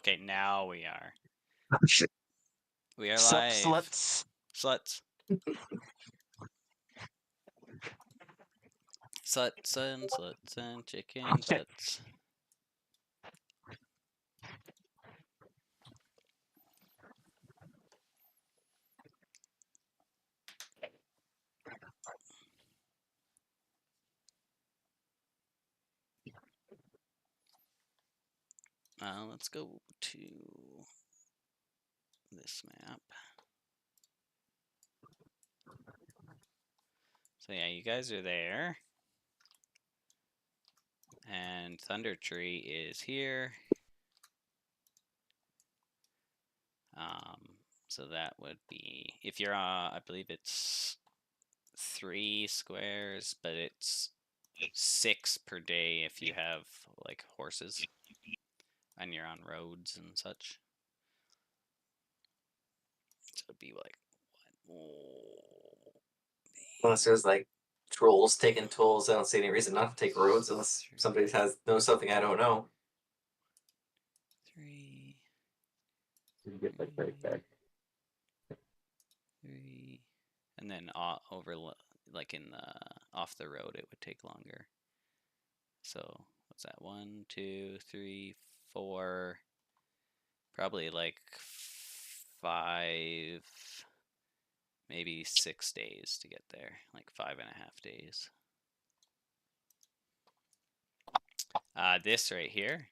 Okay, now we are. Oh, shit. We are Sup, live. sluts. Sluts. Sluts and chicken butts. Let's go to this map. So yeah, you guys are there. And Thunder Tree is here. So that would be, if you're, I believe it's 3 squares, but it's 6 per day if you have like horses and you're on roads and such. So it'd be like Unless there's like trolls taking tolls, I don't see any reason not to take roads unless somebody knows something I don't know. 3, You get like right back. 3, and then over like in the off the road it would take longer. So what's that? 1, 2, 3, 4, probably like 5, maybe 6 days to get there, like 5.5 days. This right here,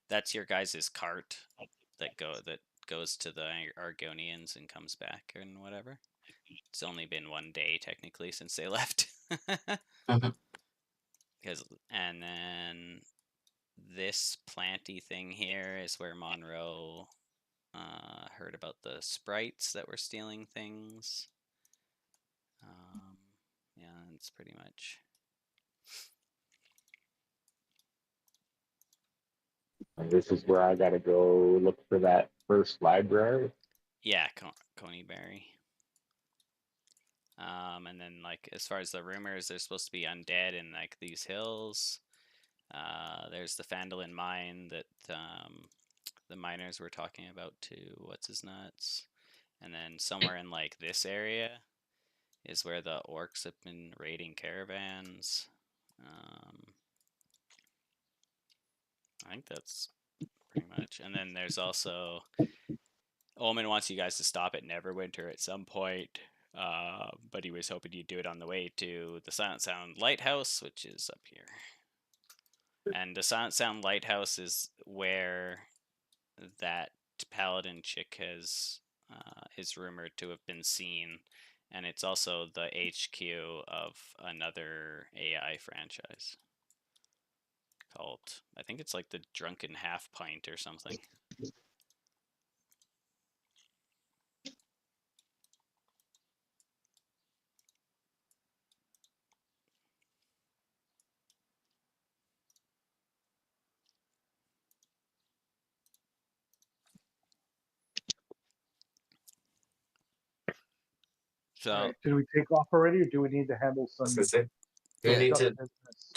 that's your guys' cart that goes to the Argonians and comes back and whatever. It's only been 1 day technically since they left. And then this planty thing here is where Monroe heard about the sprites that were stealing things. Yeah, that's pretty much. And this is where I gotta go look for that first library. Yeah, Coneyberry. And then like as far as the rumors, there's supposed to be undead in like these hills. There's the Fandolin mine that the miners were talking about too. What's his nuts? And then somewhere in like this area is where the orcs have been raiding caravans. I think that's pretty much. And then there's also Ullman wants you guys to stop at Neverwinter at some point, but he was hoping you'd do it on the way to the Silent Sound Lighthouse, which is up here. And the Silent Sound Lighthouse is where that paladin chick is rumored to have been seen, and it's also the HQ of another AI franchise called, I think it's like the Drunken Half Pint or something. So right, did we take off already, or do we need to handle some? Do we need to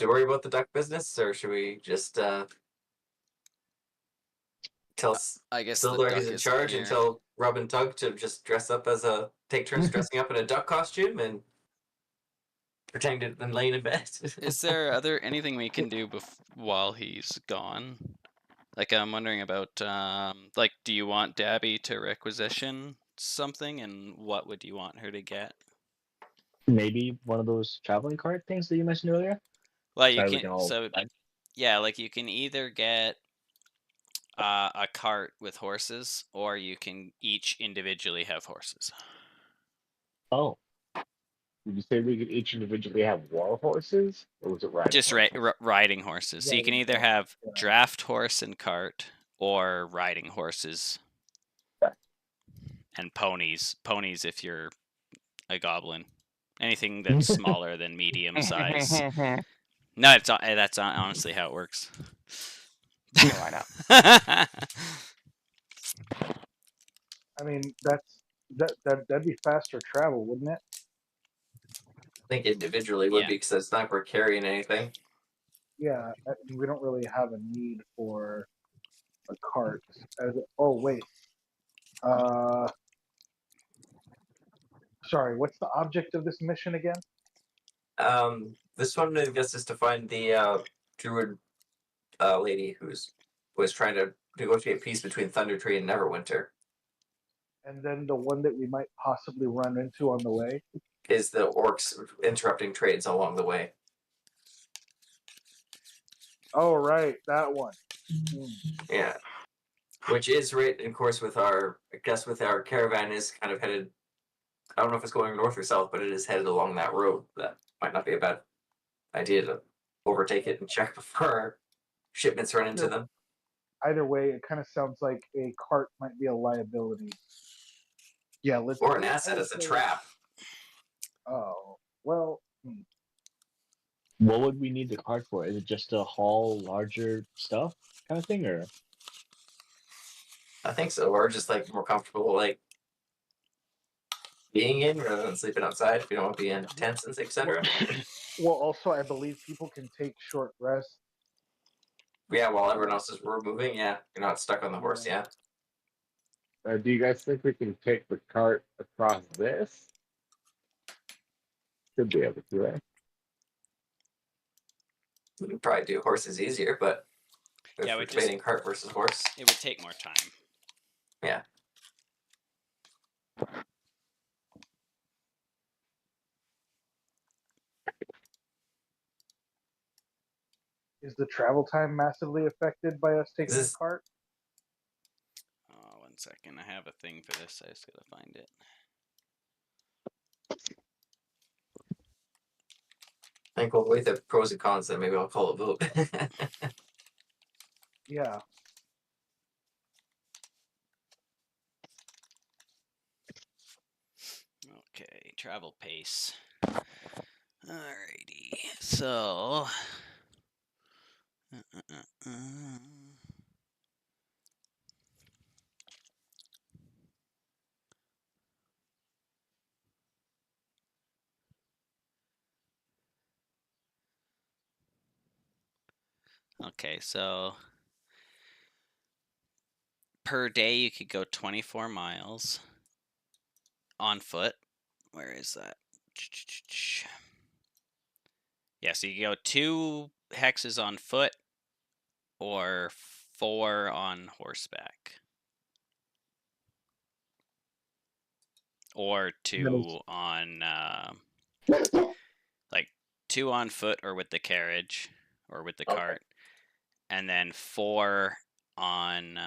worry about the duck business, or should we just tell I guess Sildar he's in charge and tell Rob and Tug to just dress up as take turns dressing up in a duck costume and pretend to been laying in bed? Is there anything we can do while he's gone? Like I'm wondering about like, do you want Dabby to requisition something, and what would you want her to get? Maybe one of those traveling cart things that you mentioned earlier. Well, you can. Yeah, like you can either get a cart with horses, or you can each individually have horses. Oh. Did you say we could each individually have war horses, or was it riding? Just riding horses. So you can either have draft horse and cart, or riding horses. And ponies. Ponies if you're a goblin. Anything that's smaller than medium size. No, that's honestly how it works. Why not? I mean, that'd be faster travel, wouldn't it? I think individually would be, because it's not for carrying anything. Yeah, we don't really have a need for a cart. Oh wait. Sorry. What's the object of this mission again? This one, I guess, is to find the druid lady was trying to negotiate peace between Thunder Tree and Neverwinter. And then the one that we might possibly run into on the way is the orcs interrupting trades along the way. Oh right, that one. Yeah. Which is right in course with our caravan is kind of headed, I don't know if it's going north or south, but it is headed along that road. That might not be a bad idea to overtake it and check before our shipments run into them. Either way, it kind of sounds like a cart might be a liability. Yeah, let's. Or an asset as a trap. Oh well. What would we need the cart for? Is it just to haul larger stuff, kind of thing, or? I think so. Or just like more comfortable, like being in rather than sleeping outside. If you don't want to be in tents and etc. Well, also, I believe people can take short rests. Yeah, while everyone else is moving, yeah, you're not stuck on the horse. Yeah. Do you guys think we can take the cart across this? Should be able to, right? We could probably do horses easier, but if Yeah, we're we just- debating cart versus horse. It would take more time. Yeah. Is the travel time massively affected by us taking the cart? Oh, 1 second. I have a thing for this. I just gotta find it. I think we'll weigh the pros and cons, then maybe I'll call a vote. Yeah. Okay, travel pace. Alrighty, so. Okay, so per day you could go 24 miles on foot. Where is that? Yeah, so you go 2 hexes on foot or 4 on horseback. Or 2 on like 2 on foot or with the carriage or with the cart, and then 4 on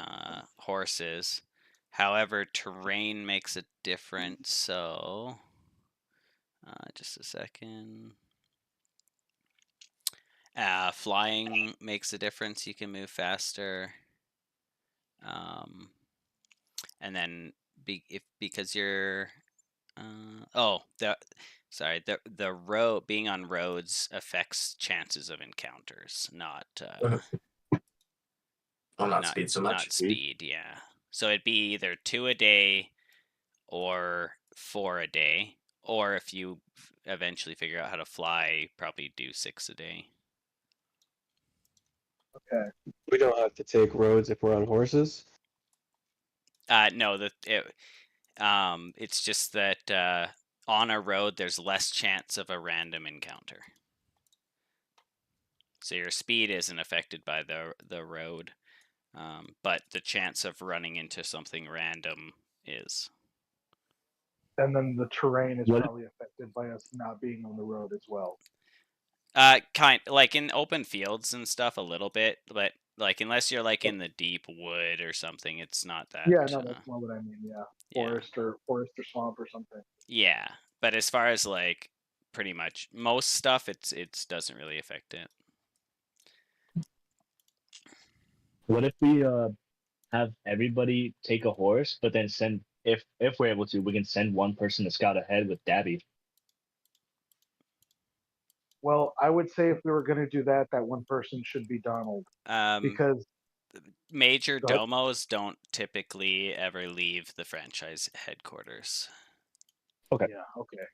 horses. However, terrain makes a difference, so just a second. Flying makes a difference. You can move faster. And then because you're the road, being on roads affects chances of encounters, not speed so much. Not speed, yeah. So it'd be either 2 a day or 4 a day, or if you eventually figure out how to fly, probably do 6 a day. Okay. We don't have to take roads if we're on horses. No, it's just that on a road there's less chance of a random encounter. So your speed isn't affected by the road, but the chance of running into something random is. And then the terrain is probably affected by us not being on the road as well. Kind like in open fields and stuff a little bit, but like unless you're like in the deep wood or something, it's not that. Yeah, no, that's not what I mean. Yeah, forest or swamp or something. Yeah, but as far as like pretty much most stuff, it doesn't really affect it. What if we have everybody take a horse, but then send if we're able to, we can send one person to scout ahead with Dabby. Well, I would say if we were going to do that, that one person should be Donald. Because major domos don't typically ever leave the franchise headquarters. Okay. Yeah. Okay.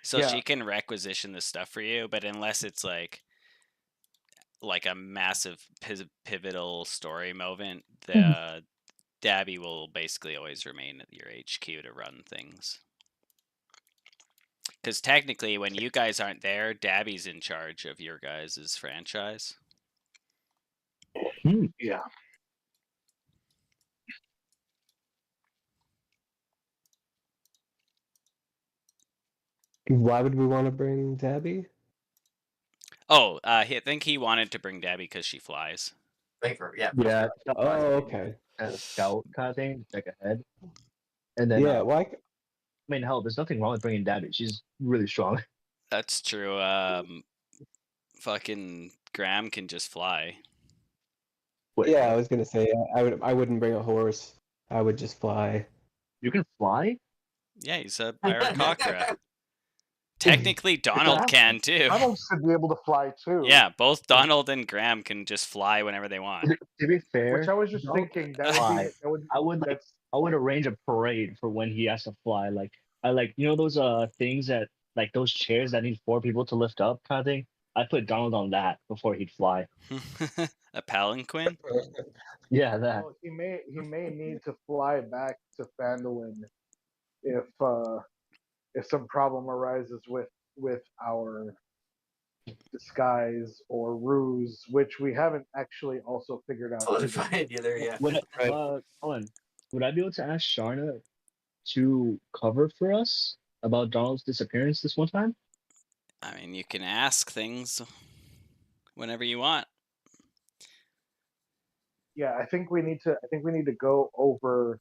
So she can requisition the stuff for you, but unless it's like like a massive pivotal story moment, the Dabby will basically always remain at your HQ to run things. Because technically, when you guys aren't there, Dabby's in charge of your guys' franchise. Yeah. Why would we want to bring Tabby? Oh, I think he wanted to bring Dabby because she flies. Yeah. Yeah. Oh, okay. A scout kind of thing, like ahead. And then, Yeah, why? I mean, hell, there's nothing wrong with bringing Dabby. She's really strong. That's true. Fucking Graham can just fly. Wait, Yeah, I was gonna say I wouldn't bring a horse. I would just fly. you can fly? Yeah, he's a Aarakocra. Technically, Donald can too. Donald should be able to fly too. Yeah, both Donald and Graham can just fly whenever they want. To be fair, Which I was just Donald thinking can that fly. would I would like, that's I would arrange a parade for when he has to fly. Like I like those things that like those chairs that need 4 people to lift up kind of thing. I put Donald on that before he'd fly. A palanquin? Yeah, that. well, he may need to fly back to Phandalin if some problem arises with our disguise or ruse, which we haven't actually also figured out. either. Solidified either, yeah. Would Right. hold on. Would I be able to ask Sharna to cover for us about Donald's disappearance this one time? I mean, you can ask things whenever you want. Yeah, I think we need to go over.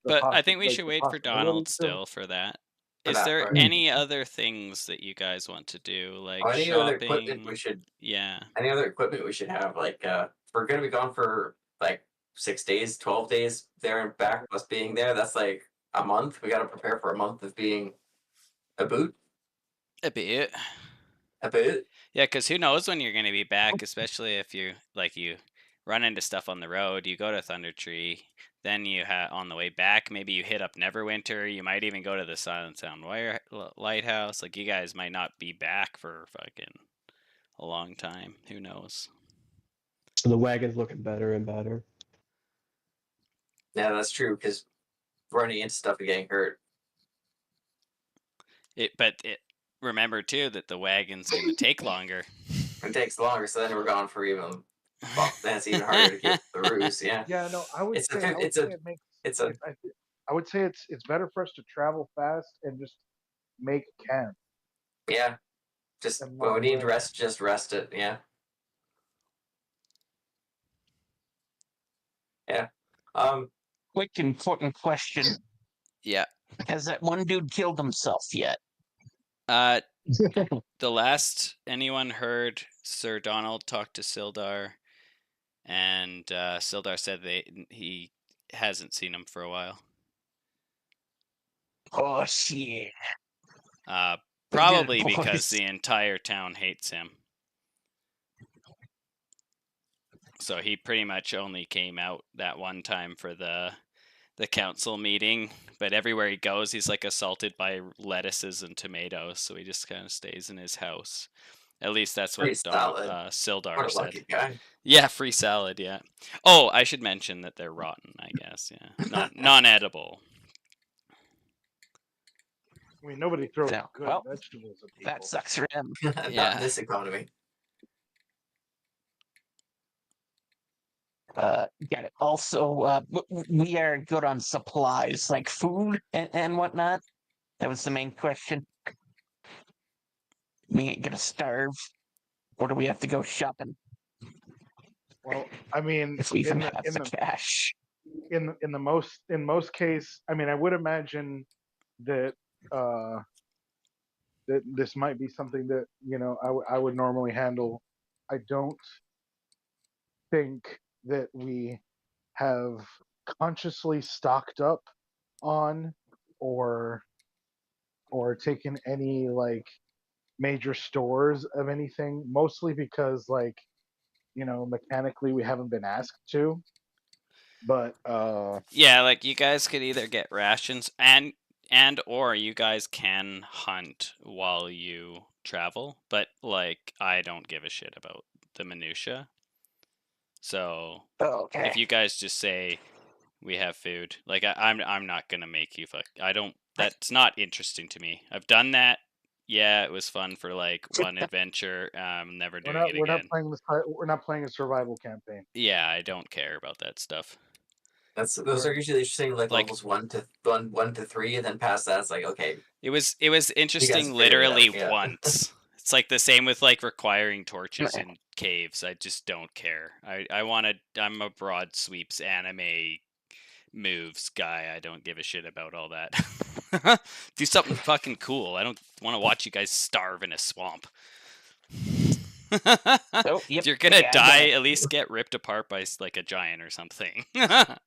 But I think we like, should the wait for Donald possibilities of- still for that. For Is that there part. any other things that you guys want to do, like Any other equipment shopping? we should Yeah. any other equipment we should have? Like if we're gonna be gone for like 6 days, 12 days there and back, us being there, that's like a month. We gotta prepare for a month of being a boot. A bit. A boot. Yeah, because who knows when you're going to be back, especially if you run into stuff on the road. You go to Thunder Tree, then you on the way back, maybe you hit up Neverwinter. You might even go to the Silent Sound Lighthouse. Like, you guys might not be back for fucking a long time. Who knows? The wagon's looking better and better. Yeah, that's true, because running into stuff and getting hurt. Remember too that the wagon's going to take longer. It takes longer, so then we're gone for even. Well, then it's even harder to get the ruse. Yeah. Yeah, no, I would It's a- say I would it's say a- it makes It's a I would say it's better for us to travel fast and just make camp. yeah. Just And when we not need rest. rest, just rest it. Yeah. Yeah. Quick important question. Yeah. Has that one dude killed himself yet? The last anyone heard, Sir Donald talked to Sildar, and Sildar said he hasn't seen him for a while. Oh, shit. Probably Good because boys. the entire town hates him. So he pretty much only came out that one time for the council meeting, but everywhere he goes, he's like assaulted by lettuces and tomatoes. So he just kind of stays in his house. At least that's what Free salad. Sildar what a said. lucky guy. Yeah, free salad. Yeah. Oh, I should mention that they're rotten. I guess. Yeah, non-edible. I mean, nobody throws Yeah, good well, vegetables at people. That sucks for him. Not Yeah. in this economy. Got it. Also, we are good on supplies, like food and whatnot. That was the main question. We ain't gonna starve, or do we have to go shopping Well, I mean, if we even in have the, the cash? in most case, I mean, I would imagine that that this might be something that I would normally handle. I don't think that we have consciously stocked up on or taken any like major stores of anything, mostly because mechanically we haven't been asked to. But Yeah, like you guys could either get rations and or you guys can hunt while you travel, but like I don't give a shit about the minutia. So Okay. if you guys just say we have food, like I'm not gonna make you fuck. I don't. That's not interesting to me. I've done that. Yeah, it was fun for like one adventure. I'm never doing it We're not again. playing this. We're not playing a survival campaign. Yeah, I don't care about that stuff. Those are usually interesting, like Like- levels 1 to 3, and then past that, it's like, okay, It was interesting figured it out, literally yeah. once. It's like the same with like requiring torches in caves. I just don't care. I'm a broad sweeps anime moves guy. I don't give a shit about all that. Do something fucking cool. I don't want to watch you guys starve in a swamp. Oh, yep. If you're gonna Yeah, I die, get it. at least get ripped apart by like a giant or something. It's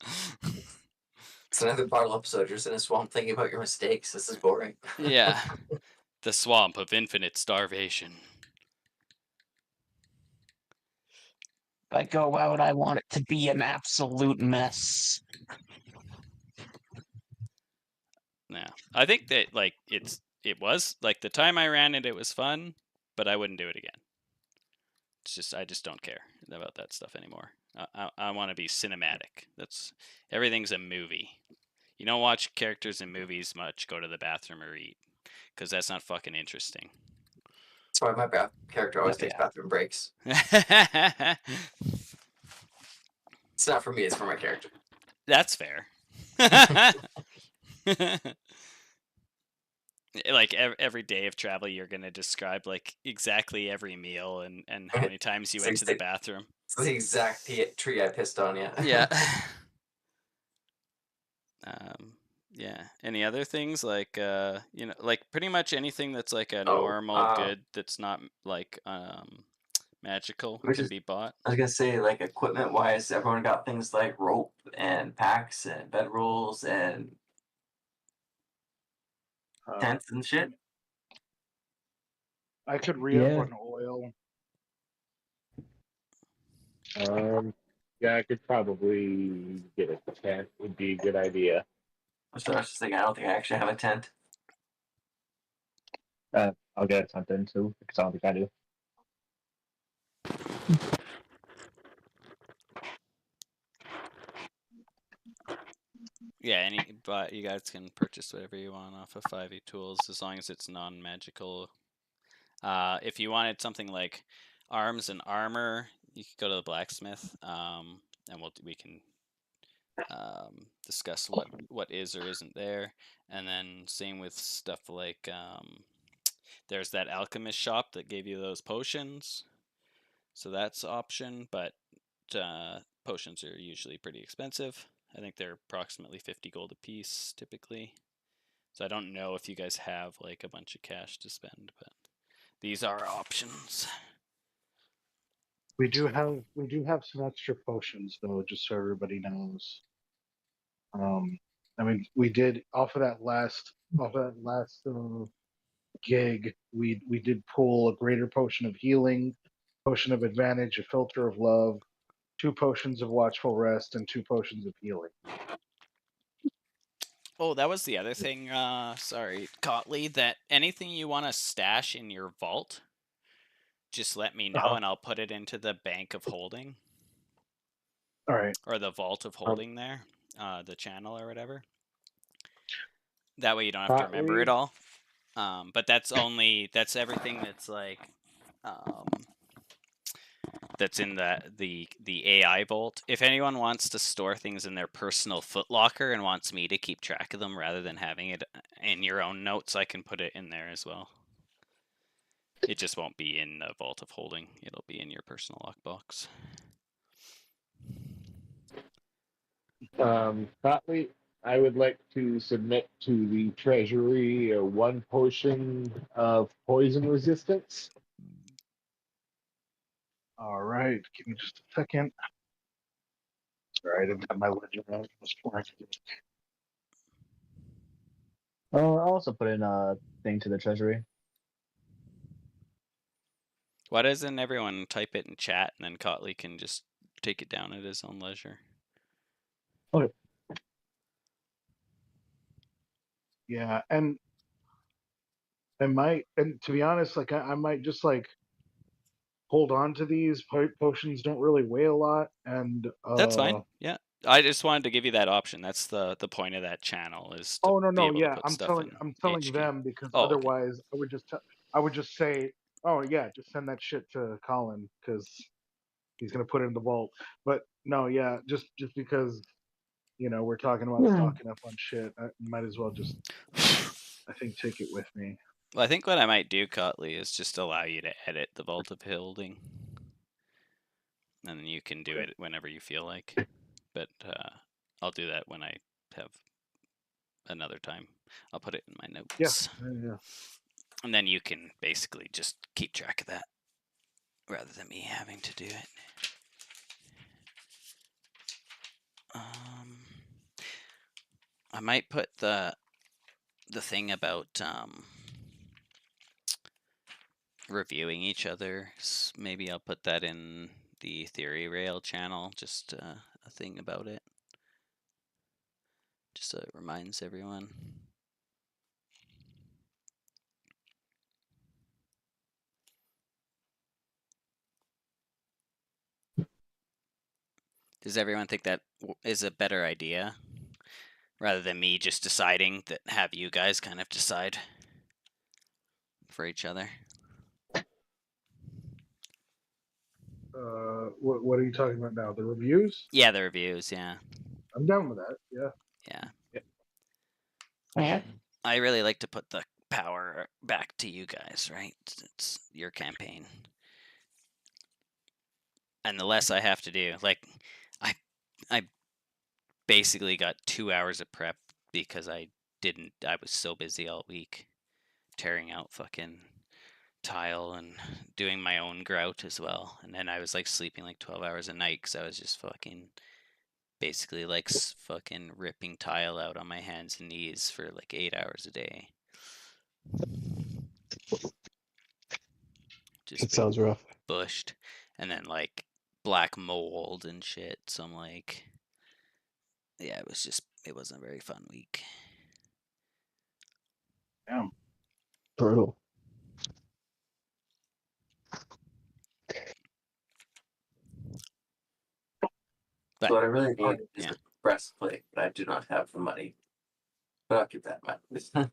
another bottle episode. You're just in a swamp thinking about your mistakes. This is boring. Yeah. The swamp of infinite starvation. If I go out, I want it to be an absolute mess. Yeah. I think that like it was like the time I ran it was fun, but I wouldn't do it again. It's just I just don't care about that stuff anymore. I want to be cinematic. That's everything's a movie. You don't watch characters in movies much go to the bathroom or eat because that's not fucking interesting. That's why my character always takes Yeah. bathroom breaks. It's not for me, it's for my character. That's fair. Like every day of travel, you're gonna describe like exactly every meal and how many times you went to the bathroom. It's the exact tree I pissed on, yeah. Yeah. Yeah. Any other things like like pretty much anything that's like a normal good that's not like magical can be bought. I was gonna say, like, equipment wise, everyone got things like rope and packs and bedrolls and tents and shit. I could re-up Yeah. on oil. Yeah, I could probably get a tent. Would be a good idea. So I was just thinking, I don't think I actually have a tent. I'll get a tent then too, because I don't think I do. Yeah, but you guys can purchase whatever you want off of 5e tools as long as it's non-magical. If you wanted something like arms and armor, you could go to the blacksmith, and we can discuss what is or isn't there. And then same with stuff like there's that alchemist shop that gave you those potions, so that's option. But potions are usually pretty expensive. I think they're approximately 50 gold a piece typically. So I don't know if you guys have like a bunch of cash to spend, but these are options. We do have some extra potions though, just so everybody knows. I mean, we did off of that last gig. We did pull a greater potion of healing, potion of advantage, a filter of love, 2 potions of watchful rest, and 2 potions of healing. Oh, that was the other thing. Sorry, Cotley. That anything you want to stash in your vault, just let me know and I'll put it into the bank of holding. All right. Or the vault of holding there, the channel or whatever. That way you don't have to remember it all. But that's everything that's like, that's in the AI vault. If anyone wants to store things in their personal footlocker and wants me to keep track of them rather than having it in your own notes, I can put it in there as well. It just won't be in the vault of holding. It'll be in your personal lockbox. Cotley, I would like to submit to the treasury 1 potion of poison resistance. All right. Give me just a second. Sorry, I didn't have my ledger out. I'll also put in a thing to the treasury. Why doesn't everyone type it in chat and then Cotley can just take it down at his own leisure? Okay. Yeah, and to be honest, like I might just like hold on to these. Potions don't really weigh a lot, and That's fine. Yeah. I just wanted to give you that option. That's the point of that channel is to Oh no, be no, able to yeah, put I'm stuff telling in HQ. them because Oh, okay. otherwise I would just say, oh yeah, just send that shit to Colin because he's gonna put it in the vault. But no, yeah, just because we're talking about stocking up on shit, I might as well just I think take it with me. Well, I think what I might do, Cotley, is just allow you to edit the vault of building, and then you can do it whenever you feel like. But I'll do that when I have another time. I'll put it in my notes. Yeah. And then you can basically just keep track of that rather than me having to do it. I might put the thing about reviewing each other. Maybe I'll put that in the Theory Rail channel, just a thing about it. Just so it reminds everyone. Does everyone think that is a better idea? Rather than me just deciding, that have you guys kind of decide for each other. What are you talking about now? The reviews? Yeah, the reviews, yeah. I'm down with that. Yeah. Yeah. Yeah. I really like to put the power back to you guys, right? It's your campaign. And the less I have to do, like I basically got 2 hours of prep because I was so busy all week tearing out fucking tile and doing my own grout as well. And then I was like sleeping like 12 hours a night because I was just fucking basically like fucking ripping tile out on my hands and knees for like 8 hours a day. Just It sounds rough. bushed. And then like black mold and shit. So I'm like, yeah, it wasn't a very fun week. Damn. Brutal. But, So what I really need is yeah. a breastplate, but I do not have the money. But I'll keep that in mind.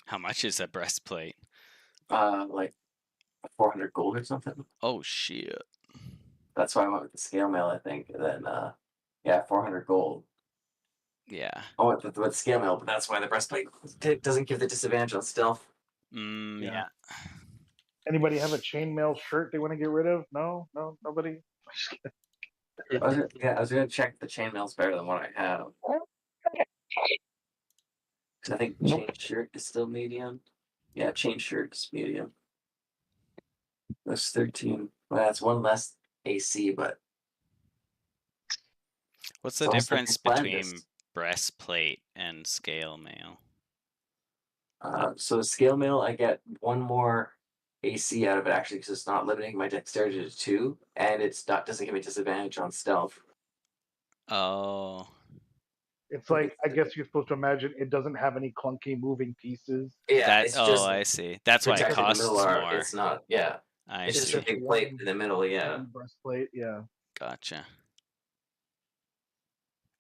How much is a breastplate? Like 400 gold or something. Oh shit. That's why I went with the scale mail, I think. And then, yeah, 400 gold. Yeah. I went with the scale mail, but that's why the breastplate doesn't give the disadvantage on stealth. Yeah. Anybody have a chainmail shirt they want to get rid of? No, nobody. I was gonna check if the chainmail's better than what I have. Because I think chain shirt is still medium. Yeah, chain shirt is medium. That's 13. Well, that's one less AC, but What's the it's also difference blandest. between breastplate and scale mail? So the scale mail, I get one more AC out of it actually because it's not limiting my dexterity to 2, and doesn't give me disadvantage on stealth. Oh. It's like I guess you're supposed to imagine it doesn't have any clunky moving pieces. Yeah, it's just I see. That's why it protected in the costs middle are. more. It's not. Yeah, I it's see. just a big plate in the middle. Yeah. One breastplate. Yeah. Gotcha.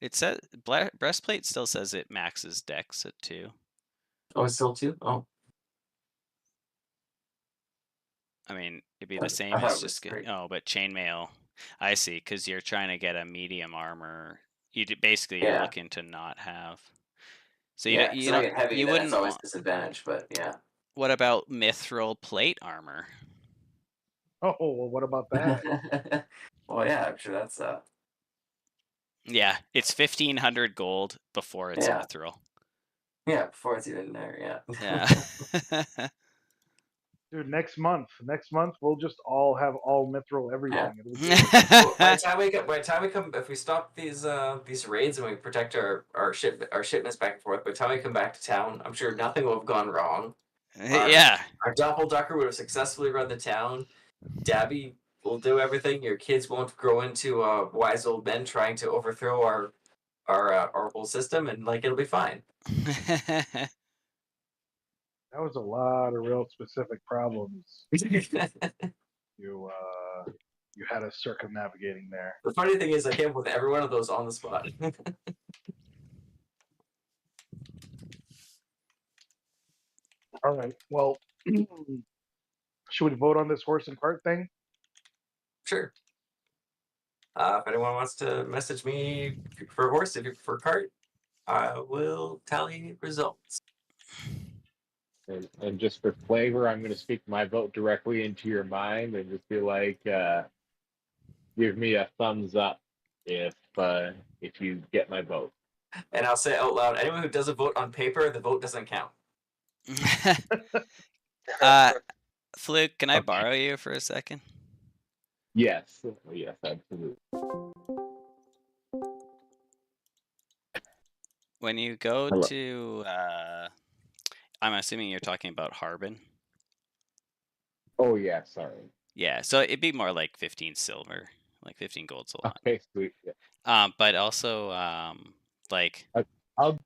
It says breastplate still says it maxes dex at 2. Oh, it's still 2. Oh, I mean, it'd be I the thought same it as was just 3. but chainmail. I see, because you're trying to get a medium armor. Basically Yeah. you're looking to not have. So Yeah, you so I get heavy. you Then it's wouldn't always want. disadvantage. But yeah. What about mithril plate armor? Oh well, what about that? Well, yeah, I'm sure that's Yeah, it's 1,500 gold before it's Yeah. mithril. yeah. Before it's even there, yeah. Yeah. Dude, next month we'll just all have all mithril everything. It'll be Well, by the time we come, if we stop these raids and we protect our shipments back and forth, by the time we come back to town, I'm sure nothing will have gone wrong. Yeah. Our doppelducker would have successfully run the town. Dabby will do everything. Your kids won't grow into wise old men trying to overthrow our whole system, and like it'll be fine. That was a lot of real specific problems you had us circumnavigating there. The funny thing is, I came up with every one of those on the spot. All right. Well, should we vote on this horse and cart thing? Sure. If anyone wants to message me if you prefer horse, if you prefer cart, I will tally results. And just for flavor, I'm going to speak my vote directly into your mind and just be like, give me a thumbs up if you get my vote. And I'll say out loud, anyone who doesn't vote on paper, the vote doesn't count. Fluke, can I borrow you for a second? Yes, yes, absolutely. When you go Hello. to, I'm assuming you're talking about Harbin. Oh yeah, sorry. Yeah, so it'd be more like 15 silver, like 15 gold's a lot. Okay, sweet. Yeah. But also, like I'll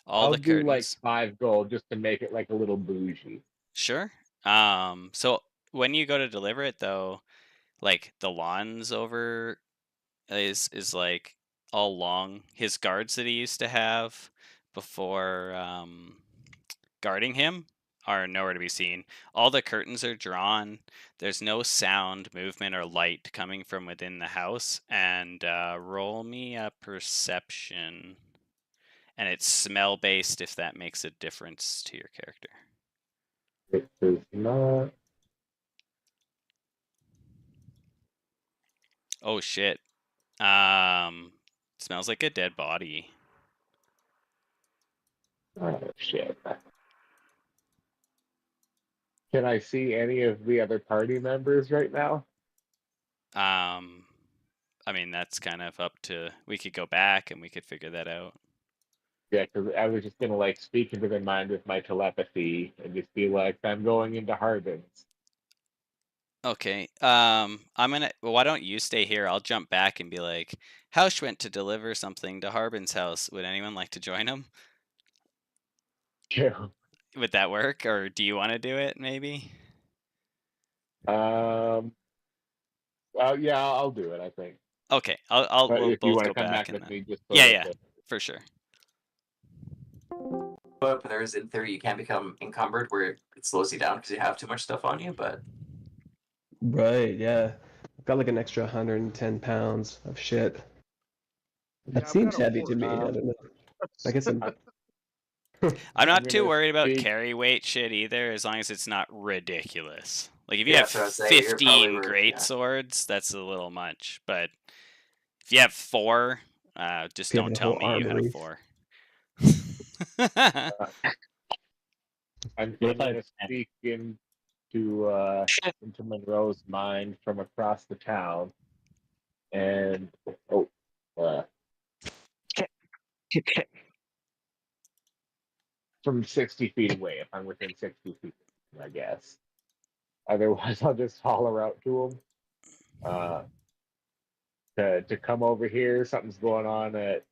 all the do curtains. like 5 gold just to make it like a little bougie. Sure. So when you go to deliver it, though, like the lawns over is like all long. His guards that he used to have before guarding him are nowhere to be seen. All the curtains are drawn. There's no sound, movement, or light coming from within the house. And roll me a perception. And it's smell based if that makes a difference to your character. It does not. Oh shit. Smells like a dead body. Oh shit. Can I see any of the other party members right now? I mean, that's kind of up to. We could go back and we could figure that out. Yeah, because I was just gonna like speak into their mind with my telepathy and just be like, I'm going into Harbin's. Okay. I'm gonna. Well, why don't you stay here? I'll jump back and be like, Hausch went to deliver something to Harbin's house. Would anyone like to join him? Yeah. Would that work, or do you want to do it? Maybe. Well, yeah, I'll do it. I think. Okay. But We'll if you both want go to come back back and with then. me, just Yeah, for sure. But there's, in theory, you can become encumbered where it slows you down because you have too much stuff on you, but Right, yeah. I've got like an extra 110 pounds of shit. That I've seems got a heavy to horse. me. I don't know. I guess I'm. I'm not too gonna worried about speak- carry weight shit either, as long as it's not ridiculous. Like if you Yeah, have that's what I was saying, you're probably 15 right, great yeah. swords, that's a little much. But if you have 4, just If you have don't a tell whole me you had a armory. 4. I'm What if gonna I- speak into Monroe's mind from across the town, and from 60 feet away, if I'm within 60 feet, I guess. Otherwise, I'll just holler out to him to come over here. Something's going on at.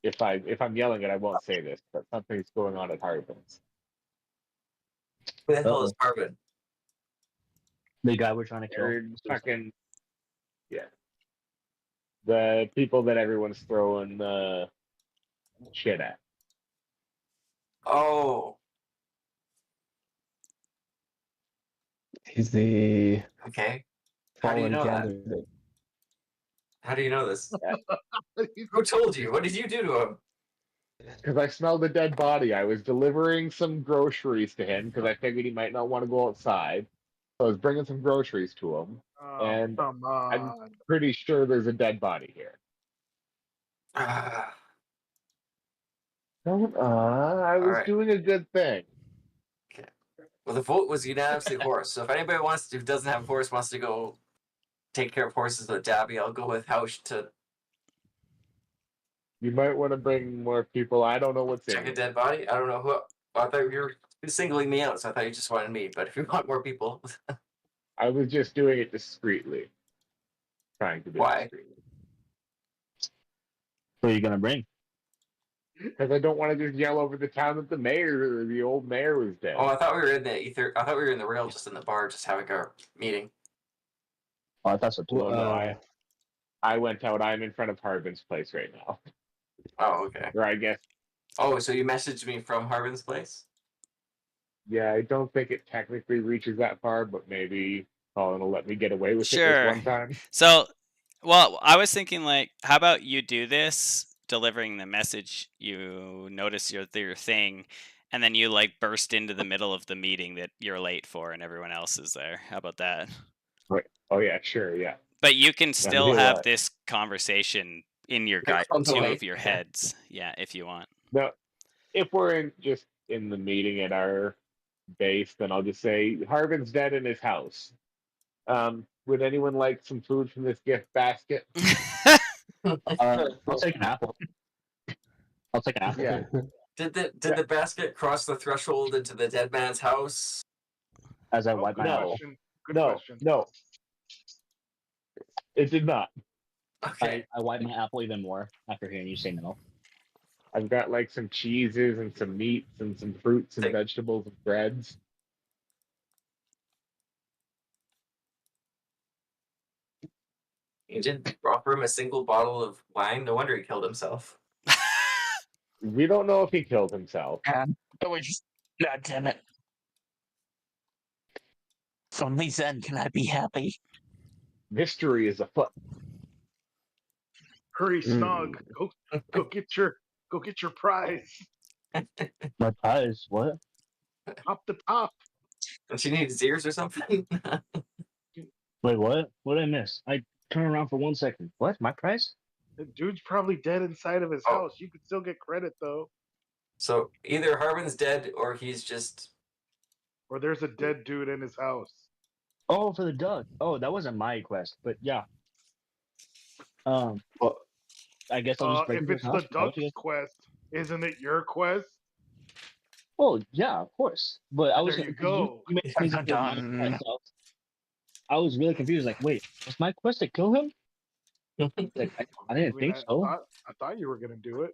If I'm yelling it, I won't say this, but something's going on at Harbin's. who the hell Uh-oh. is Harbin? The guy we're trying to kill. They're fucking yeah. The people that everyone's throwing shit at. Oh, He's the okay. How do you fallen know that? candidate. How do you know this? Who told you? What did you do to him? Because I smelled a dead body. I was delivering some groceries to him because I figured he might not want to go outside. So I was bringing some groceries to him. Oh, And come on. Pretty sure there's a dead body here. Ah, I was Alright. doing a good thing. well, the vote was unanimously horse. So if anybody who doesn't have a horse wants to go take care of horses with Dabby, I'll go with Hausch to You might want to bring more people. I don't know what's check in a it. dead body. I don't know who. I thought you were singling me out, so I thought you just wanted me. But if you want more people, I was just doing it discreetly. Trying to do it Why? discreetly. Who are you gonna bring? Because I don't want to just yell over the town that the old mayor was dead. Oh, I thought we were in the ether. I thought we were in the rail, just in the bar, just having our meeting. Oh, that's a Well, no, I went out. I'm in front of Harbin's place right now. Oh, okay. Or I guess. Oh, so you messaged me from Harbin's place? Yeah, I don't think it technically reaches that far, but maybe Colin will let me get away with it Sure. this one time. So, well, I was thinking like, how about you do this, delivering the message, you notice your thing, and then you like burst into the middle of the meeting that you're late for, and everyone else is there. How about that? Right. Oh yeah, sure, yeah. But you can still do have that. this conversation in your On the two way. of your heads, yeah, if you want. No, if we're just in the meeting at our base, then I'll just say Harbin's dead in his house. Would anyone like some food from this gift basket? I'll take an apple. I'll take an apple. Yeah. Did the basket cross the threshold into the dead man's house? As I Oh, wipe good my no. apple. question. Good No, question. no. It did not. Okay. I wipe my apple even more after hearing you say no. I've got like some cheeses and some meats and some fruits and Thank- vegetables and breads. You didn't offer him a single bottle of wine. No wonder he killed himself. We don't know if he killed himself. God damn it. If only then can I be happy. Mystery is afoot. Hurry, Mm. Snog. Go get your prize. My prize? What? Pop the top. Don't you need his ears or something? Wait, what? What did I miss? I turn around for 1 second. What? My prize? The dude's probably dead inside of his Oh. house. You could still get credit though. So either Harbin's dead or he's just. Or there's a dead dude in his house. Oh, for the duck. Oh, that wasn't my quest, but yeah. Well, I guess I'll just break If into it's his the house. Oh, duck's quest, isn't it your quest? well, yeah, of course. But I was. There you go. You made me think of my Dun. myself. I was really confused. Like, wait, was my quest to kill him? Like, I didn't think so. I thought you were gonna do it.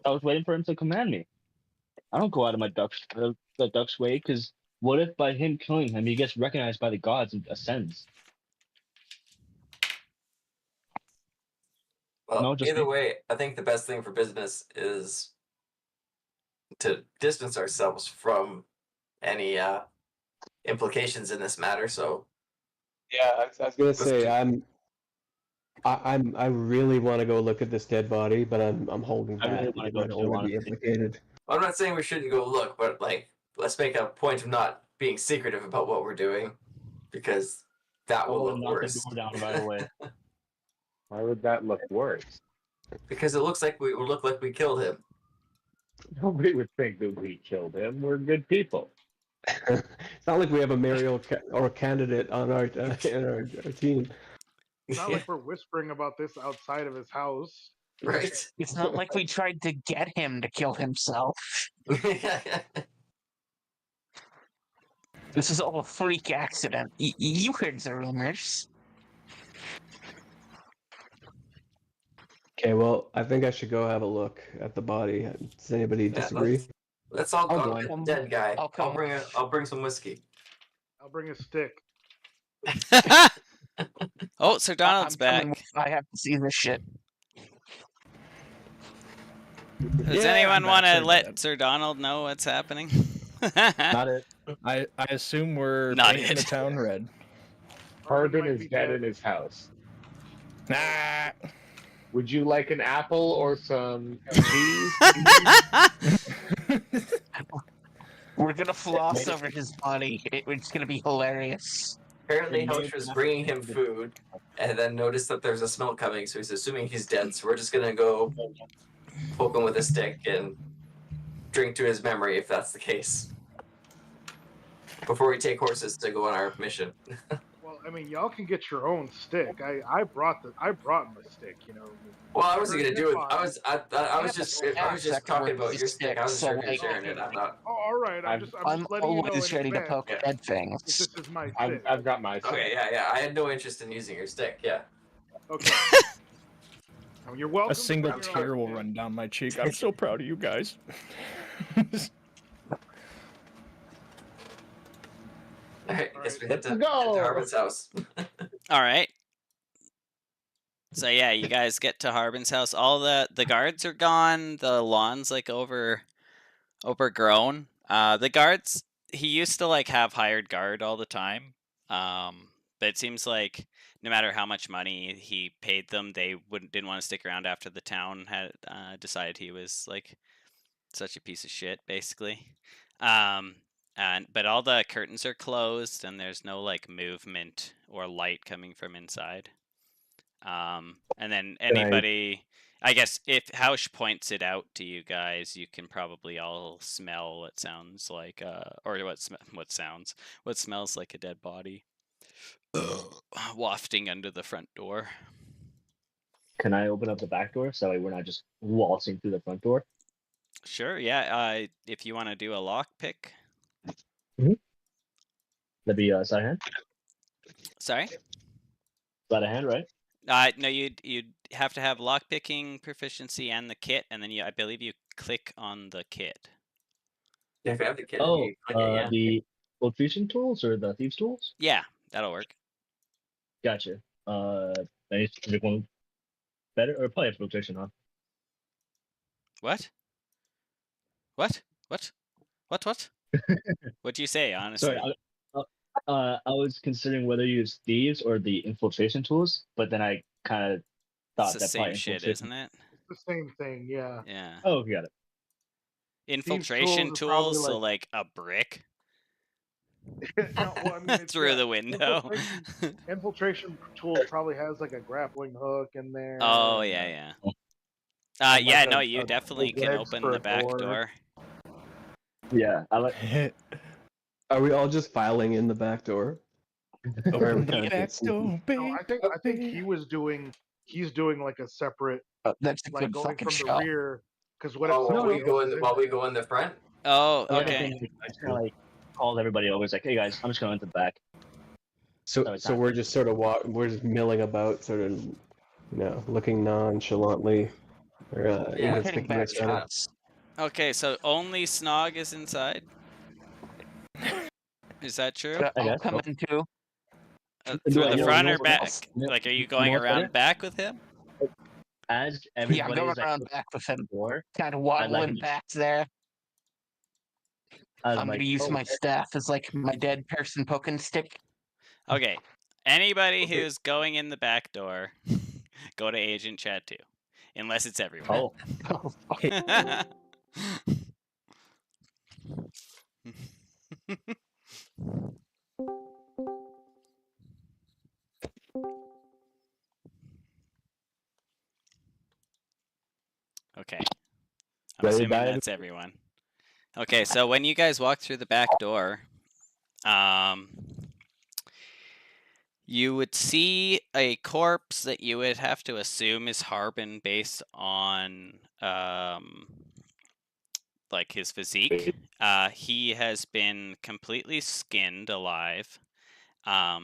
I was waiting for him to command me. I don't go out of my the duck's way, because what if by him killing him, he gets recognized by the gods and ascends? Well, No, just either me. way, I think the best thing for business is to distance ourselves from any implications in this matter. So Yeah, I was gonna Let's say do- I really want to go look at this dead body, but I'm holding I back really wanna because go I don't too, want to be honestly. implicated. I'm not saying we shouldn't go look, but like let's make a point of not being secretive about what we're doing, because that will look knock worse. the door down right away. Why would that look worse? Because it looks like we look like we killed him. Nobody would think that we killed him. We're good people. It's not like we have a mayoral or candidate on our in our team. It's not like we're whispering about this outside of his house. Right. It's not like we tried to get him to kill himself. This is all a freak accident. You heard the rumors. Okay, well, I think I should go have a look at the body. Does anybody disagree? Let's all I'll go go. to the dead guy. I'll come. I'll bring some whiskey. I'll bring a stick. Oh, Sir Donald's I'm back. coming. I have to see this shit. Does Yeah, anyone I'm back, want to sorry about let that. Sir Donald know what's happening? Not it. I assume we're Not painting the it. town red. Harbin might is be dead in his house. Nah. Would you like an apple or some cheese? We're gonna floss over his body. It's gonna be hilarious. Apparently, Hoach was bringing him food, and then noticed that there's a smell coming, so he's assuming he's dead. So we're just gonna go poke him with a stick and drink to his memory, if that's the case, before we take horses to go on our mission. Well, I mean, y'all can get your own stick. I brought my stick. You know. Well, I wasn't gonna do it. I was have just a stack talking of about your stick. I wasn't so, sure if you're like, sharing it. I'm not. Oh, all right. I'm just I'm letting you know always in ready to advance poke Yeah. dead if things. this is my I've stick. got my stick. Okay, yeah. I had no interest in using your stick. Yeah. Okay. Oh, you're welcome. A single You're tear will welcome. run down my cheek. I'm so proud of you guys. All right, I guess we head to, Let's head go. to Harbin's house. All right. So yeah, you guys get to Harbin's house. All the guards are gone. The lawn's like overgrown. The guards, he used to like have hired guard all the time. But it seems like no matter how much money he paid them, they didn't want to stick around after the town had decided he was like such a piece of shit, basically. But all the curtains are closed and there's no like movement or light coming from inside. And then anybody, I guess if Hausch points it out to you guys, you can probably all smell what sounds like, or what smells like a dead body wafting under the front door. Can I open up the back door so we're not just waltzing through the front door? Sure, yeah. If you want to do a lock pick. That'd be sleight of hand. Sorry. Sleight of hand, right? No, you'd have to have lock picking proficiency and the kit, and then I believe you click on the kit. Yeah, if you have the kid, Oh, you click it, yeah. the filtration tools or the thieves tools? Yeah, that'll work. Gotcha. Any specific one better, or probably a filtration, huh? What? What? What'd you say, honestly? Sorry, I was considering whether to use thieves or the infiltration tools, but then I kind of thought It's the that same probably shit, infiltration- isn't it? It's the same thing, yeah. Yeah. Oh, got it. Infiltration tools are probably tools, so like a brick No, well, I mean, it's, through yeah, the window. infiltration tool probably has like a grappling hook in there. Oh and, yeah, yeah. and Yeah, like no, a- you a- definitely the can legs open for the a back door. door. Yeah, I like. Are we all just filing in the back door? Or Open kind the of back sneaky? door, No, I think he's doing like a separate, That's a like good going fucking from the shot. rear, because what Oh, if while somebody we go else in is while we go in the front. Oh, I like to okay. think I just kind of like called everybody over. It's like, hey guys, I'm just going to the back. So, No, it's so not. we're just sort of we're just milling about, sort of, looking nonchalantly, or Yeah, We're it's hitting inconspicuous. back rather. shots. Okay, so only Snog is inside. Is that true? But I I'll guess. come in too. Do Through I the know- front know or what back? else? You know- Like, are you you going know what's around better? back with him? As Yeah, I'm everybody going is like around close back with to the him. door, Kind of like waddling it. back there. I'm I'm like, gonna use oh, my staff as like my dead person poking stick. Okay. Anybody Okay. who's going in the back door, go to Agent Chat 2. Unless it's everyone. oh, Oh, fuck. Okay. I'm Ready to assuming dive? that's everyone. Okay, so when you guys walk through the back door, you would see a corpse that you would have to assume is Harbin based on like his physique. He has been completely skinned alive.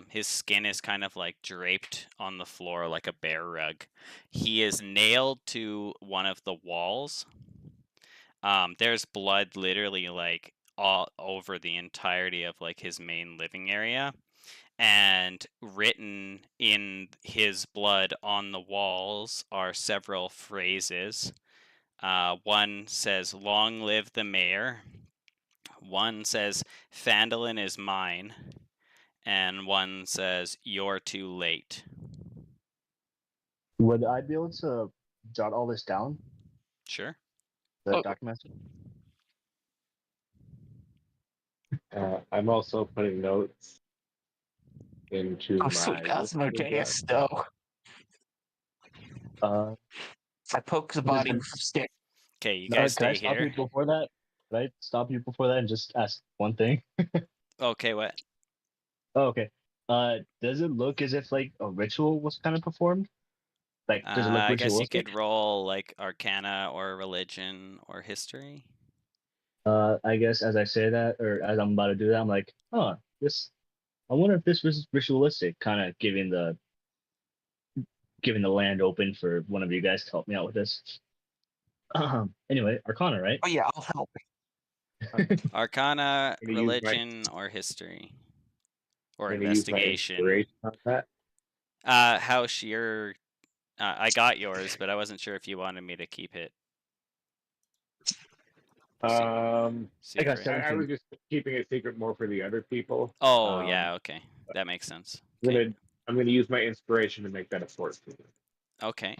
His skin is kind of like draped on the floor like a bear rug. He is nailed to one of the walls. There's blood literally like all over the entirety of like his main living area. And written in his blood on the walls are several phrases. One says, "Long live the mayor." One says, "Fandolin is mine." And one says, "You're too late." would I be able to jot all this down? Sure. The Oh. documents? I'm also putting notes into Oh, my. sweet Asmodeus, doc- though. Uh, I poke the body with a stick. Okay, you no, guys can I stay stop you here. before that? Can I stop you before that and just ask one thing? Okay, what? Oh, okay. Does it look as if like a ritual was kind of performed? Like, does it look I guess you ritualistic? could roll like Arcana or Religion or History. I guess as I say that, or as I'm about to do that, I'm like, huh, this. I wonder if this was ritualistic, kind of giving the giving the land open for one of you guys to help me out with this. Anyway, Arcana, right? Oh yeah, I'll help. Arcana, I'm gonna use my- religion, or history, or I'm gonna use my investigation. inspiration on that. House, your I got yours, but I wasn't sure if you wanted me to keep it. I got secret. seven. I was just keeping it secret more for the other people. Oh yeah, okay, that makes sense. Okay. I'm gonna use my inspiration to make that a 14. Okay.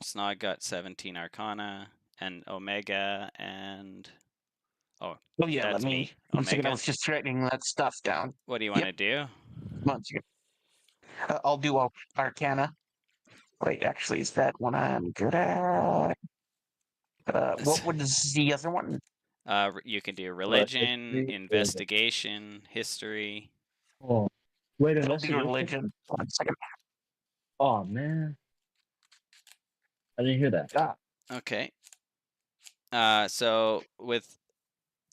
So now I got 17 Arcana and Omega and Oh yeah, that's let me. One second, I Omega. was just writing that stuff down. What do you want to do? One second. I'll do Arcana. Wait, actually, is that one I'm good at? What was the other one? You can do religion, history, investigation, history. Oh, wait, I'll do investigation. religion. 1 second. Oh man, I didn't hear that. Ah. Okay. So with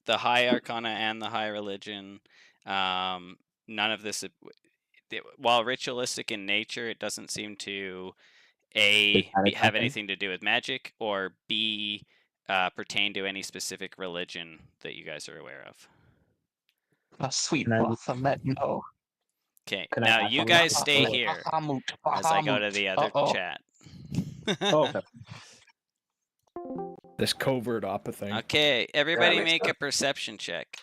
the high Arcana and the high religion, none of this. While ritualistic in nature, it doesn't seem to have anything to do with magic, or B, pertain to any specific religion that you guys are aware of. Oh, sweet. Can I- Well, from that, no. Okay, Can I now ask you one guys more? stay here as I go to the other chat. Oh, okay. This covert oppa thing. Okay, everybody makes make a sense. perception check.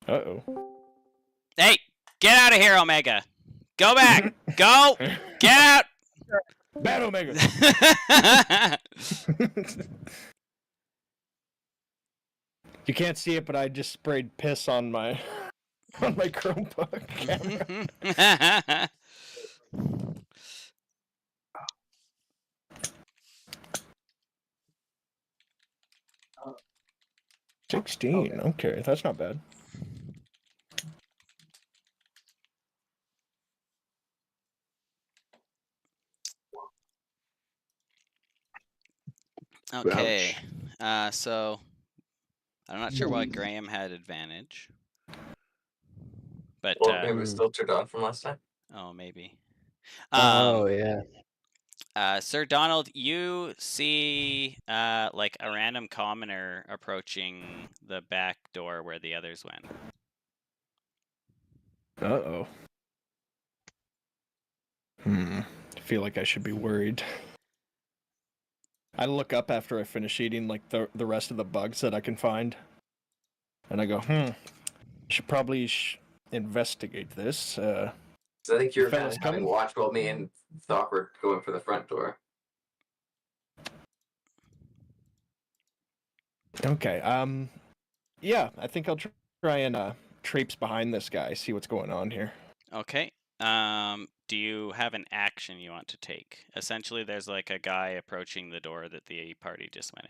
Uh-oh. Hey, get out of here, Omega. Go back. Go. Get out. Bad Omega! You can't see it, but I just sprayed piss on my Chromebook camera. 16. Okay, that's not bad. Okay, so I'm not sure why Graham had advantage, but Well, it was filtered on from last time. oh maybe. Oh yeah. Sir Donald, you see like a random commoner approaching the back door where the others went. Uh-oh. I feel like I should be worried. I look up after I finish eating like the rest of the bugs that I can find. And I go, should probably investigate this. So I think you're kind fellas of having coming? watch while me and Thok were going for the front door. Okay, yeah, I think I'll try and traipse behind this guy, see what's going on here. Okay. Do you have an action you want to take? Essentially, there's like a guy approaching the door that the party just went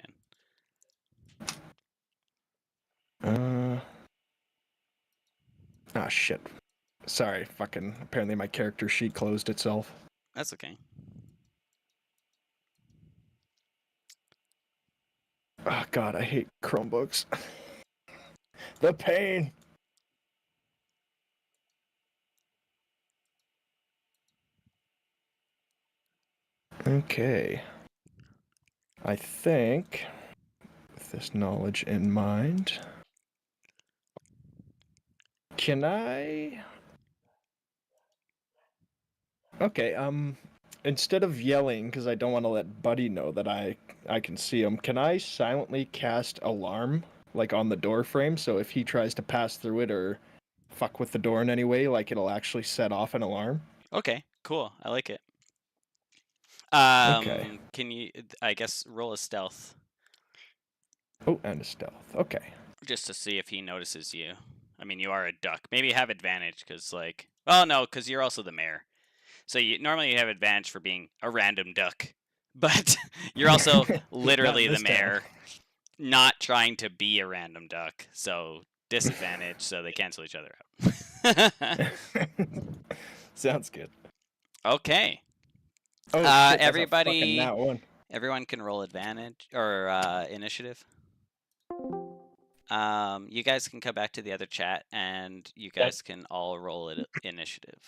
in. Ah, shit. Sorry, fucking. Apparently my character sheet closed itself. That's okay. Oh, God, I hate Chromebooks. The pain! Okay. I think, with this knowledge in mind, can I... Okay, instead of yelling, because I don't want to let Buddy know that I can see him, can I silently cast alarm, like on the door frame, so if he tries to pass through it or fuck with the door in any way, like it'll actually set off an alarm? Okay, cool. I like it. Okay. Can you, I guess, roll a stealth Oh, and a stealth. Okay. just to see if he notices you. I mean, you are a duck. Maybe you have advantage because, like, well, no, because you're also the mayor. So normally you have advantage for being a random duck, but you're also literally the this time. mayor, not trying to be a random duck. So disadvantage, so they cancel each other out. Sounds good. Okay. Oh, shit, that's a everybody- fucking nat one. Everyone can roll advantage or initiative. You guys can come back to the other chat, and you guys can all roll it initiative.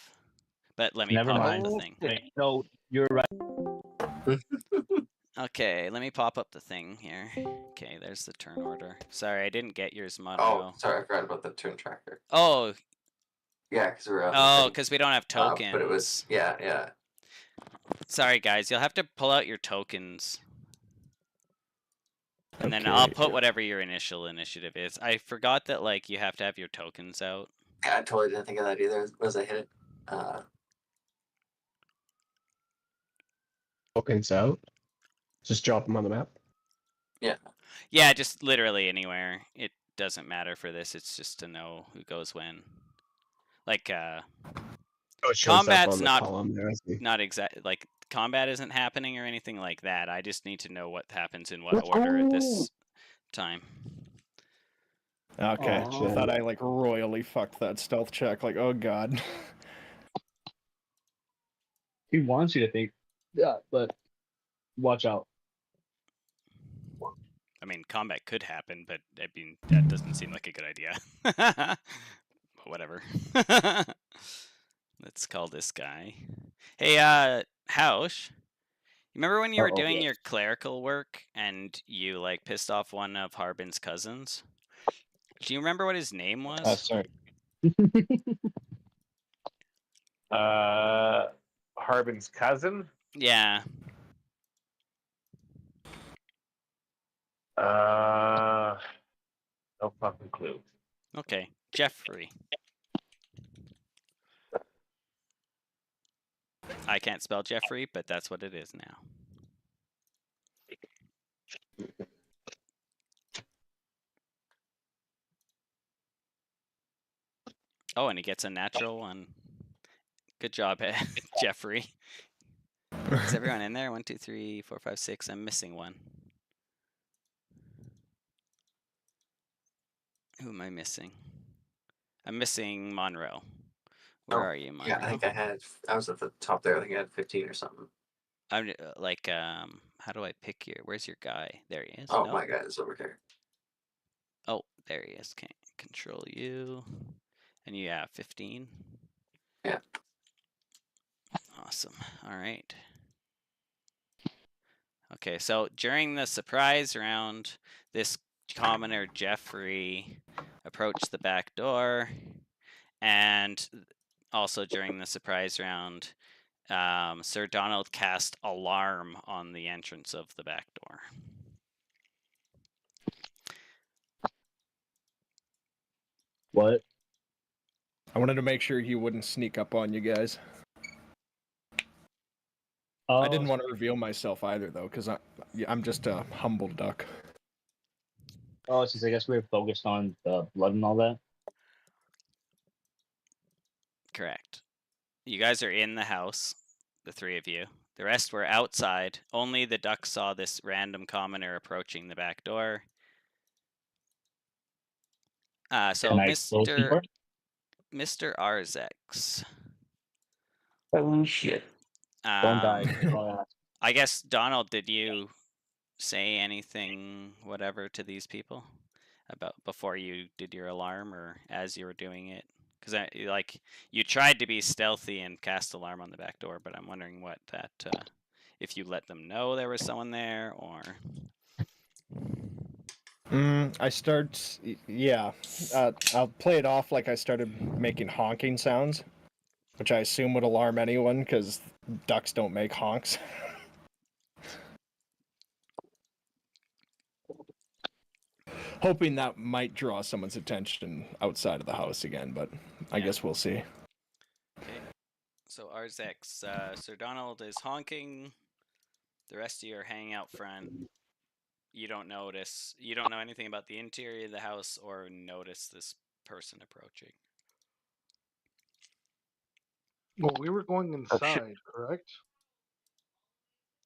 But let me Never pop mind. up the thing. Wait, no, you're right. Okay, let me pop up the thing here. Okay, there's the turn order. Sorry, I didn't get yours, Oh, Monroe. sorry, I forgot about the turn tracker. Oh, Yeah, because we're oh, because we don't have tokens. but it was yeah. Sorry, guys. You'll have to pull out your tokens. And then Okay. I'll put whatever your initial initiative is. I forgot that, like, you have to have your tokens out. Yeah, I totally didn't think of that either as I hit it. Tokens out. Just drop them on the map. Yeah, just literally anywhere. It doesn't matter for this. It's just to know who goes when. Like, Oh, it shows up combat's on the not column there. I see. not exact. Like, combat isn't happening or anything like that. I just need to know what happens in what order at this time. Okay, Gotcha. I thought I like royally fucked that stealth check. Like, oh god. He wants you to think. Yeah, but watch out. I mean, combat could happen, but I mean, that doesn't seem like a good idea. But whatever. Let's call this guy. Hey, Hausch, you remember when you were doing your clerical work and you like pissed off one of Harbin's cousins? Do you remember what his name was? Sorry. Harbin's cousin. Yeah. No fucking clue. Okay, Jeffrey. I can't spell Jeffrey, but that's what it is now. Oh, and he gets a natural one. Good job, Jeffrey. Is everyone in there? 1, 2, 3, 4, 5, 6. I'm missing one. Who am I missing? I'm missing Monroe. Where are you, Monroe? Yeah, I think I was at the top there. I think I had 15 or something. I'm like, how do I pick your? Where's your guy? There he is. Oh, Nope. my guy is over here. Oh, there he is. Okay, control you, and you have 15. Yeah. Awesome. All right. Okay, so during the surprise round, this commoner Jeffrey approached the back door, and also during the surprise round, Sir Donald cast alarm on the entrance of the back door. What? I wanted to make sure he wouldn't sneak up on you guys. I didn't want to reveal myself either, though, because I'm just a humble duck. Oh, since I guess we were focused on the blood and all that. Correct. You guys are in the house, the three of you. The rest were outside. Only the duck saw this random commoner approaching the back door. So Can I close the door? Mr. Arzex. Oh shit. Don't die. I guess, Donald, did you say anything, whatever, to these people about before you did your alarm or as you were doing it? Because like you tried to be stealthy and cast alarm on the back door, but I'm wondering what that if you let them know there was someone there or. I'll play it off like I started making honking sounds, which I assume would alarm anyone because ducks don't make honks. Hoping that might draw someone's attention outside of the house again, but I guess we'll see. Okay. So Arzex, Sir Donald is honking. The rest of you are hanging out front. You don't know anything about the interior of the house or notice this person approaching. Well, we were going inside, correct?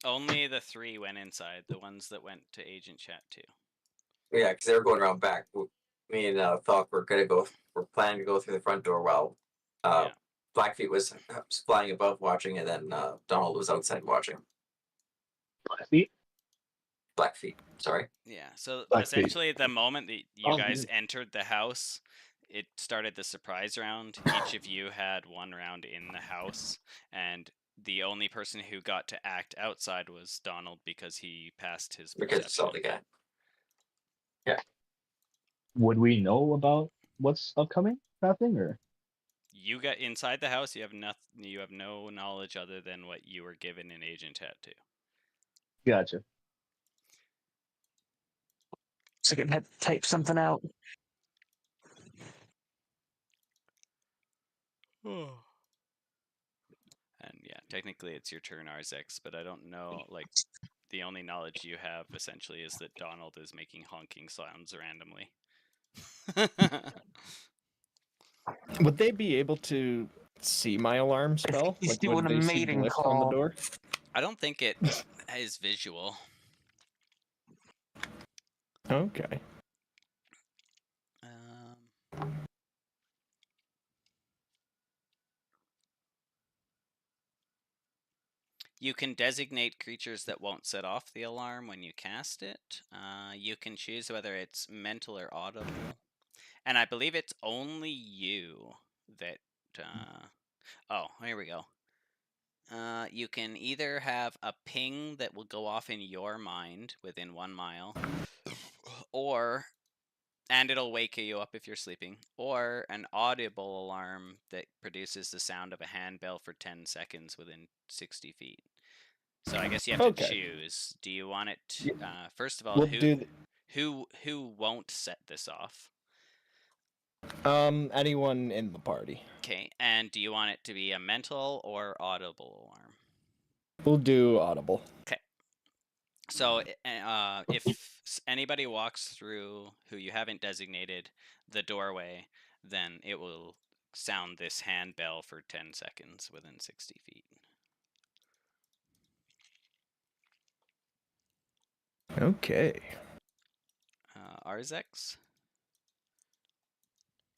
Only the 3 went inside, the ones that went to Agent Chat too. Yeah, because they were going around back. Me and Falk were planning to go through the front door while Blackfeet was flying above watching, and then Donald was outside watching. Blackfeet? Blackfeet, sorry. Yeah, so Blackfeet. essentially the moment that you guys entered the house, it started the surprise round. Each of you had 1 round in the house, and the only person who got to act outside was Donald because he passed his Because you saw perception. the guy. Yeah. Would we know about what's upcoming, nothing, or? You got inside the house. You have nothing. You have no knowledge other than what you were given in Agent Tattoo. Gotcha. So I'm gonna have to type something out. And yeah, technically it's your turn, RZX, but I don't know, like, the only knowledge you have essentially is that Donald is making honking sounds randomly. Would they be able to see my alarm spell? he's Like, doing would a they see mating glyph on the call. door? I don't think it is visual. Okay. You can designate creatures that won't set off the alarm when you cast it. You can choose whether it's mental or audible. And I believe it's only you that... oh, here we go. You can either have a ping that will go off in your mind within 1 mile, and it'll wake you up if you're sleeping, or an audible alarm that produces the sound of a handbell for 10 seconds within 60 feet. So I guess you have to choose. Do you want it? First of all, who won't set this off? Anyone in the party. Okay, and do you want it to be a mental or audible alarm? We'll do audible. Okay. So if anybody walks through who you haven't designated the doorway, then it will sound this handbell for 10 seconds within 60 feet. Okay. RZX?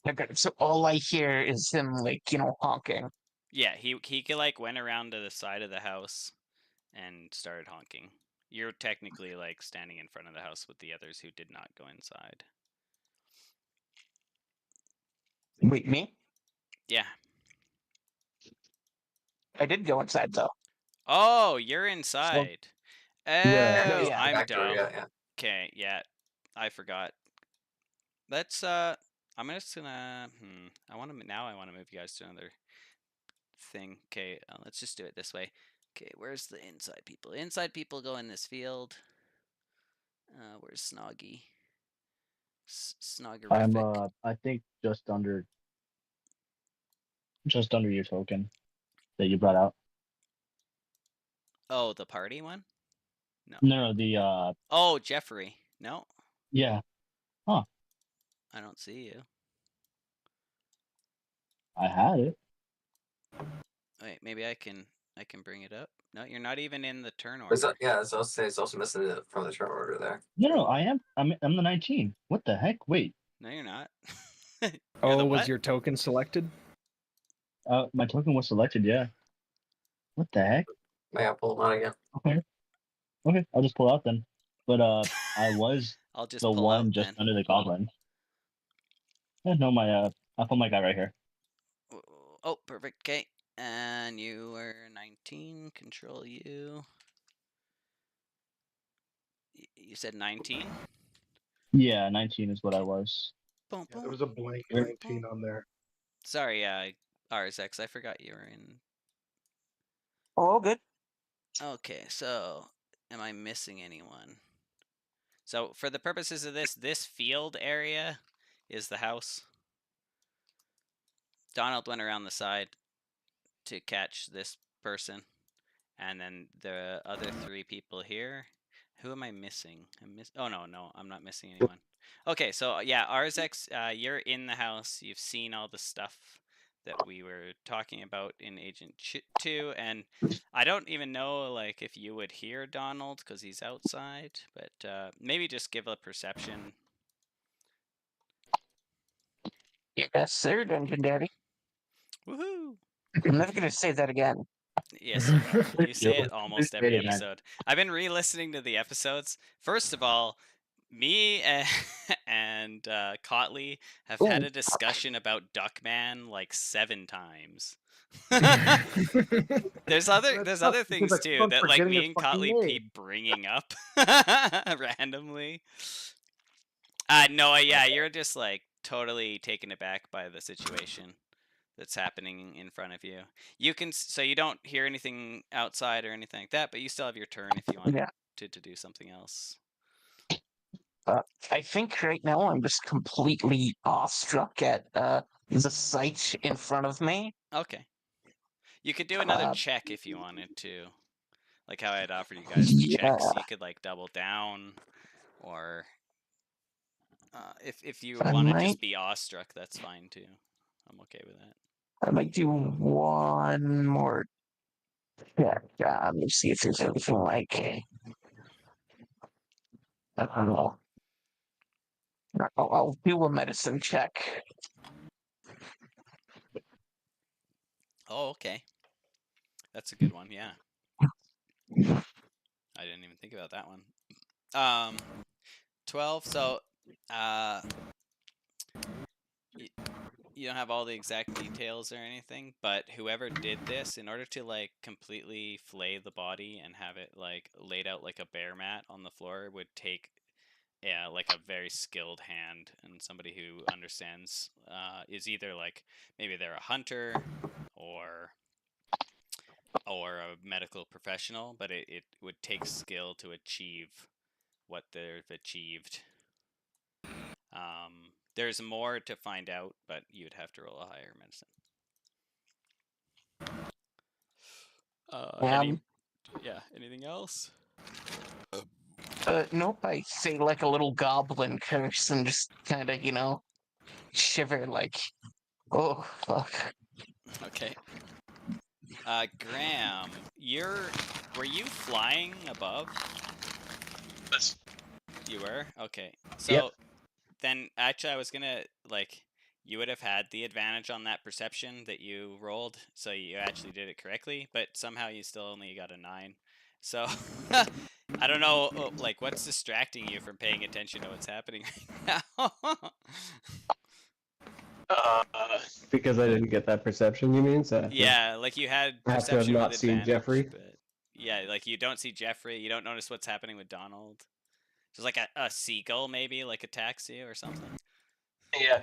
Okay, so all I hear is him, like, honking. Yeah, he like went around to the side of the house and started honking. You're technically like standing in front of the house with the others who did not go inside. Wait, me? Yeah. I did go inside, though. Oh, you're inside. Yeah. Oh, I'm Back door, dumb. yeah. Okay, yeah, I forgot. Let's I'm just gonna I want to move you guys to another thing. Okay, let's just do it this way. Okay, where's the inside people? Inside people go in this field. Where's Snoggy? Snoggerific. I'm I think just under your token that you brought out. Oh, the party one? No, the Oh, Jeffrey. No, yeah. Huh. I don't see you. I had it. Wait, maybe I can bring it up. No, you're not even in the turn order. It's also missing it from the turn order there. No, I am. I'm the 19. What the heck? Wait. No, you're not. Was your token selected? My token was selected. Yeah. What the heck? May I pull them out again? Okay, I'll just pull out then. But I was I'll just the pull one out, just then. under the goblin. Yeah, no, I put my guy right here. Oh, perfect. Okay, and you were 19. Control you. You said 19? Yeah, 19 is what I was. Boom, Yeah, there boom, was a blank boom, 19 boom. on there. Sorry, RSX, I forgot you were in. Oh, good. Okay, so am I missing anyone? So for the purposes of this field area is the house. Donald went around the side to catch this person, and then the other 3 people here. Who am I missing? Oh no, I'm not missing anyone. Okay, so yeah, RZX, you're in the house. You've seen all the stuff that we were talking about in Agent 2, and I don't even know like if you would hear Donald because he's outside, but maybe just give a perception. Yes, sir, Dungeon Daddy. Woohoo! I'm never gonna say that again. Yes, you are. You say it almost every episode. I've been re-listening to the episodes. First of all, Me and Cotley have Oh, had a discussion about Duckman like 7 times. There's other things I keep too on that like forgetting me his and fucking Cotley name. keep bringing up randomly. No, yeah, you're just like totally taken aback by the situation that's happening in front of you. You can so you don't hear anything outside or anything like that, but you still have your turn if you want yeah. to do something else. I think right now I'm just completely awestruck at the sight in front of me. Okay. You could do another Uh, check if you wanted to. Like how I had offered you guys the yeah, checks. You could like double down, or if you I want to might. just be awestruck, that's fine too. I'm okay with that. I might do one more check. Let me see if there's anything like. I don't know. I'll do a medicine check. Oh, okay. That's a good one. Yeah. I didn't even think about that one. 12. So, you don't have all the exact details or anything, but whoever did this, in order to like completely flay the body and have it like laid out like a bear mat on the floor, would take like a very skilled hand and somebody who understands. Is either like maybe they're a hunter or a medical professional, but it would take skill to achieve what they've achieved. There's more to find out, but you'd have to roll a higher medicine. Anything else? Nope. I say like a little goblin curse and just kind of, shiver like, oh fuck. Okay. Graham, were you flying above? Yes. You were? Okay. So Yep. then actually I was gonna like you would have had the advantage on that perception that you rolled, so you actually did it correctly, but somehow you still only got a 9. So I don't know like what's distracting you from paying attention to what's happening right now. Because I didn't get that perception, you mean? So Yeah, like you had I have to have perception not with seen advantage, Jeffrey. but yeah, like you don't see Jeffrey, you don't notice what's happening with Donald. Just like a seagull maybe like attacks you or something. Yeah,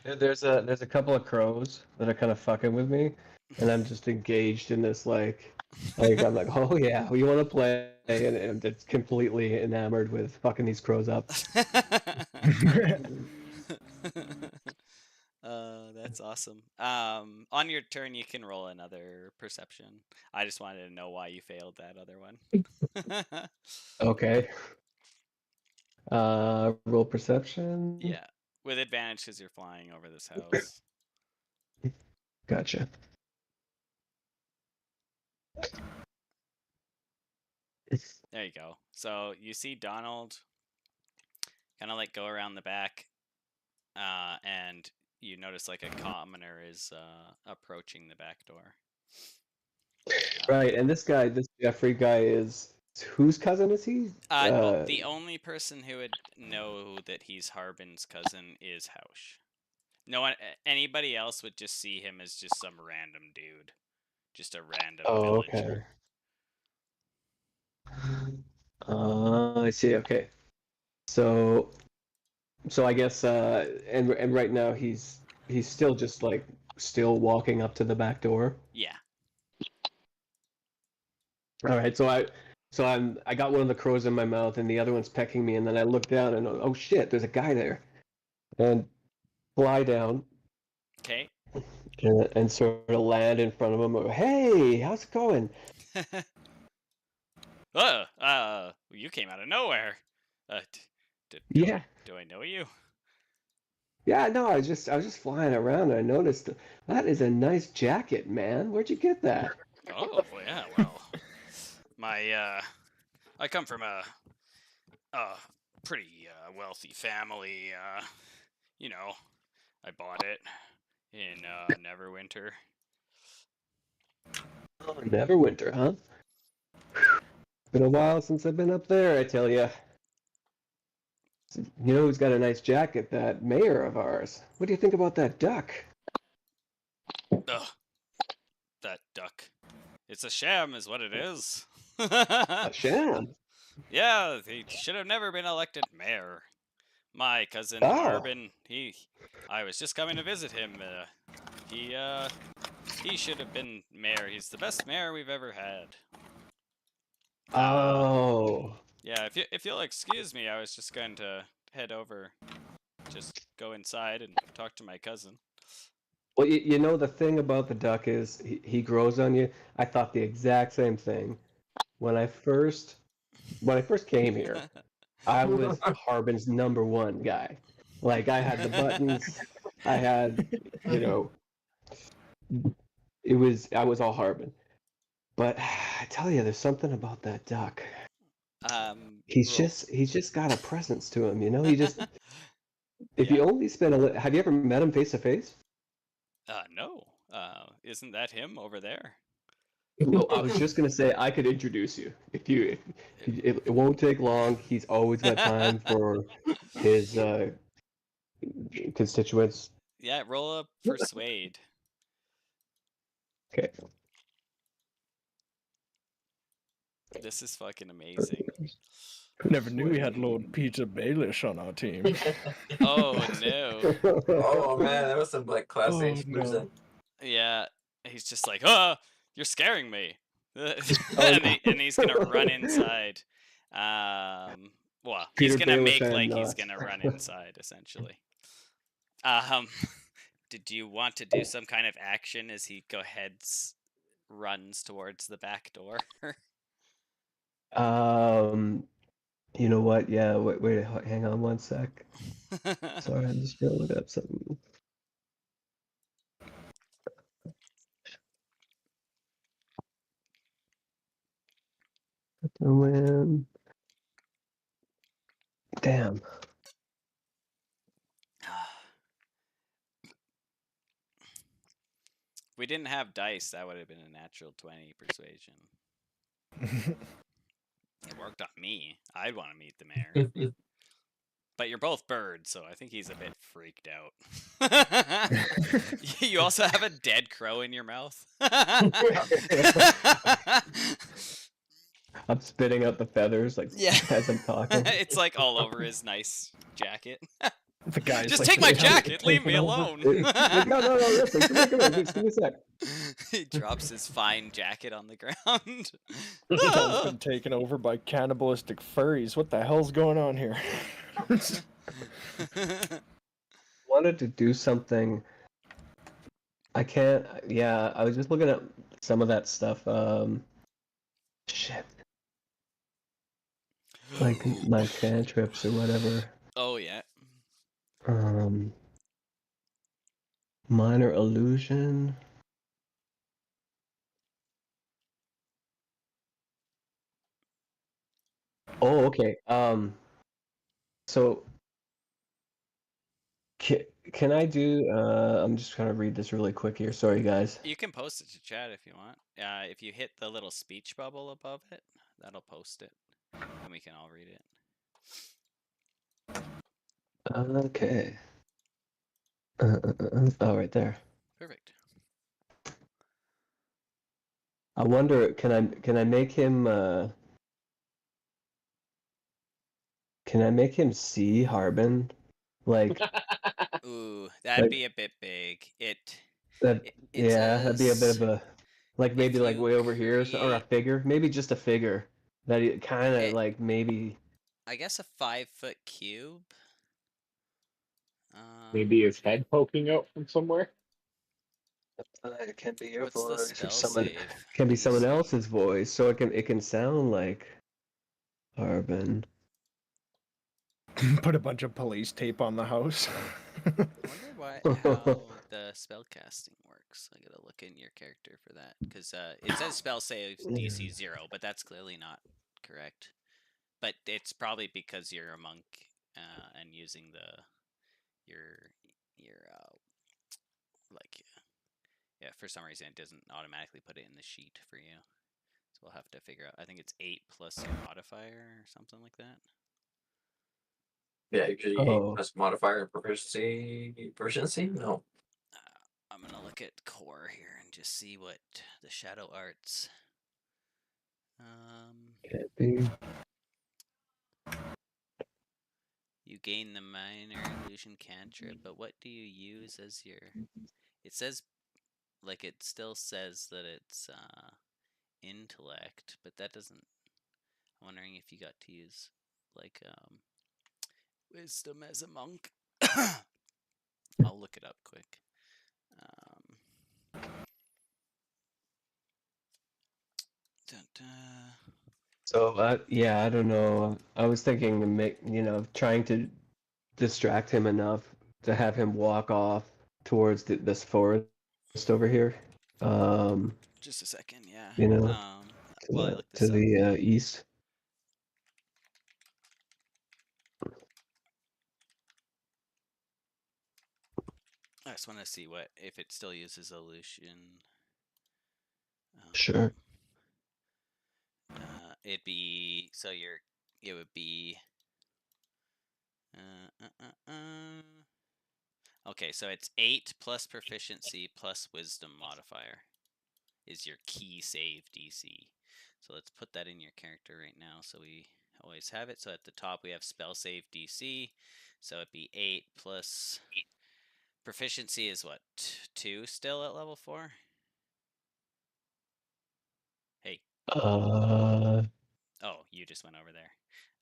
there's a couple of crows that are kind of fucking with me, and I'm just engaged in this like I'm like, oh yeah, we want to play, and I'm just completely enamored with fucking these crows up. That's awesome. On your turn, you can roll another perception. I just wanted to know why you failed that other one. Okay. Roll perception. Yeah, with advantage because you're flying over this house. Gotcha. There you go. So you see Donald kind of like go around the back, and you notice like a commoner is approaching the back door. Right, and this Jeffrey guy is whose cousin is he? Well, the only person who would know that he's Harbin's cousin is Hausch. No one, anybody else would just see him as just some random dude, just a random villager. Okay. I see. Okay. So I guess and right now he's still just like still walking up to the back door. Yeah. All right. So I got one of the crows in my mouth and the other one's pecking me, and then I look down and oh shit, there's a guy there, and fly down. Okay. And sort of land in front of him. Hey, how's it going? You came out of nowhere. Yeah. Do I know you? Yeah, no, I was just flying around and I noticed that is a nice jacket, man. Where'd you get that? Oh, yeah, well, I come from a pretty wealthy family. I bought it in Neverwinter. Oh, Neverwinter, huh? Been a while since I've been up there, I tell ya. You know who's got a nice jacket? That mayor of ours. What do you think about that duck? Ugh, that duck. It's a sham, is what it is. A sham. Yeah, he should have never been elected mayor. My cousin Oh. Harbin, I was just coming to visit him. He should have been mayor. He's the best mayor we've ever had. Oh. Yeah, if you'll excuse me, I was just going to head over, just go inside and talk to my cousin. Well, you know the thing about the duck is he grows on you. I thought the exact same thing when I first came here. I was Harbin's #1 guy. Like I had the buttons. I had, you know, I was all Harbin. But I tell you, there's something about that duck. He's just got a presence to him, you know. He just if Yeah. you only spend have you ever met him face to face? No. Isn't that him over there? Well, I was just gonna say I could introduce you if it won't take long. He's always got time for his constituents. Yeah, roll up persuade. Okay. This is fucking amazing. Never knew we had Lord Peter Baelish on our team. Oh no. Oh man, that was some like class A Oh, schmoozing. no. Yeah, he's just like, you're scaring me. and he's gonna run inside. Well, he's Peter gonna Baelish make and like he's not. gonna run inside, essentially. Did you want to do some kind of action as he runs towards the back door? You know what? Yeah, wait, hang on one sec. Sorry, I'm just gonna look up something. When? Damn. If we didn't have dice, that would have been a natural 20 persuasion. It worked on me. I'd want to meet the mayor. But you're both birds, so I think he's a bit freaked out. You also have a dead crow in your mouth. I'm spitting out the feathers like Yeah. as I'm talking. It's like all over his nice jacket. The guy's Just like, take my "Wait, how's it jacket, leave me taking over?" alone. No, listen, come on, just give me a sec. He drops his fine jacket on the ground. The town's been taken over by cannibalistic furries. What the hell's going on here? Wanted to do something. I can't. Yeah, I was just looking at some of that stuff. Shit. Like my cantrips or whatever. Oh yeah. Minor illusion. Oh, okay. So can I do? I'm just trying to read this really quick here. Sorry, guys. You can post it to chat if you want. If you hit the little speech bubble above it, that'll post it, and we can all read it. Okay. Oh, right there. Perfect. I wonder, can I make him? Can I make him see Harbin? Like Ooh, that'd be a bit big. that? It's Yeah, that'd be a bit of a like maybe if like you way over here or a create- figure. Maybe just a figure that he kind of It- like maybe. I guess a 5-foot cube. Maybe his head poking out from somewhere. It can be your What's the voice or spell someone. save? Can be Let me someone see. else's voice, so it can sound like Harbin. Put a bunch of police tape on the house. I wonder how the spell casting works. I gotta look in your character for that because it says spell save DC 0, but that's clearly not correct. But it's probably because you're a monk and using your like yeah, for some reason it doesn't automatically put it in the sheet for you. So we'll have to figure out. I think it's 8 plus your modifier or something like that. Yeah, usually Oh. plus modifier and proficiency. No. I'm gonna look at core here and just see what the shadow arts. Can't be. You gain the minor illusion cantrip, but what do you use as your? It says, like, it still says that it's intellect, but that doesn't. I'm wondering if you got to use like wisdom as a monk. I'll look it up quick. So yeah, I don't know. I was thinking to make, trying to distract him enough to have him walk off towards this forest over here. Just a second, yeah. You know, While I look to this up. the east. I just want to see if it still uses illusion. Sure. It'd be it would be. Okay, so it's 8 plus proficiency plus wisdom modifier is your key save DC. So let's put that in your character right now so we always have it. So at the top we have spell save DC. So it'd be 8 plus proficiency is what? 2 still at level 4? Hey. Oh, you just went over there.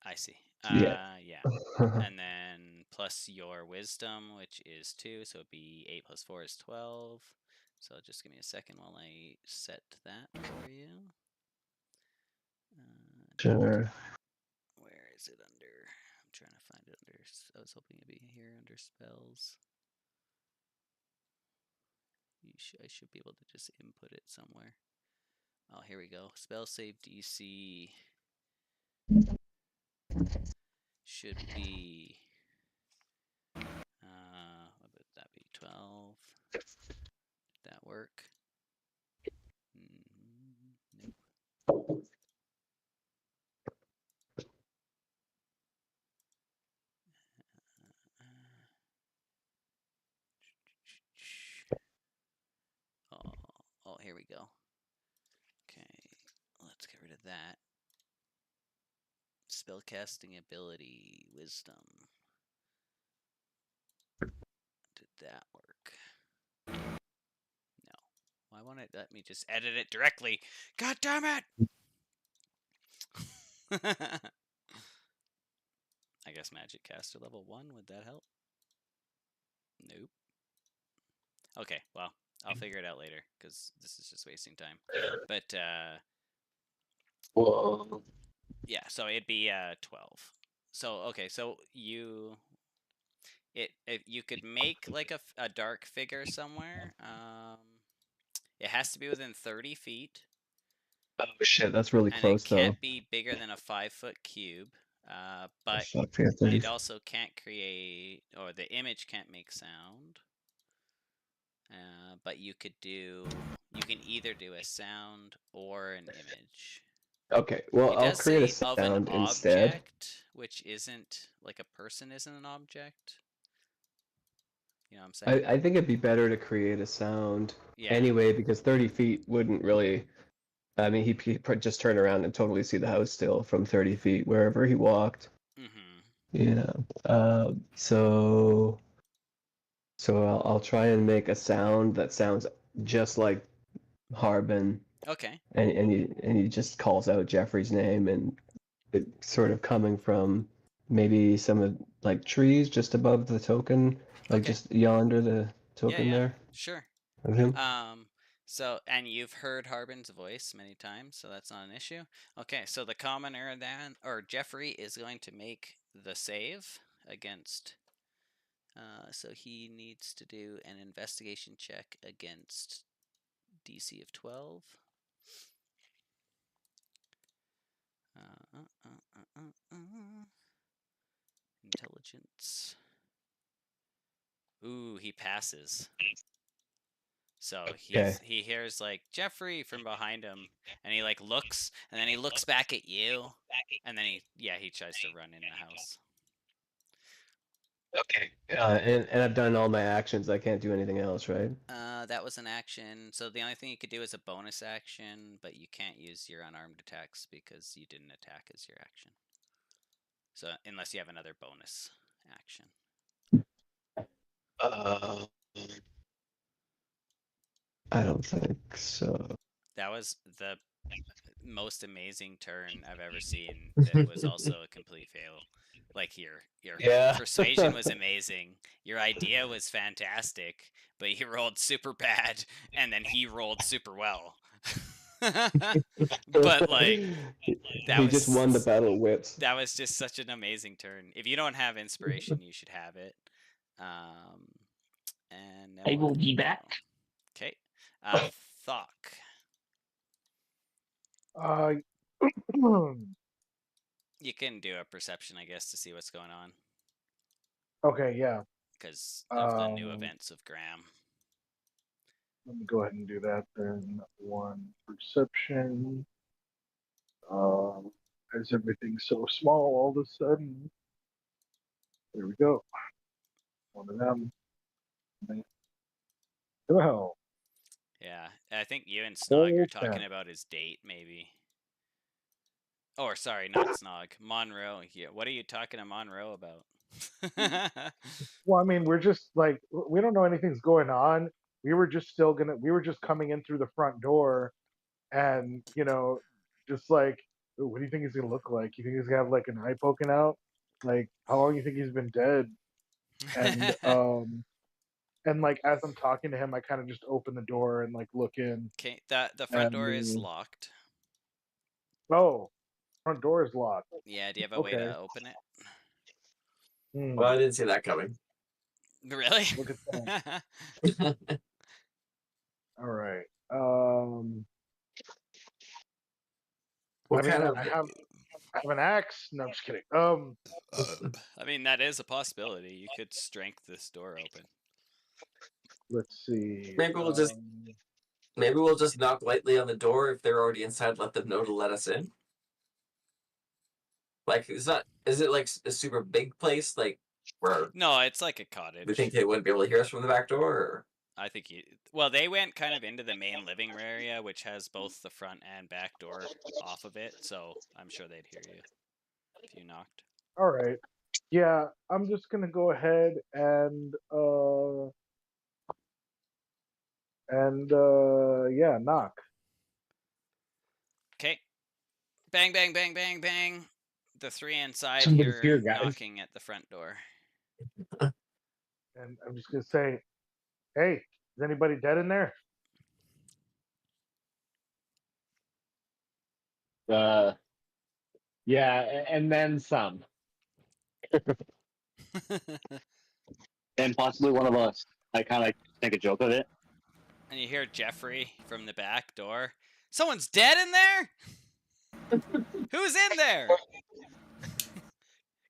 I see. Yeah. Yeah. And then plus your wisdom, which is 2, so it'd be 8 plus 4 is 12. So just give me a second while I set that for you. Sure. Where is it under? I'm trying to find it under. I was hoping it'd be here under spells. I should be able to just input it somewhere. Oh, here we go. Spell save DC should be. What would that be? 12. Did that work? Nope. Oh, here we go. Okay, let's get rid of that. Spellcasting ability, wisdom. Did that work? No. Why won't it let me just edit it directly? God damn it! I guess magic caster level 1, would that help? Nope. Okay, well, I'll figure it out later, because this is just wasting time. But, Whoa. yeah, so it'd be 12. So, okay, so you could make like a dark figure somewhere. It has to be within 30 feet. Oh shit, that's really and close it though. can't be bigger than a 5-foot cube. But it also can't create, or the image can't make sound. But you can either do a sound or an image. Okay, well, I'll create a say of sound an instead. object, which isn't like a person isn't an object. You know what I'm saying? I think it'd be better to create a sound anyway, because 30 feet wouldn't really. I mean, he just turn around and totally see the house still from 30 feet wherever he walked. So I'll try and make a sound that sounds just like Harbin. Okay. And he just calls out Jeffrey's name, and it's sort of coming from maybe some of like trees just above the token, like just yonder the token there. Sure. Of him. So, and you've heard Harbin's voice many times, so that's not an issue. Okay, so the commoner then, or Jeffrey, is going to make the save against. So he needs to do an investigation check against DC of 12. Intelligence. Ooh, he passes. So he hears like Jeffrey from behind him, and he like looks, and then he looks back at you, and then he tries to run in the house. Okay. And I've done all my actions. I can't do anything else, right? That was an action. So the only thing you could do is a bonus action, but you can't use your unarmed attacks because you didn't attack as your action. So unless you have another bonus action. I don't think so. That was the most amazing turn I've ever seen. That was also a complete fail. Like your Yeah. persuasion was amazing. Your idea was fantastic, but you rolled super bad, and then he rolled super well. But like that he was just won the battle of wits. that was just such an amazing turn. If you don't have inspiration, you should have it. And then I will we'll be go. back. Okay. Thok. You can do a perception, I guess, to see what's going on Okay, yeah. because of the new Um, events of Graham. Let me go ahead and do that then. One perception. As everything's so small all of a sudden. There we go. One of them. Well, Yeah, I think you and Snog are whole talking ten. about his date, maybe. Or sorry, not Snog. Monroe. Yeah, what are you talking to Monroe about? Well, I mean, we're just like we don't know anything's going on. We were just coming in through the front door, and just like, "Ooh, what do you think he's gonna look like? You think he's gonna have like an eye poking out? Like, how long you think he's been dead?" And like as I'm talking to him, I kind of just open the door and like look in. Okay, the front door is And locked. oh, front door is locked. Yeah, do you have a way Okay. to open it? Well, I didn't see that coming. Really? Look at that. All right. What kind of? I have an axe. No, I'm just kidding. I mean, that is a possibility. You could strength this door open. Let's see. Maybe we'll just knock lightly on the door. If they're already inside, let them know to let us in. Like, is it like a super big place? Like, where No, it's like a cottage. we think they wouldn't be able to hear us from the back door? Or? I think well, they went kind of into the main living area, which has both the front and back door off of it, so I'm sure they'd hear you if you knocked. All right. Yeah, I'm just gonna go ahead and yeah, knock. Okay. Bang, bang, bang, bang, bang. The three inside Somebody's here here, guys. knocking at the front door. And I'm just gonna say, "Hey, is anybody dead in there?" Yeah, and then some. And possibly one of us. I kind of like make a joke of it. And you hear Jeffrey from the back door. Someone's dead in there? Who's in there?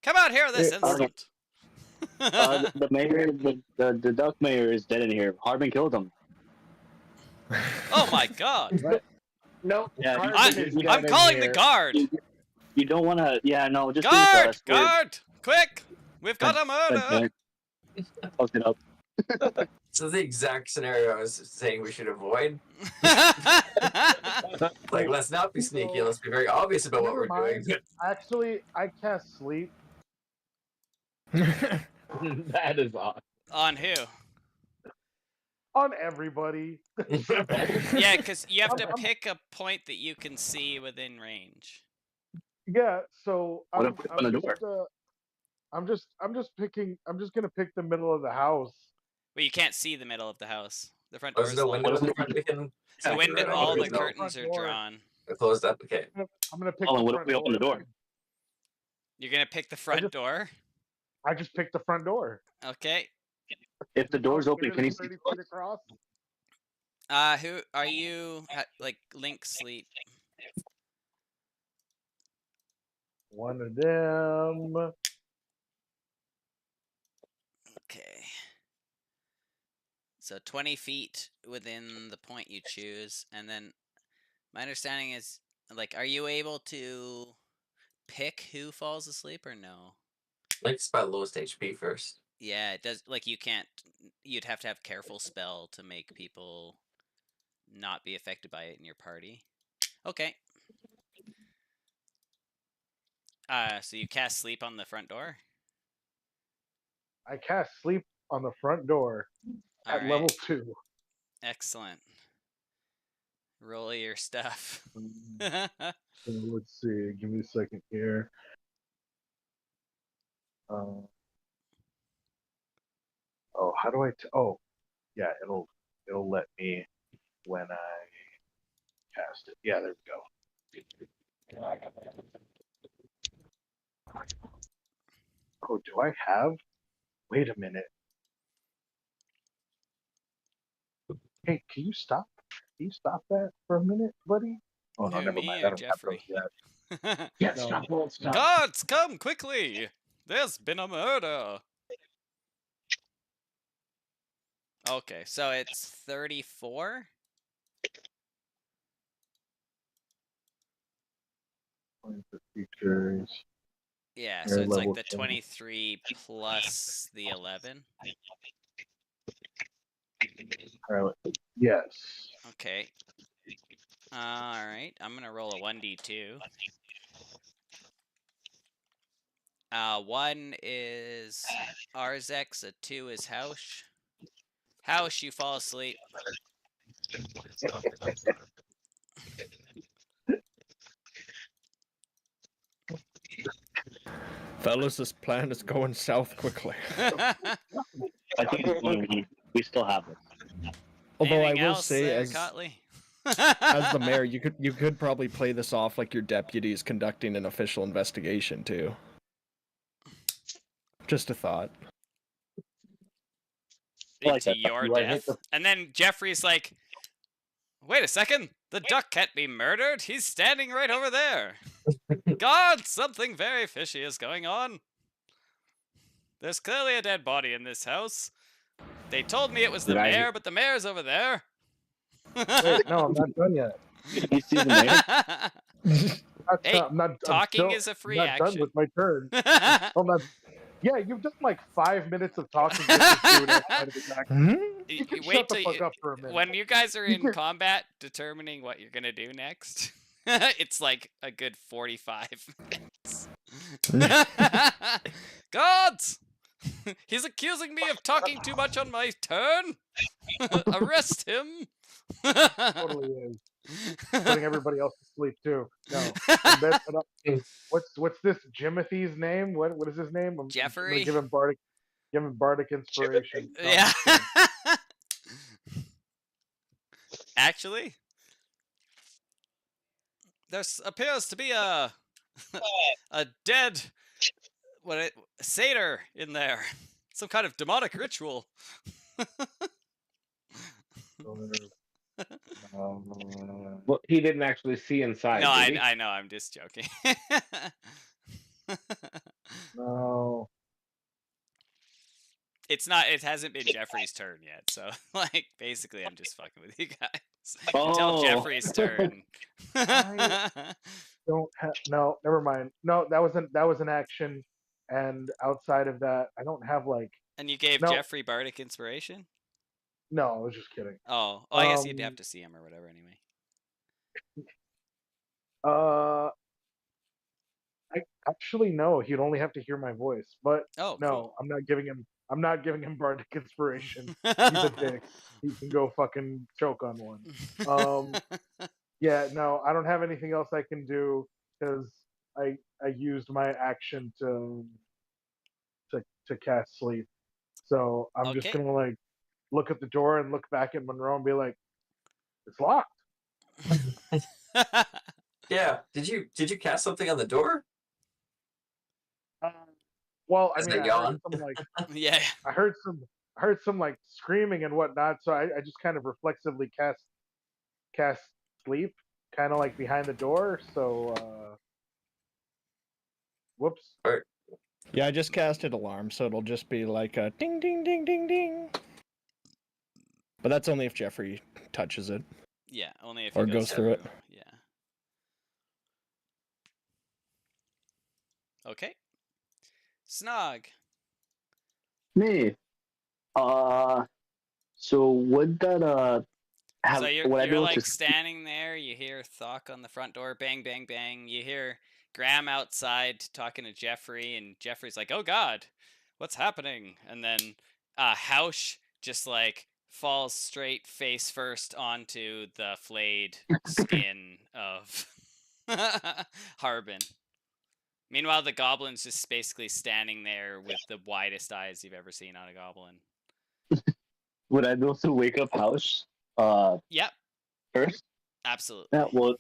Come out here this instant. The mayor, the duck mayor is dead in here. Hardman killed him. Oh my god. Nope. Yeah, I'm calling the guard. You don't want to. Yeah, no, just Guard! Guard! Quick! We've got a murder! Post it up. So the exact scenario I was saying we should avoid. Like, let's not be sneaky. Let's be very obvious about what Never we're doing. Actually, I cast sleep. That is odd. On who? On everybody. Yeah, because you have to pick a point that you can see within range. Yeah, so What I'm if we open the door? just gonna pick the middle of the house. But you can't see the middle of the house. The front Oh, door there's is no locked. windows in the front we can. The window, Yeah, all the there's no curtains front are door. drawn. Closed up. Okay. I'm gonna pick Hold on, the what if front we open the door? then. You're gonna pick the front door? I just picked the front door. Okay. If the door's open, Bigger can you than see? 30 feet across? Who are you? Like Link sleep? One of them. Okay. So 20 feet within the point you choose, and then my understanding is, like, are you able to pick who falls asleep or no? Like, spot lowest HP first. Yeah, it does. Like, you can't. You'd have to have careful spell to make people not be affected by it in your party. Okay. So you cast sleep on the front door. I cast sleep on the front door All at right. level 2. Excellent. Roll your stuff. So let's see. Give me a second here. Oh, how do I? Oh, yeah. It'll let me when I cast it. Yeah, there we go. Oh, do I have? Wait a minute. Hey, can you stop? Can you stop that for a minute, buddy? Oh no, Who, never me mind. or I don't have those Jeffrey? yet. Yeah, stop. Stop. Guards, come quickly! There's been a murder. Okay, so it's 34. Features. Yeah, They're so it's like level the 10. 23 plus the 11. All right. Yes. Okay. Alright, I'm gonna roll a 1d2. 1 is Arzex, a 2 is Hausch. Hausch, you fall asleep. Fellas, this plan is going south quickly. I think it's fine. We still have it. Although Anything I will else say, there, as Cotley? the mayor, you could probably play this off like your deputy is conducting an official investigation too. Just a thought. Like Into that. your Do I hit death. And then Jeffrey's like, wait a second, the duck can't be murdered. He's standing right over there. God, something very fishy is going on. There's clearly a dead body in this house. They told me it was the mayor, but the mayor's over there. Wait, no, I'm not done yet. You see the mayor? Hey, I'm not, talking I'm still is a free not action. done with my turn. I'm not. Yeah, you've done like 5 minutes of talking with this dude outside of his action. You can Wait shut the till fuck up for a minute. when you guys are in combat determining what you're gonna do next. It's like a good 45 minutes. Gods! He's accusing me of talking too much on my turn. Arrest him. Totally is. Putting everybody else to sleep too. No. What's this Jimothy's name? What is his name? I'm Jeffrey? gonna give him bardic inspiration. Yeah. Actually, there appears to be a dead satyr in there. Some kind of demonic ritual. Well, he didn't actually see inside. No, did he? I know. I'm just joking. No. It's not. It hasn't been Jeffrey's turn yet. So, like, basically, I'm just fucking with you guys until Oh. Jeffrey's turn. Don't have no. Never mind. No, that was an action, and outside of that, I don't have like. And you gave No. Jeffrey bardic inspiration? No, I was just kidding. Oh, I guess you'd have to see him or whatever anyway. I actually no. He'd only have to hear my voice, but Oh, no, cool. I'm not giving him bardic inspiration. He's a dick. He can go fucking choke on one. Yeah, no, I don't have anything else I can do because I used my action to cast sleep. So I'm just Okay. gonna like look at the door and look back at Monroe and be like, it's locked. Yeah. Did you cast something on the door? Well, I Is mean, it I gone? heard some like Yeah. I heard some like screaming and whatnot, so I just kind of reflexively cast sleep, kind of like behind the door. So, whoops. Yeah, I just casted alarm, so it'll just be like a ding, ding, ding, ding, ding. But that's only if Jeffrey touches it. Yeah, only if Or he goes through it. Yeah. Okay. Snog. Me. So would that have So would I be you're able like to? standing there, you hear Thok on the front door, bang, bang, bang. You hear Graham outside talking to Jeffrey, and Jeffrey's like, "Oh God, what's happening?" And then Hausch just like falls straight face first onto the flayed skin of Harbin. Meanwhile, the goblin's just basically standing there with the widest eyes you've ever seen on a goblin. Would I be able to wake up House? Yep, First. absolutely. Yeah. Well.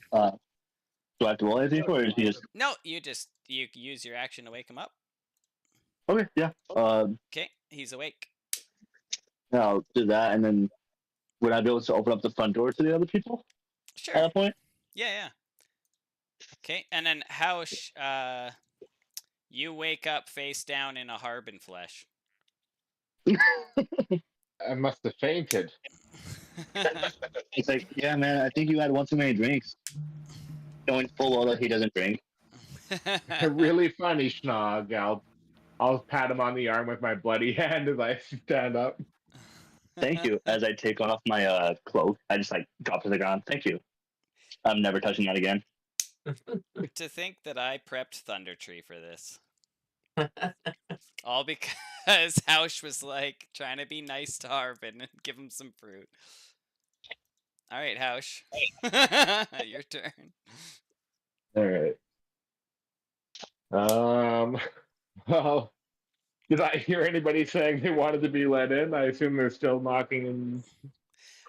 Do I have to roll anything for it, or is he just? No, you use your action to wake him up. Okay. Yeah. Okay, he's awake. Yeah, I'll do that, and then would I be able to open up the front door to the other people Sure. at that point? Yeah. Okay, and then Hausch, you wake up face down in a Harbin flesh. I must have fainted. It's like, yeah, man, I think you had one too many drinks. Going full well that he doesn't drink. Really funny, Schnog. I'll pat him on the arm with my bloody hand as I stand up. Thank you. As I take off my cloak, I just like drop to the ground. Thank you. I'm never touching that again. To think that I prepped Thunder Tree for this. All because Hausch was like trying to be nice to Harbin and give him some fruit. All right, Hausch. Your turn. All right. Well, did I hear anybody saying they wanted to be let in? I assume they're still knocking and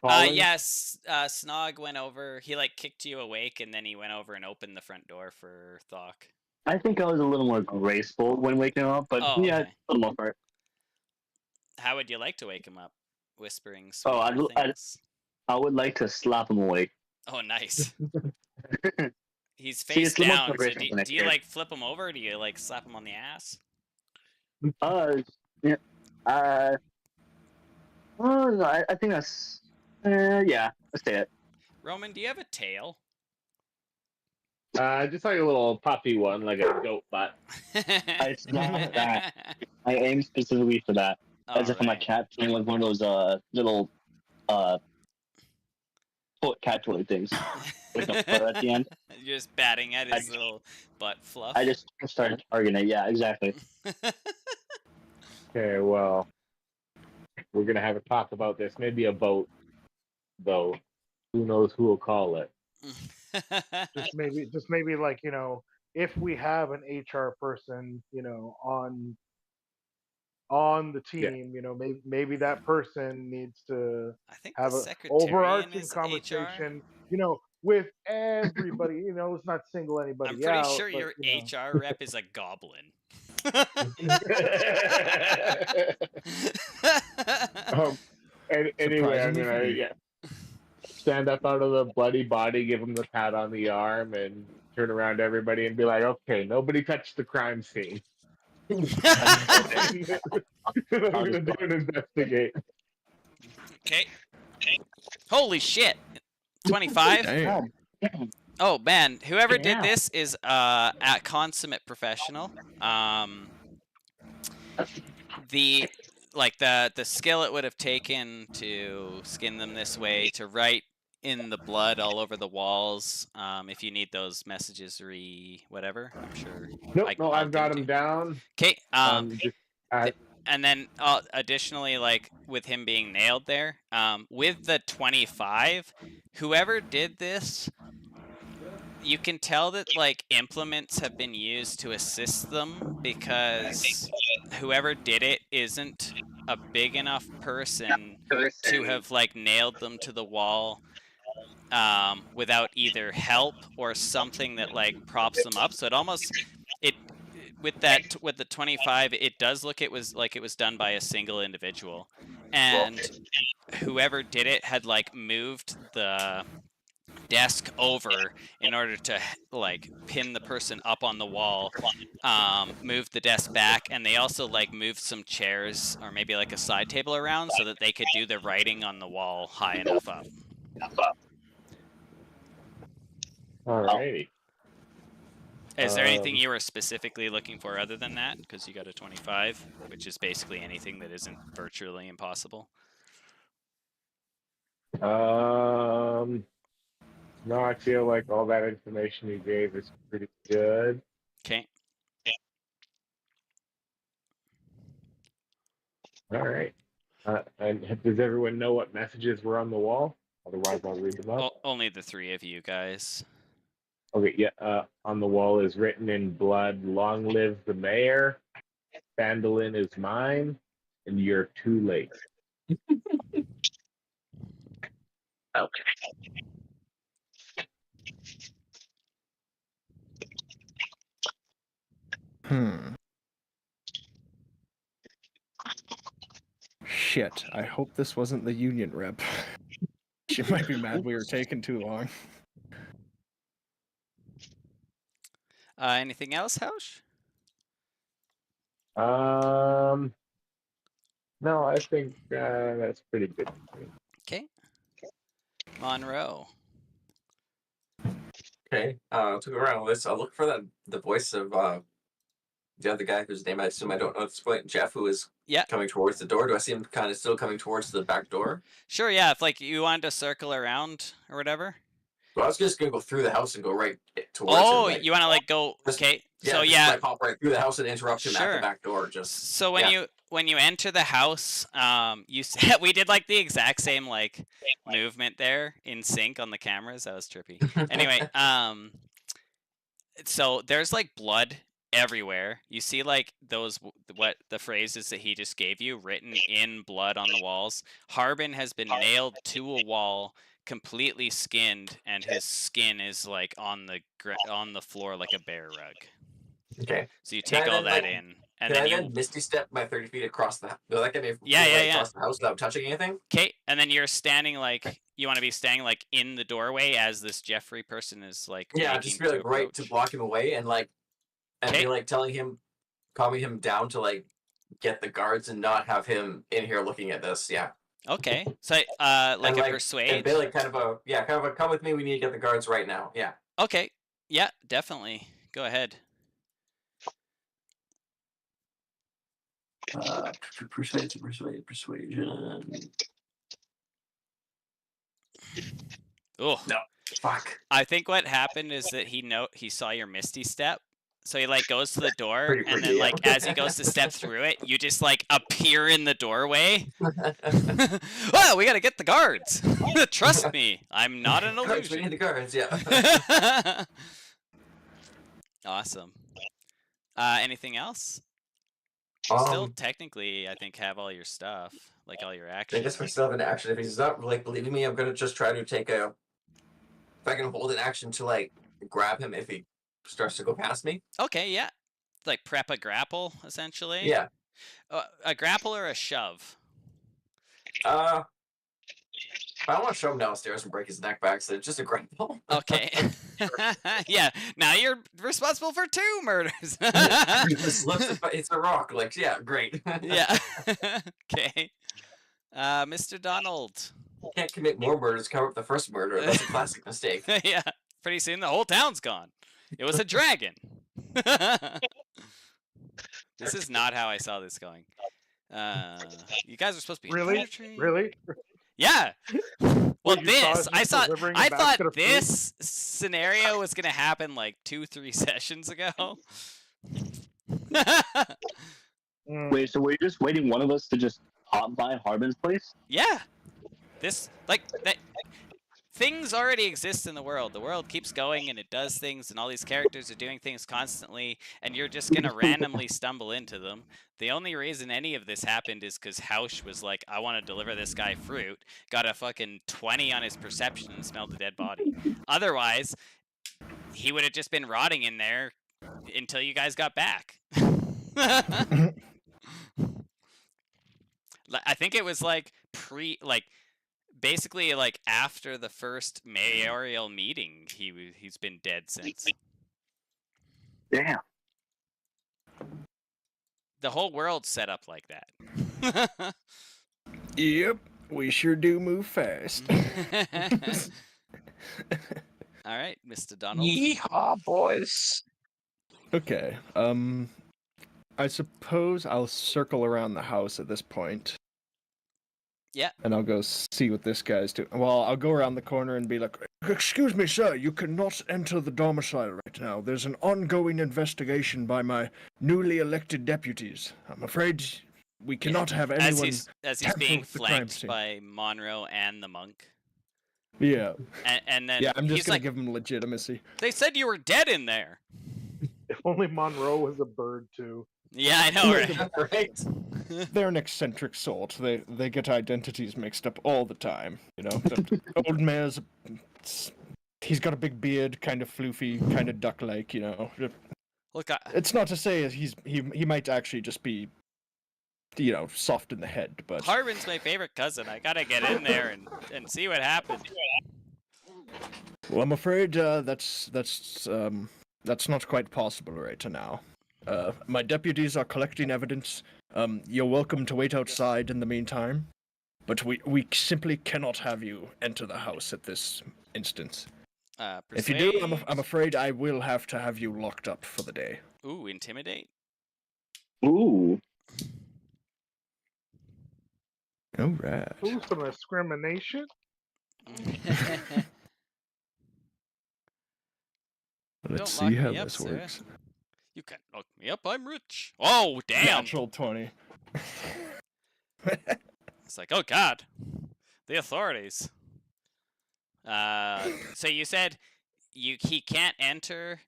calling. Yes, Snog went over. He like kicked you awake, and then he went over and opened the front door for Thok. I think I was a little more graceful when waking up, but Oh, yeah, okay. for the most part. How would you like to wake him up? Whispering sweet Oh, things. I would like to slap him awake. Oh, nice. He's See, face it's the most down. So vibration when I do you hear it. like flip him over? Or do you like slap him on the ass? Yeah. Oh, no, I think that's. Yeah, let's say it. Roman, do you have a tail? Just like a little puppy one, like a goat butt. It's not that. I aim specifically for that. As if I'm a cat playing with one of those little cat toy things with a fur at the end. You're just batting at his little butt fluff. I just started targeting it. Yeah, exactly. Okay, well, we're gonna have a talk about this. Maybe a boat, though. Who knows who will call it? Just maybe like, if we have an HR person, on the team, maybe that person needs to I think have the an secretarian overarching is conversation, with everybody. Let's not single anybody I'm pretty out. sure but, your HR rep is a goblin. Anyway, I'm Surprisingly gonna funny. stand up out of the bloody body, give him the pat on the arm, and turn around to everybody and be like, "Okay, nobody touched the crime scene." I'm gonna do an investigate. Okay. Holy shit. 25? Damn. Oh man, whoever did Damn. this is a consummate professional. The skill it would have taken to skin them this way, to write in the blood all over the walls. If you need those messages whatever, I'm sure. Nope, I'll I've got give it him to you. down. Okay. And And then additionally, like with him being nailed there, with the 25, whoever did this, you can tell that like implements have been used to assist them, because whoever did it isn't a big enough person to have like nailed them to the wall without either help or something that like props them up. So with the 25, it does look it was done by a single individual, and whoever did it had like moved the desk over in order to like pin the person up on the wall, moved the desk back, and they also like moved some chairs or maybe like a side table around so that they could do the writing on the wall high enough up. Alrighty. Is there anything you were specifically looking for other than that? Because you got a 25, which is basically anything that isn't virtually impossible. No, I feel like all that information you gave is pretty good. Okay. All right. And does everyone know what messages were on the wall? Otherwise, I'll read them up. Only the three of you guys. Okay, yeah. On the wall is written in blood, "Long live the mayor. Bandolin is mine, and you're too late." Okay. Shit. I hope this wasn't the union rep. She might be mad we were taking too long. Anything else, Hausch? No, I think that's pretty good. Okay. Monroe. Okay. To go around the list, I'll look for the voice of the other guy whose name I assume I don't know at this point, Jeff, who is coming towards the door. Do I see him kind of still coming towards the back door? Sure, yeah. If like you wanted to circle around or whatever. Well, I was just gonna go through the house and go right towards him. Oh, like, you want to like go? Okay. Yeah, so just, yeah, like, hop right through the house and interrupt him at Sure. the back door. Just So when you enter the house, you we did like the exact same like movement there in sync on the cameras. That was trippy. Anyway, so there's like blood everywhere. You see like those what the phrases that he just gave you written in blood on the walls. Harbin has been nailed to a wall, completely skinned, and his skin is like on the floor like a bear rug. Okay. So you take all that in, and then you misty step my 30 feet across the house. Like, Yeah. across the house without touching anything. Okay, and then you're standing like you want to be standing like in the doorway as this Jeffrey person is like Just really right to block him away and be like telling him, calming him down to like get the guards and not have him in here looking at this. Yeah. Okay, so like a persuade. And be like kind of a come with me. We need to get the guards right now. Yeah. Okay, yeah, definitely. Go ahead. Persuasion. Oh no, fuck. I think what happened is that he saw your misty step, so he like goes to the door, and then like as he goes to step through it, you just like appear in the doorway. Well, we gotta get the guards. Trust me, I'm not an illusion. We need the guards. Yeah. Awesome. Anything else? You still technically, I think, have all your stuff, like all your action. I guess we still have an action. If he's not like believing me, I'm gonna just try to take if I can hold an action to like grab him if he starts to go past me. Okay, yeah. Like prep a grapple, essentially. Yeah. A grapple or a shove? I don't want to shove him downstairs and break his neck back, so it's just a grapple. Okay. Yeah. Now you're responsible for 2 murders. He just lifts it's a rock. Like, yeah, great. Yeah. Okay. Mr. Donald. You can't commit more murders to cover up the first murder. That's a classic mistake. Yeah. Pretty soon the whole town's gone. It was a dragon. This is not how I saw this going. You guys are supposed to be Really? Yeah. Well, I thought of this scenario was gonna happen like 2-3 sessions ago. Wait, so we're just waiting one of us to just hop by Harbin's place? Yeah. This things already exist in the world. The world keeps going and it does things, and all these characters are doing things constantly, and you're just gonna randomly stumble into them. The only reason any of this happened is because Hausch was like, I want to deliver this guy fruit, got a fucking 20 on his perception and smelled a dead body. Otherwise, he would have just been rotting in there until you guys got back. I think it was like basically like after the first mayoral meeting, he's been dead since. Damn. The whole world's set up like that. Yep, we sure do move fast. All right, Mr. Donald. Yeehaw, boys. Okay. I suppose I'll circle around the house at this point. Yeah. And I'll go see what this guy's doing. Well, I'll go around the corner and be like, "Excuse me, sir, you cannot enter the domicile right now. There's an ongoing investigation by my newly elected deputies. I'm afraid we cannot have anyone." As he's tamper being with the crime flanked scene. by Monroe and the monk. Yeah. And then Yeah, I'm just he's gonna like, give him legitimacy. they said you were dead in there. If only Monroe was a bird too. Yeah, I know, right? Right? They're an eccentric sort. They get identities mixed up all the time. You know, the old mayor's. He's got a big beard, kind of floofy, kind of duck-like. You know, Look, it's not to say he might actually just be, you know, soft in the head, but Harbin's my favorite cousin. I gotta get in there and see what happens. well, I'm afraid that's not quite possible right now. My deputies are collecting evidence. You're welcome to wait outside in the meantime, but we simply cannot have you enter the house at this instance. If you do, I'm afraid I will have to have you locked up for the day. Ooh, intimidate. Ooh. All right. Ooh, some discrimination. Let's Don't see lock how me up, this sir. works. You can't lock me up. I'm rich. Oh, damn. Natural 20. It's like, oh god, the authorities. So you said he can't enter,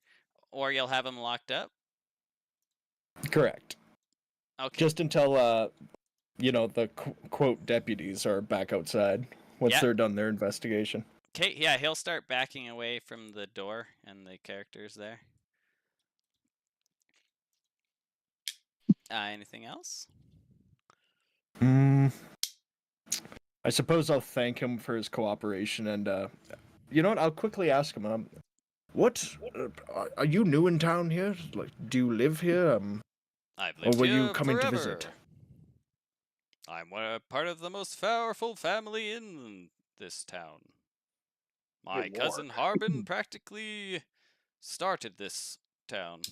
or you'll have him locked up. Correct. Okay. Just until you know, the quote deputies are back outside once Yeah. they're done their investigation. Okay. Yeah, he'll start backing away from the door and the characters there. Anything else? I suppose I'll thank him for his cooperation, and you know what? I'll quickly ask him. What? Are you new in town here? Like, do you live here? I've Or lived were here you coming forever. to visit? I'm part of the most powerful family in this town. My Good cousin lord. Harbin practically started this town.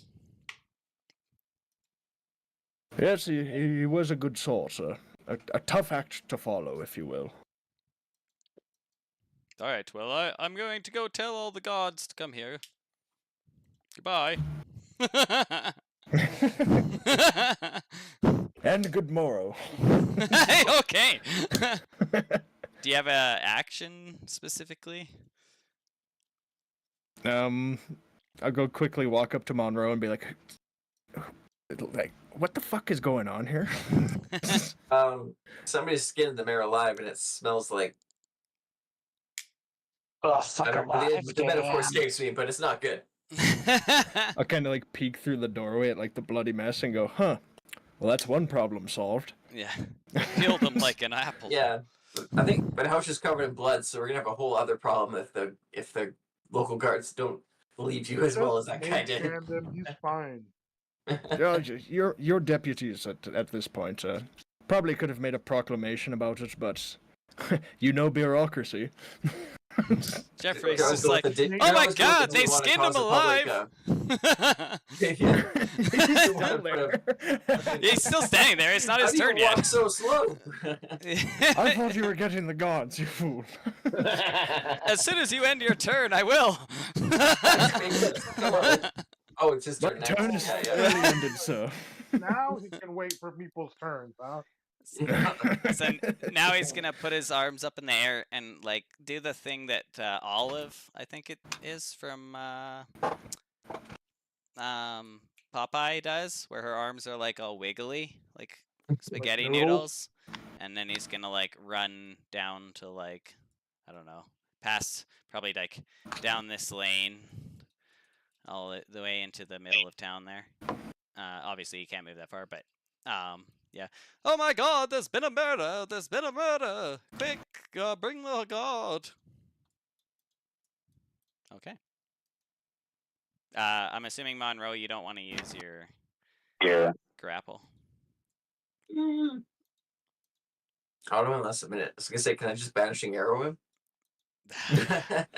Yes, he was a good sort. A tough act to follow, if you will. All right, well, I'm going to go tell all the gods to come here. Goodbye. And good morrow. Okay. Do you have a action specifically? I'll go quickly walk up to Monroe and be like, what the fuck is going on here? Somebody skinned the mayor alive, and it smells like. Oh, I fuck don't, alive, the metaphor damn. escapes me, but it's not good. I'll kind of like peek through the doorway at like the bloody mess and go, huh? Well, that's one problem solved. Yeah. Peeled them like an apple. Yeah, I think my house is covered in blood, so we're gonna have a whole other problem if the local guards don't believe you as well as that guy did. Him, he's fine. Your deputies at this point probably could have made a proclamation about it, but you know bureaucracy. Jeffrey's You're just always like, with the oh you're my always going god, with they the one that skinned him caused the public, alive! yeah. He's The still one in front there. He's still standing there. It's not How his do you turn walk yet. so slow? I thought you were getting the guards, you fool. As soon as you end your turn, I will. Come on. Oh, it's his My turn next. turn is Yeah, already ended, sir. Now he can wait for people's turns, huh? So now he's gonna put his arms up in the air and like do the thing that Olive, I think it is from Popeye does, where her arms are like all wiggly, like spaghetti noodles, and then he's gonna like run down to like, I don't know, past probably like down this lane, all the way into the middle of town there. Obviously you can't move that far, but yeah. Oh my god, there's been a murder! There's been a murder! Quick, bring the guard! Okay. I'm assuming, Monroe, you don't want to use your grapple. Hold on less a minute. I was gonna say, can I just banishing arrow him? that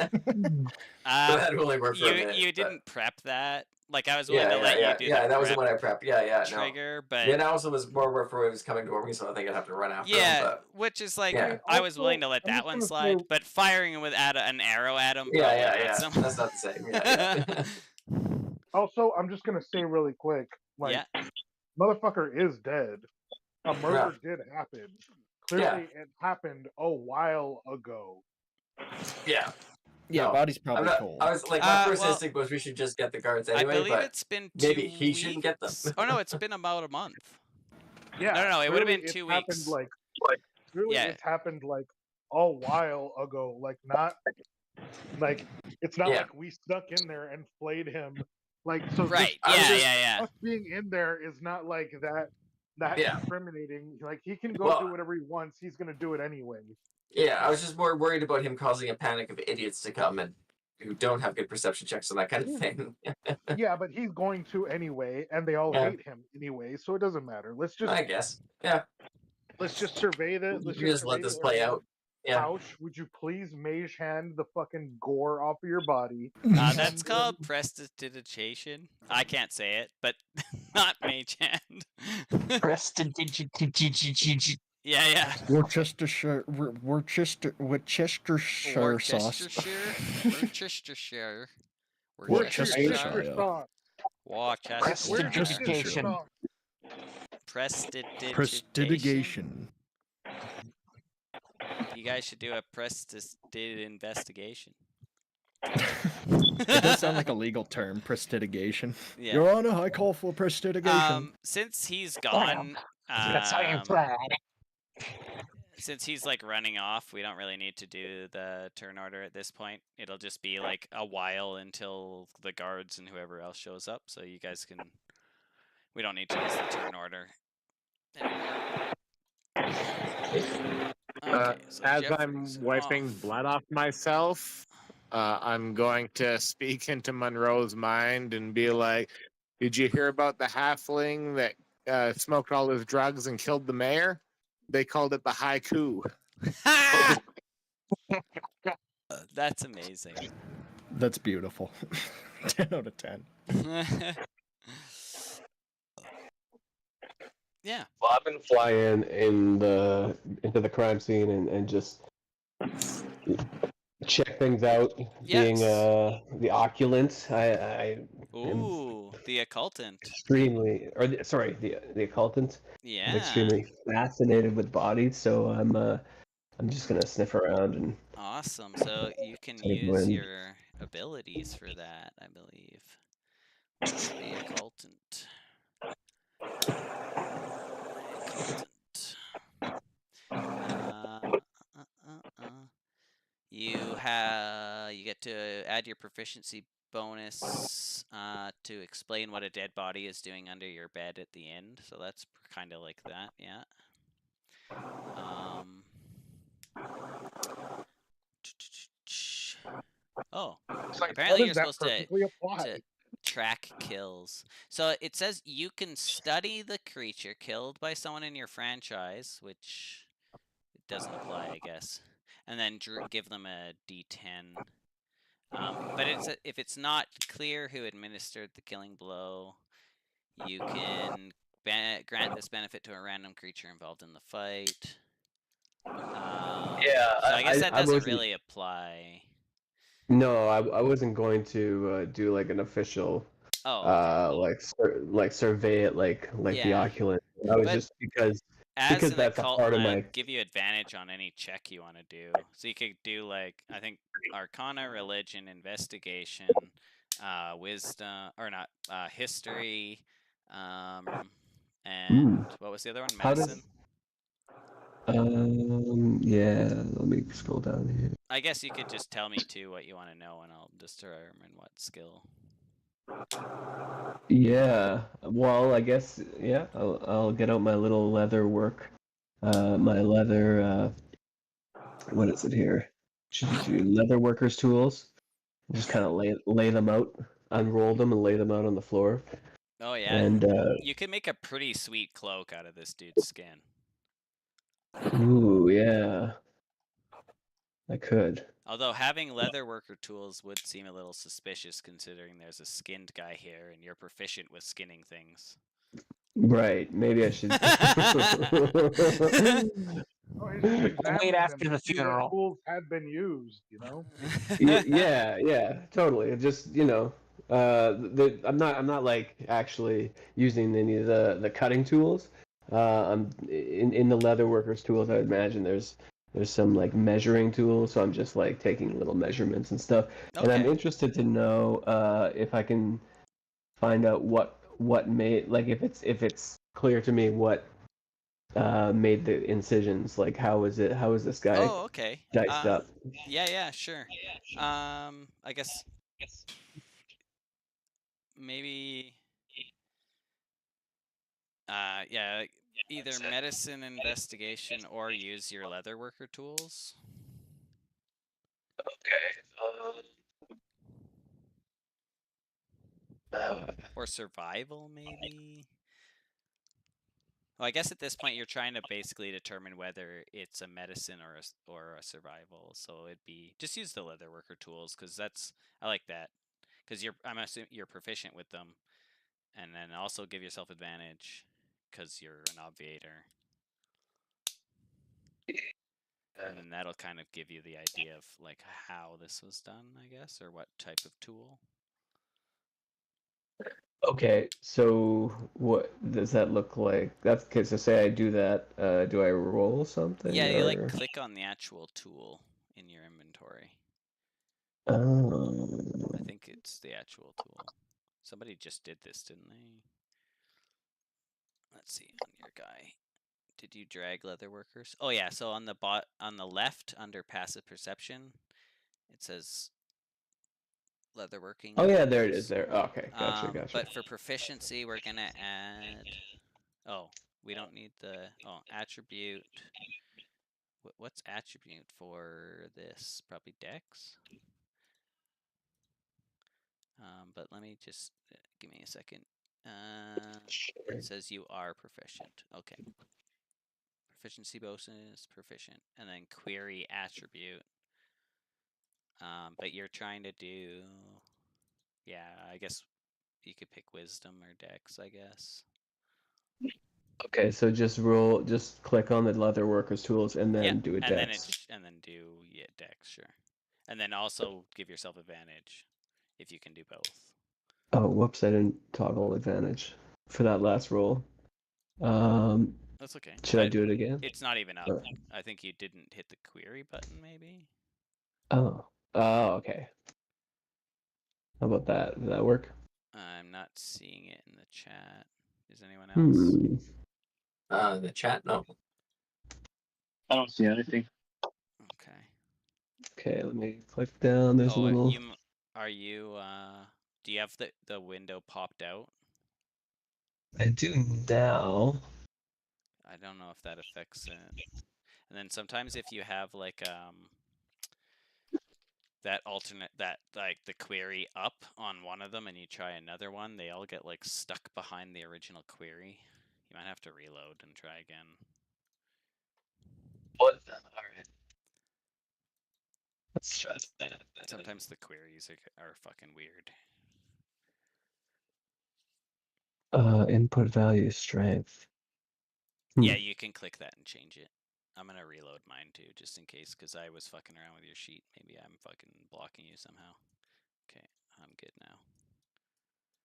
only worked for a minute. You but- didn't prep that. Like I was willing to let you do yeah. the That was the prep one I prepped. Yeah. trigger, No. but The analysis was more work for what was coming toward me, so I think I'd have to run after him. yeah, But which is like yeah. I was willing to Also, let I'm that just one gonna slide, say- but firing him with an arrow at him, Yeah. probably not so That's not the same. Yeah. Also, I'm just gonna say really quick, like, yeah. motherfucker is dead. A murder did happen. Clearly, it happened a while ago. Yeah. Yeah, No, body's I'm probably not, cold. I was like, my first Well, instinct was we should just get the guards I anyway, believe but it's been 2 maybe he shouldn't get them. weeks. Oh no, it's been about a month. Yeah. No, it would have clearly been it's 2 happened, weeks. Like really, Yeah. it's happened like a while ago. Like not like it's not Yeah. like we stuck in there and flayed him. Like so. Right. I was Yeah. Us being in there is not like that Yeah. incriminating. Like he can go Well- do whatever he wants. He's gonna do it anyway. Yeah, I was just more worried about him causing a panic of idiots to come and who don't have good perception checks and that kind of thing. Yeah, but he's going to anyway, and they all Yeah. hate him anyway, so it doesn't matter. Let's just I guess. Yeah. survey the. You Let's can just let survey this the play area. out. Yeah. Ouch, would you please mage hand the fucking gore off of your body? That's called prestidigitation. I can't say it, but not mage hand. Prestidigitation. Yeah. Worcestershire sauce. Worcestershire. Worcestershire. Prestidigitation. Prestidigitation. Prestidigitation. You guys should do a prestidid investigation. It does sound like a legal term, prestidigation. Yeah. Your Honor, I call for prestidigation. Since he's gone, That's how you plan. since he's like running off, we don't really need to do the turn order at this point. It'll just be like a while until the guards and whoever else shows up. So you guys can. We don't need to use the turn order anymore. Okay, so As I'm Jeffrey's wiping off. blood off myself, I'm going to speak into Monroe's mind and be like, "Did you hear about the halfling that smoked all his drugs and killed the mayor? They called it the haiku." That's amazing. That's beautiful. 10 out of 10. Yeah. Well, I've been flying into the crime scene and just check things out. Being Yes. the occupant, I Ooh, the occultant. extremely, the occultant. I'm Yeah. extremely fascinated with bodies, so I'm just gonna sniff around and Awesome. So you can Take use wind. your abilities for that, I believe. What's the occultant? You get to add your proficiency bonus to explain what a dead body is doing under your bed at the end. So that's kind of like that, yeah. Oh, apparently you're supposed to track kills. So it says you can study the creature killed by someone in your franchise, which it doesn't apply, I guess, and then give them a D10. But if it's not clear who administered the killing blow, you can grant this benefit to a random creature involved in the fight. Yeah, so I guess that I doesn't wasn't- really apply. No, I wasn't going to do like an official Oh, like survey it like the Yeah. occupant. I was But- just because as an that's a occult, part of my give you advantage on any check you want to do. So you could do like I think Arcana, Religion, Investigation, Wisdom, or not History, and what was the other one? How does- Medicine. yeah, let me scroll down here. I guess you could just tell me too what you want to know, and I'll determine what skill. Yeah, well, I guess I'll get out my little leather work, my leather. What is it here? Leather workers tools. Just kind of lay them out, unroll them, and lay them out on the floor. Oh yeah, And you can make a pretty sweet cloak out of this dude's skin. ooh, yeah, I could. Although having leather worker tools would seem a little suspicious considering there's a skinned guy here and you're proficient with skinning things. Right. Maybe I should. Oh, he's just examining Wait after them the to see what funeral. tools had been used. You know. Yeah, totally. It just I'm not like actually using any of the cutting tools. I'm in the leather workers tools. I would imagine there's some like measuring tools, so I'm just like taking little measurements and stuff. And I'm Okay. interested to know if I can find out what made, like, if it's clear to me what made the incisions. Like, how is this guy Oh, okay. diced up? Yeah, sure. I guess maybe yeah, either medicine investigation or use your leather worker tools. Or survival, maybe? Well, I guess at this point you're trying to basically determine whether it's a medicine or a survival. So it'd be just use the leather worker tools because I like that because I'm assuming you're proficient with them, and then also give yourself advantage because you're an obviator. And then that'll kind of give you the idea of like how this was done, I guess, or what type of tool. Okay, so what does that look like? That's okay. So say I do that. Do I roll something? Yeah, you like or- click on the actual tool in your inventory. Oh. I think it's the actual tool. Somebody just did this, didn't they? Let's see on your guy. Did you drag leather workers? Oh yeah, so on the left under passive perception, it says leatherworking. Oh yeah, there it is. There. Oh, okay, gotcha. But for proficiency, we're gonna add. Oh, we don't need the attribute. What's attribute for this? Probably Dex. But let me just give me a second. It says you are proficient. Okay. Proficiency bonus, proficient, and then query attribute. But you're trying to do, yeah, I guess you could pick wisdom or dex, I guess. Okay, so just click on the leather workers tools and then do a dex. And then do dex, sure. And then also give yourself advantage if you can do both. Oh, whoops! I didn't toggle advantage for that last roll. That's okay. Should I do it again? It's not even up. I think you didn't hit the query button, maybe. Oh, okay. How about that? Does that work? I'm not seeing it in the chat. Is anyone else? The chat, no. I don't see anything. Okay. Okay, let me click down. There's a little. Do you have the window popped out? I do now. I don't know if that affects it. And then sometimes if you have like that alternate like the query up on one of them and you try another one, they all get like stuck behind the original query. You might have to reload and try again. What? All right. Let's try that. Sometimes the queries are fucking weird. Input value strength. Yeah, you can click that and change it. I'm gonna reload mine too, just in case, because I was fucking around with your sheet. Maybe I'm fucking blocking you somehow. Okay, I'm good now.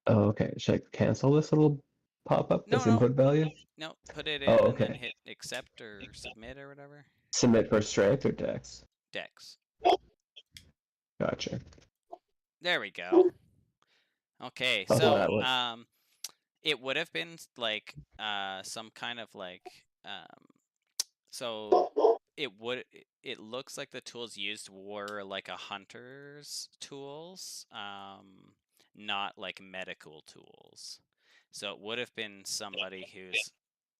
Oh, okay. Should I cancel this little pop-up? No, This input value? No, put it in okay. and then hit accept or submit or whatever. Submit for strength or dex? Dex. Gotcha. There we go. Okay, Oh, so that was... it would have been like some kind of like so it looks like the tools used were like a hunter's tools, not like medical tools. So it would have been somebody who's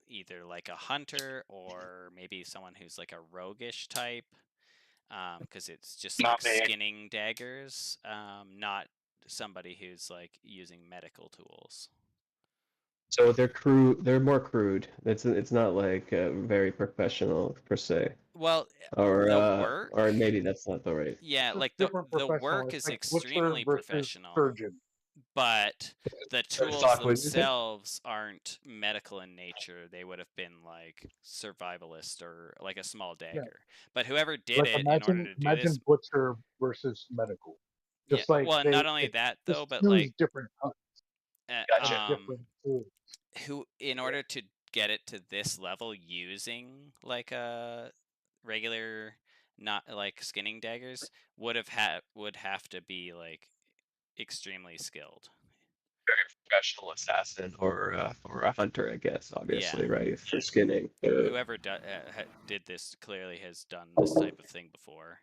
either like a hunter or maybe someone who's like a roguish type, because it's just like skinning daggers, not somebody who's like using medical tools. So they're more crude. It's not like very professional per se. Well, or the work. or maybe that's not the right. Yeah, Just like different the work professionals, is like butcher extremely versus professional, surgeon. but the tools Fuck, what'd you say? themselves aren't medical in nature. They would have been like survivalist or like a small dagger. But whoever did Like it in order to do this, butcher versus medical. yeah. Just like Well, they not only it that just though, but use like different types Gotcha. of different tools. who in order to get it to this level using like a regular not like skinning daggers would have to be like extremely skilled. Professional assassin or a hunter, I guess. Obviously, Yeah. right? For skinning. Whoever did this clearly has done this type of thing before.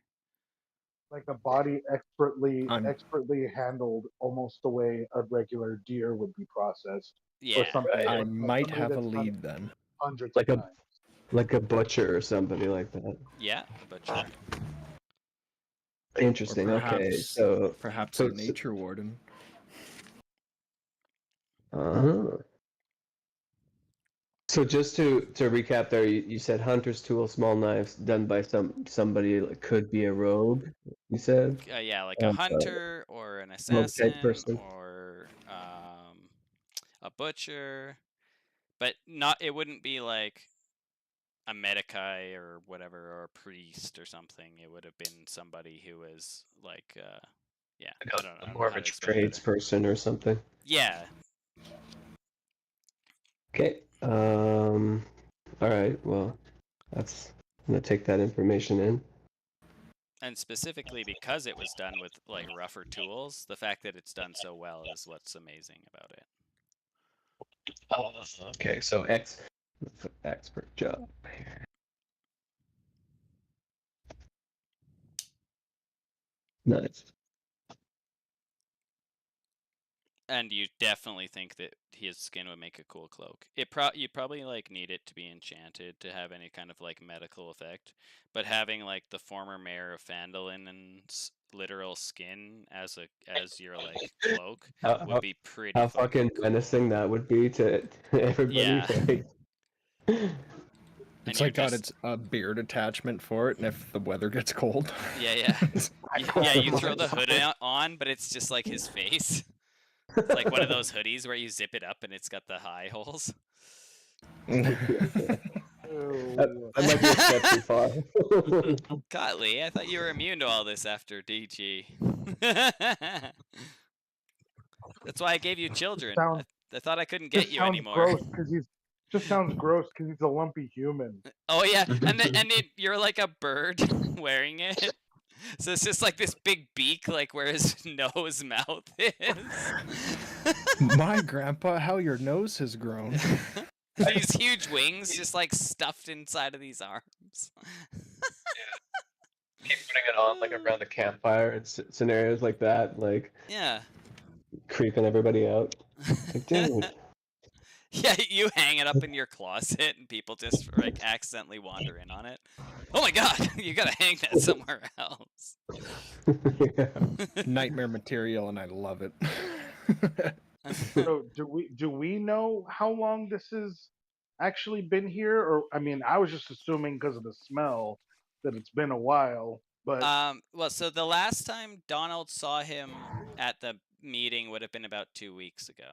Like a body expertly I'm- expertly handled, almost the way a regular deer would be processed, or Yeah. something. Right. I like might somebody have a that's done it lead then. hundreds Like of a- times. Like a butcher or somebody like that. Yeah, a butcher. Interesting. Or Okay, perhaps, so perhaps so- a nature warden. So just to recap, there, you said hunter's tool, small knives, done by somebody that could be a rogue. You said Yeah, like a hunter or an rogue assassin type person. or a butcher, but not. It wouldn't be like a medici or whatever, or a priest or something. It would have been somebody who was like, yeah, I don't know More of how a to explain it trades better. person or something. Yeah, Okay. All right. Well, I'm gonna take that information in. and specifically because it was done with like rougher tools, the fact that it's done so well is what's amazing about it. Okay. So expert job here. Nice. And you definitely think that his skin would make a cool cloak. You probably like need it to be enchanted to have any kind of like medical effect, but having like the former mayor of Phandalin literal skin as your like cloak would be pretty How fucking cool. menacing that would be to everybody. Yeah. Like... It's you're like got just- its beard attachment for it, and if the weather gets cold. Yeah. Yeah, you throw the hood on, but it's just like his face. It's like one of those hoodies where you zip it up and it's got the high holes. That might be a step too far. Cotley, I thought you were immune to all this after DG. That's why I gave you children. I thought I couldn't get you anymore. Sounds gross because he's a lumpy human. Oh yeah, and you're like a bird wearing it. So it's just like this big beak, like where his mouth is. My grandpa, how your nose has grown. These huge wings just like stuffed inside of these arms. Keep putting it on like around the campfire and scenarios like that, like Yeah. creeping everybody out. Like, dude. Yeah, you hang it up in your closet and people just like accidentally wander in on it. Oh my god, you gotta hang that somewhere else. Yeah. Nightmare material, and I love it. So do we know how long this has actually been here? Or I mean, I was just assuming because of the smell that it's been a while. But well, so the last time Donald saw him at the meeting would have been about 2 weeks ago.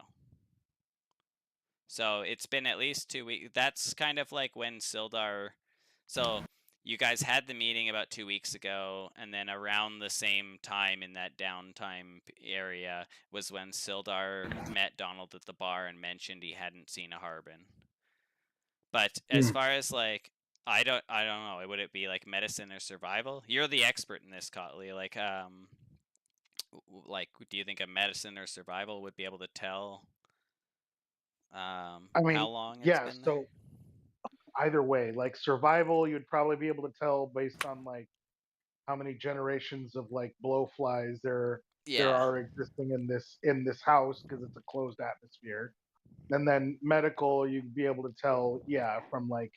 So it's been at least 2 weeks. That's kind of like when Sildar. So you guys had the meeting about 2 weeks ago, and then around the same time in that downtime area was when Sildar met Donald at the bar and mentioned he hadn't seen a Harbin. But as far as like, I don't know. Would it be like medicine or survival? You're the expert in this, Cotley. Like, do you think a medicine or survival would be able to tell? I mean, how long it's been there? So either way, like survival, you'd probably be able to tell based on like how many generations of like blowflies there are existing in this house because it's a closed atmosphere. And then medical, you'd be able to tell, from like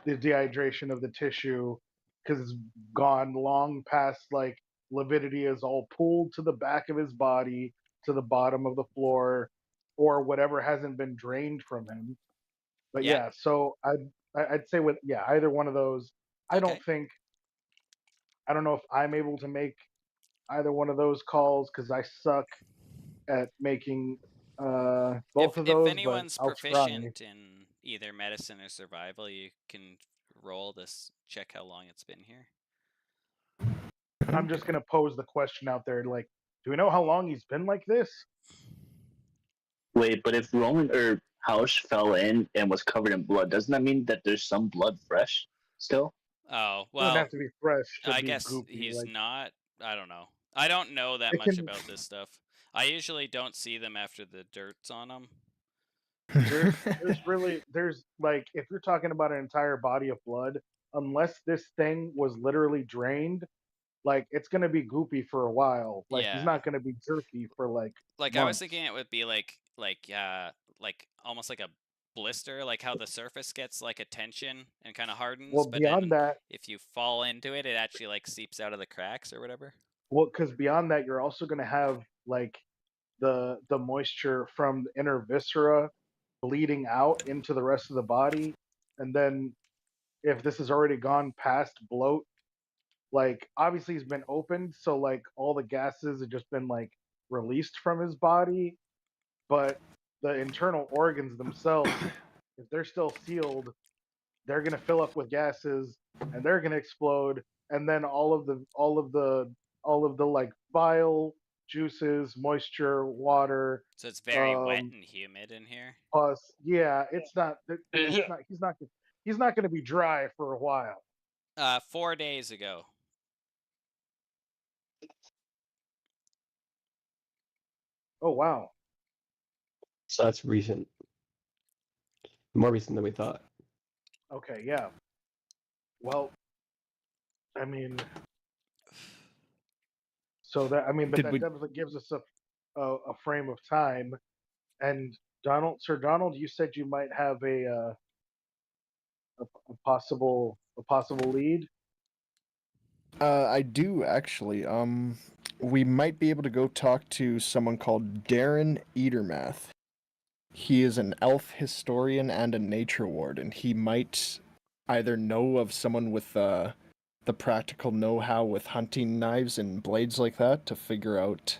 the dehydration of the tissue because it's gone long past like lividity is all pulled to the back of his body to the bottom of the floor or whatever hasn't been drained from him. But so I'd say with either one of those, I Okay. don't think. I don't know if I'm able to make either one of those calls because I suck at making both of If those, but anyone's I'll try. proficient in either medicine or survival, you can roll this. Check how long it's been here. I'm just gonna pose the question out there, like, do we know how long he's been like this? Wait, but if Roman or House fell in and was covered in blood, doesn't that mean that there's some blood fresh still? Oh It doesn't well, have to be fresh to I be guess goopy. he's Like, not. I don't know. I don't know that it much can. about this stuff. I usually don't see them after the dirt's on them. There's like, if you're talking about an entire body of blood, unless this thing was literally drained, like it's gonna be goopy for a while. Like he's Yeah. not gonna be jerky for like Like I was months. thinking it would be like almost like a blister, like how the surface gets like a tension and kind of hardens, Well, but beyond then that, if you fall into it, it actually like seeps out of the cracks or whatever. well, because beyond that, you're also gonna have like the moisture from the inner viscera bleeding out into the rest of the body, and then if this has already gone past bloat, like obviously he's been opened, so like all the gases have just been like released from his body, but the internal organs themselves, if they're still sealed, they're gonna fill up with gases and they're gonna explode, and then all of the like bile, juices, moisture, water, So it's very wet um, and humid in here. pus. Yeah, it's not. It's not. He's not. He's not gonna be dry for a while. 4 days ago. Oh wow. So that's recent. More recent than we thought. Okay. Yeah. Well, I mean, so that but Did that we? definitely gives us a frame of time. And Sir Donald, you said you might have a possible lead. I do actually. We might be able to go talk to someone called Darren Eatermath. He is an elf historian and a nature warden. He might either know of someone with the practical know-how with hunting knives and blades like that to figure out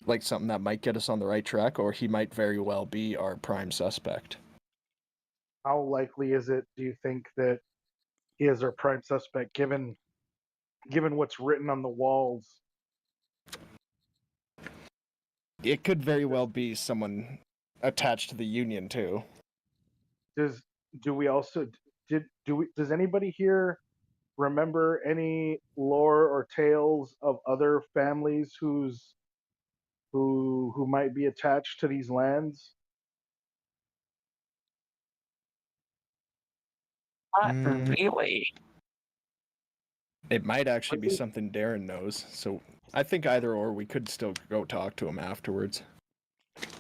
like something that might get us on the right track, or he might very well be our prime suspect. How likely is it, do you think, that he is our prime suspect, given what's written on the walls? It could very well be someone attached to the Union too. Does anybody here remember any lore or tales of other families who might be attached to these lands? Not really. It might actually be something Darren knows, so I think either or we could still go talk to him afterwards.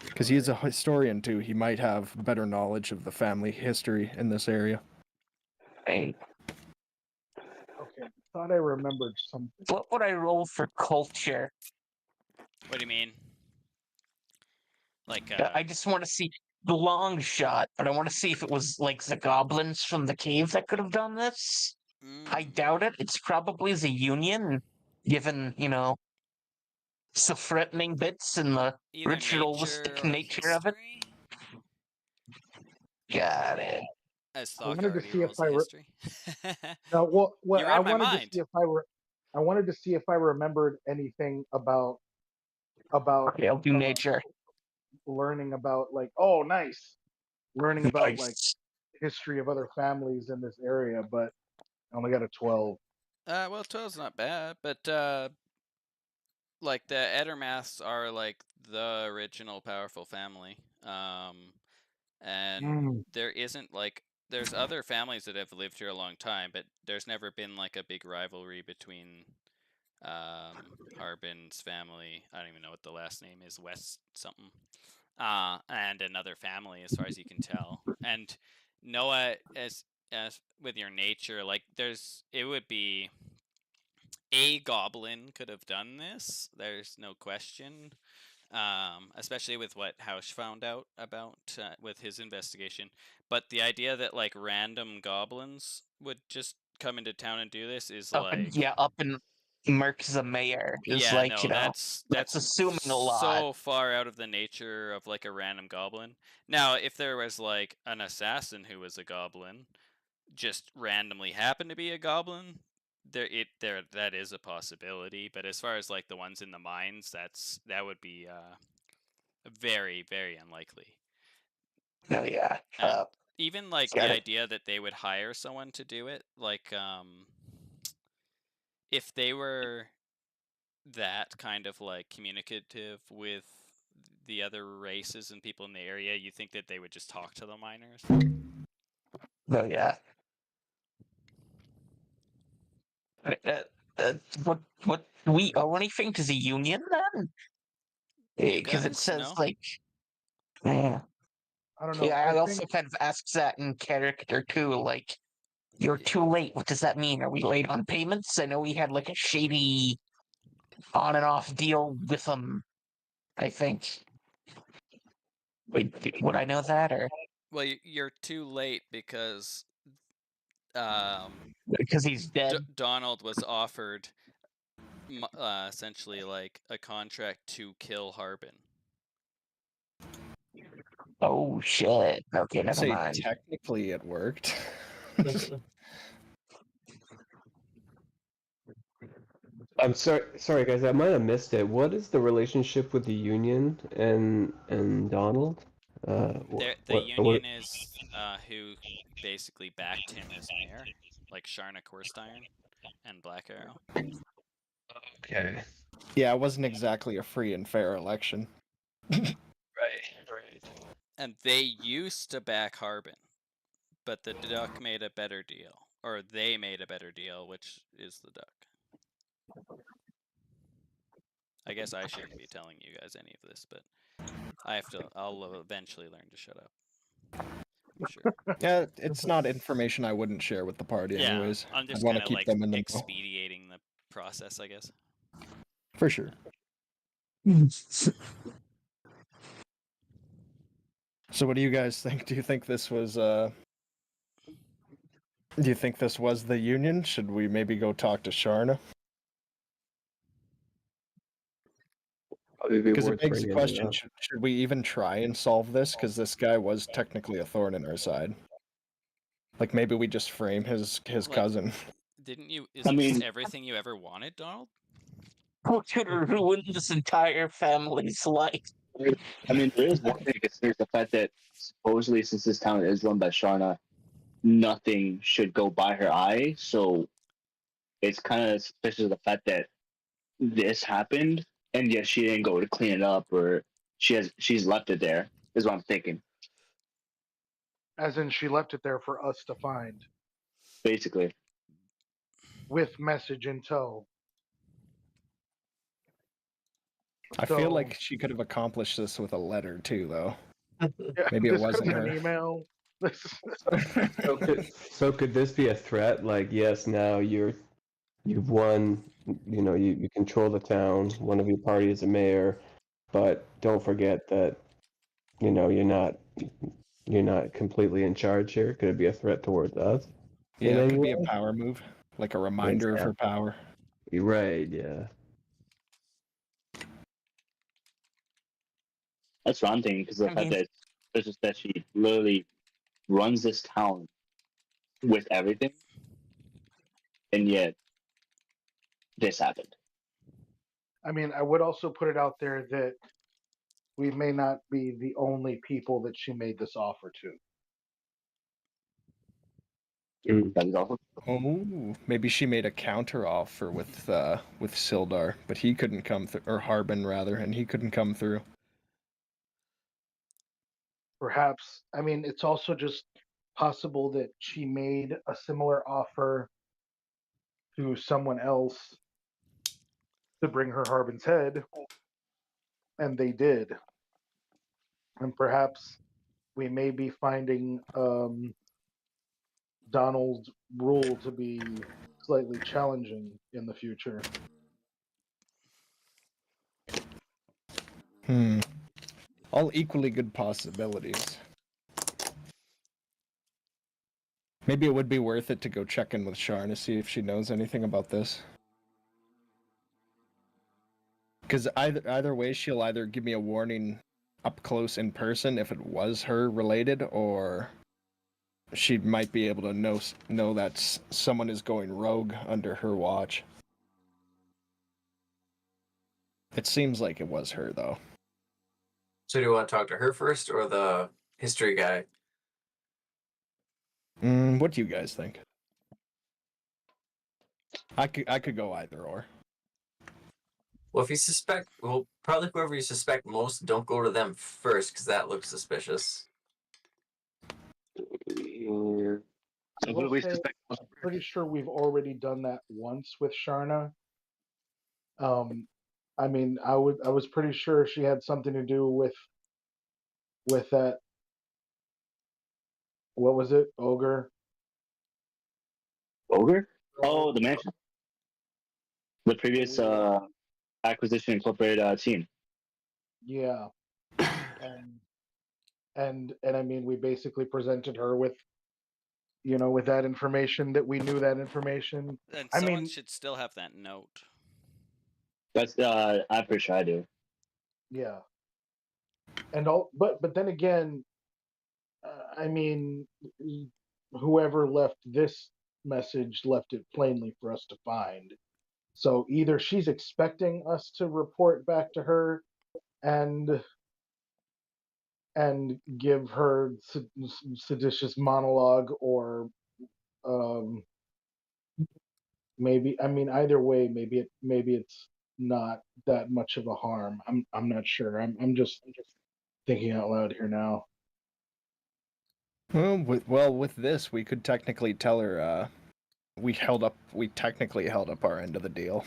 Because he is a historian too, he might have better knowledge of the family history in this area. Hey, Okay, I thought I remembered something. what would I roll for culture? What do you mean? Like I just want to see the long shot, but I want to see if it was like the goblins from the cave that could have done this. I doubt it. It's probably the Union, given, the threatening bits and the either ritualistic nature of it. history? Got it. As I Thok wanted to already see if rolls a history. No, well, You I read my wanted to mind. see if I wanted to see if I remembered anything about Okay, I'll do nature. learning about, like, oh nice, learning about like Nice. history of other families in this area, but I only got a 12. Well, 12's not bad, but like the Edermaths are like the original powerful family. And there isn't like there's other families that have lived here a long time, but there's never been like a big rivalry between Harbin's family. I don't even know what the last name is, West something. And another family, as far as you can tell. And Noah, as with your nature, like it would be a goblin could have done this. There's no question. Especially with what Hausch found out about with his investigation. But the idea that like random goblins would just come into town and do this is Up and like up and Merc the mayor is yeah, like, no, you know, that's assuming a lot. so far out of the nature of like a random goblin. Now, if there was like an assassin who was a goblin, just randomly happened to be a goblin, that is a possibility. But as far as like the ones in the mines, that would be very, very unlikely. No, yeah. And even like got the it. idea that they would hire someone to do it, like if they were that kind of like communicative with the other races and people in the area, you think that they would just talk to the miners? No, yeah. What do we owe anything to the union then? You Because it guys? says No? like, yeah. I don't know. Yeah, I I also think kind of asked that in character too. Like, you're too late. What does that mean? Are we late on payments? I know we had like a shady on and off deal with them. I think. Wait, would I know that or Well, you're too late because because he's dead? Donald was offered essentially like a contract to kill Harbin. Oh shit! Okay, never Say mind. technically it worked. I'm sorry guys, I might have missed it. What is the relationship with the Union and Donald? The Union is who basically backed him as mayor, like Sharna Korstein and Black Arrow. Okay. Yeah, it wasn't exactly a free and fair election. Right. And they used to back Harbin, but the Duck made a better deal, or they made a better deal, which is the Duck. I guess I shouldn't be telling you guys any of this, but I'll eventually learn to shut up. I'm sure. Yeah, it's not information I wouldn't share with the party Yeah, anyways. I'm I just want kind to of keep like them in the know. expediting the process, I guess. For sure. So what do you guys think? Do you think this was the Union? Should we maybe go talk to Sharna? Because it begs the question, should we even try and solve this? Because this guy was technically a thorn in our side. Like, maybe we just frame his Like, cousin. Didn't you? Isn't this everything you ever wanted, Donald? Who could ruin this entire family's life? I mean, there is one thing to consider, the fact that supposedly, since this town is run by Sharna, nothing should go by her eye. So it's kind of suspicious of the fact that this happened, and yet she didn't go to clean it up, or she's left it there. Is what I'm thinking. as in she left it there for us to find Basically, with message in tow. I feel like she could have accomplished this with a letter too, though. Yeah, Maybe it this wasn't could have been her. an email. So could this be a threat? Like, yes, now you've won. You know, you control the town. One of your party is a mayor, but don't forget that, you know, you're not completely in charge here. Could it be a threat towards us? Yeah, it could be a power move, like a reminder of Yeah. her power. You're right. Yeah. that's what I'm thinking, because the fact that it's just that she literally runs this town with everything, and yet this happened. I mean, I would also put it out there that we may not be the only people that she made this offer to. That is awful. Oh, maybe she made a counter offer with Sildar, but he couldn't come through, or Harbin rather, and he couldn't come through. Perhaps, I mean, it's also just possible that she made a similar offer to someone else to bring her Harbin's head, and they did. And perhaps we may be finding Donald's rule to be slightly challenging in the future. All equally good possibilities. Maybe it would be worth it to go check in with Sharn to see if she knows anything about this. Because either way, she'll either give me a warning up close in person if it was her related, or she might be able to know that someone is going rogue under her watch. It seems like it was her, though. So do you want to talk to her first or the history guy? What do you guys think? I could go either or. Well, if you suspect, well, probably whoever you suspect most, don't go to them first because that looks suspicious. Who do will we say- suspect? Pretty sure we've already done that once with Sharna. I mean, I was pretty sure she had something to do with that. What was it, ogre? Ogre? Oh, the mansion. The previous acquisition incorporated team. Yeah, and I mean, we basically presented her with, with that information that we knew that information. And I someone mean- should still have that note. That's I'm pretty sure I do. Yeah, but then again, I mean, whoever left this message left it plainly for us to find. So either she's expecting us to report back to her and give her seditious monologue, or maybe, I mean, either way, maybe it's not that much of a harm. I'm not sure. I'm just thinking out loud here now. Well, with this, we could technically tell her we technically held up our end of the deal.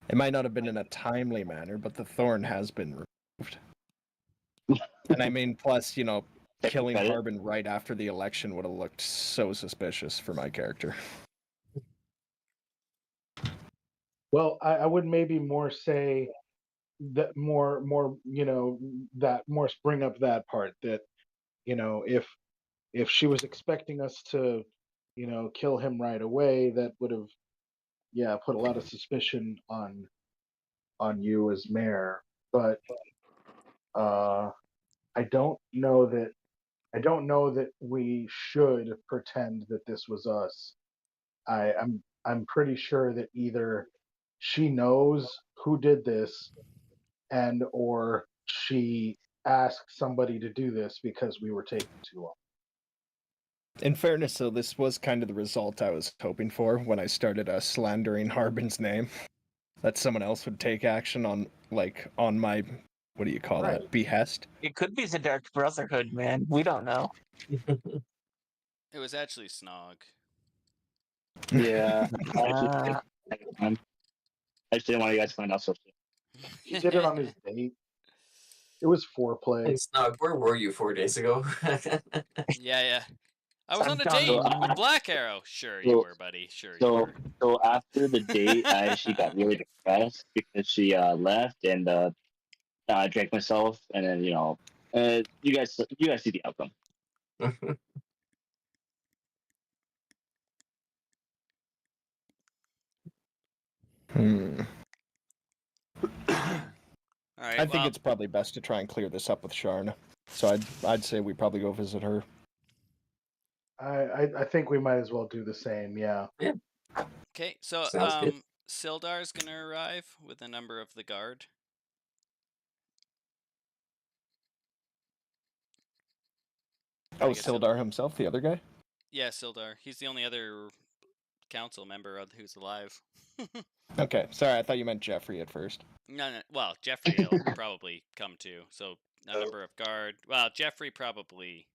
It might not have been in a timely manner, but the thorn has been removed. And I mean, plus, killing Harbin right after the election would have looked so suspicious for my character. Well, I would maybe more say that more that more bring up that part, that if she was expecting us to kill him right away, that would have put a lot of suspicion on you as mayor. But I don't know that we should pretend that this was us. I'm pretty sure that either she knows who did this, and or she asked somebody to do this because we were taking too long. In fairness, though, this was kind of the result I was hoping for when I started slandering Harbin's name. That someone else would take action on my, what do you call that, behest. It could be the Dark Brotherhood, man. We don't know. It was actually Snog. Yeah. Ah. I just didn't want you guys to find out so soon. He did it on his date. It was foreplay. Hey, Snog, where were you 4 days ago? Yeah. I was on a Sometime- date with Black Arrow. Sure you were, buddy. Sure you were. So after the date, I actually got really depressed because she left, and I drank myself, and then you guys see the outcome. All right. I think it's probably best to try and clear this up with Sharna. So I'd say we probably go visit her. I think we might as well do the same. Yeah. Okay. So Sounds good. Sildar's gonna arrive with a number of the guard. Oh, guess Sildar himself, the other guy? Yeah, Sildar. He's the only other council member who's alive. Okay, sorry, I thought you meant Jeffrey at first. No. Well, Jeffrey will probably come too. So a number of guard. Well, Jeffrey probably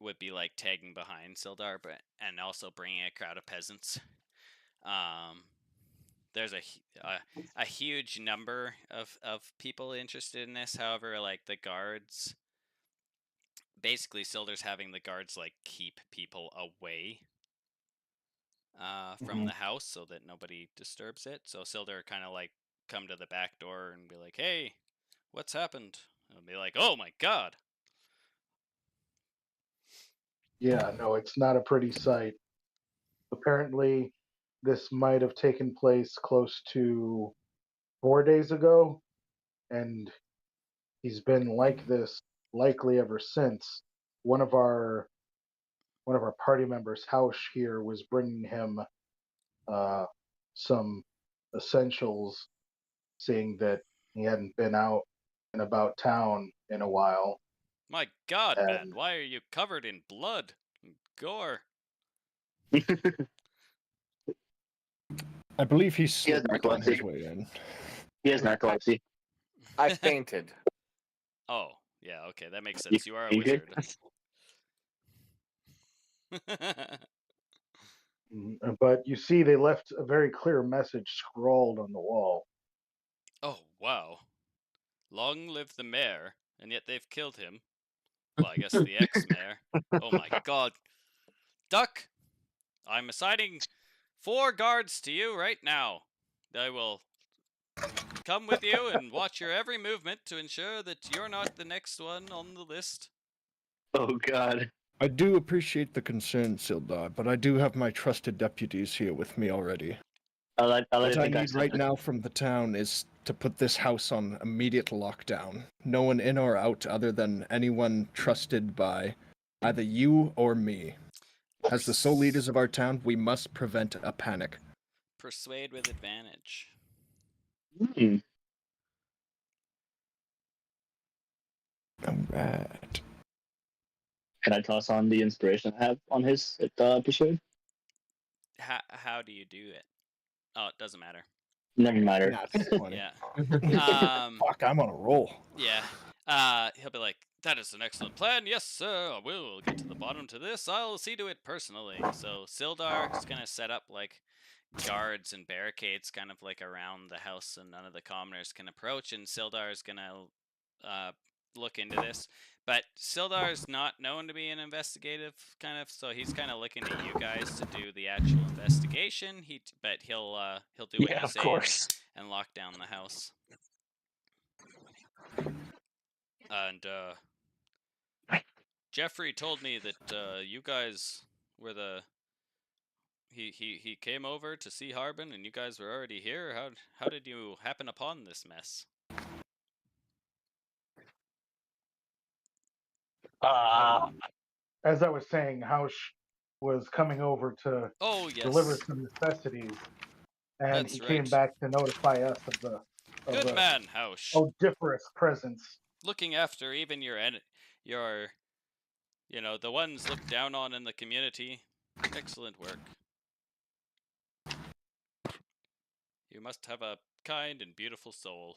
would be like tagging behind Sildar, and also bringing a crowd of peasants. There's a huge number of people interested in this. However, like the guards, basically Sildar's having the guards like keep people away from the house so that nobody disturbs it. So Sildar kind of like come to the back door and be like, "Hey, what's happened?" And be like, "Oh my god." Yeah, no, it's not a pretty sight. Apparently, this might have taken place close to 4 days ago, and he's been like this likely ever since. One of our party members, Hausch here, was bringing him some essentials, seeing that he hadn't been out and about town in a while. My God, man, And why are you covered in blood and gore? I believe he He has slipped on his narcolepsy. way in. He has narcolepsy. I fainted. Oh, yeah, okay, that makes You sense. You are a fainted? wizard. but you see, they left a very clear message scrawled on the wall. Oh, wow. Long live the mayor, and yet they've killed him. Well, I guess the ex-mayor. Oh my God. Duck! I'm assigning 4 guards to you right now. I will come with you and watch your every movement to ensure that you're not the next one on the list. Oh God. I do appreciate the concern, Sildar, but I do have my trusted deputies here with me already. I like What I think need right now from the town is to put this house on immediate lockdown. No one in or out other than anyone trusted by either you or me. As the sole leaders of our town, we must prevent a panic. Persuade with advantage. Hmm. Alright. Can I toss on the inspiration I have on his persuade? How do you do it? Oh, it doesn't matter. Never matter. That's funny. Yeah. Fuck, I'm on a roll. Yeah. He'll be like, that is an excellent plan. Yes, sir. I will get to the bottom to this. I'll see to it personally. So Sildar is gonna set up like guards and barricades kind of like around the house, and none of the commoners can approach. And Sildar is gonna look into this. But Sildar is not known to be an investigative kind of, so he's kind of looking at you guys to do the actual investigation. But he'll do what Yeah, you of say course. and lock down the house. And Jeffrey told me that you guys were the. He came over to see Harbin, and you guys were already here. How did you happen upon this mess? As I was saying, Hausch was coming over to Oh yes. deliver some necessities, and That's he came right. back to notify us of the Good man, Hausch. odoriferous presence. Looking after even your the ones looked down on in the community. Excellent work. You must have a kind and beautiful soul.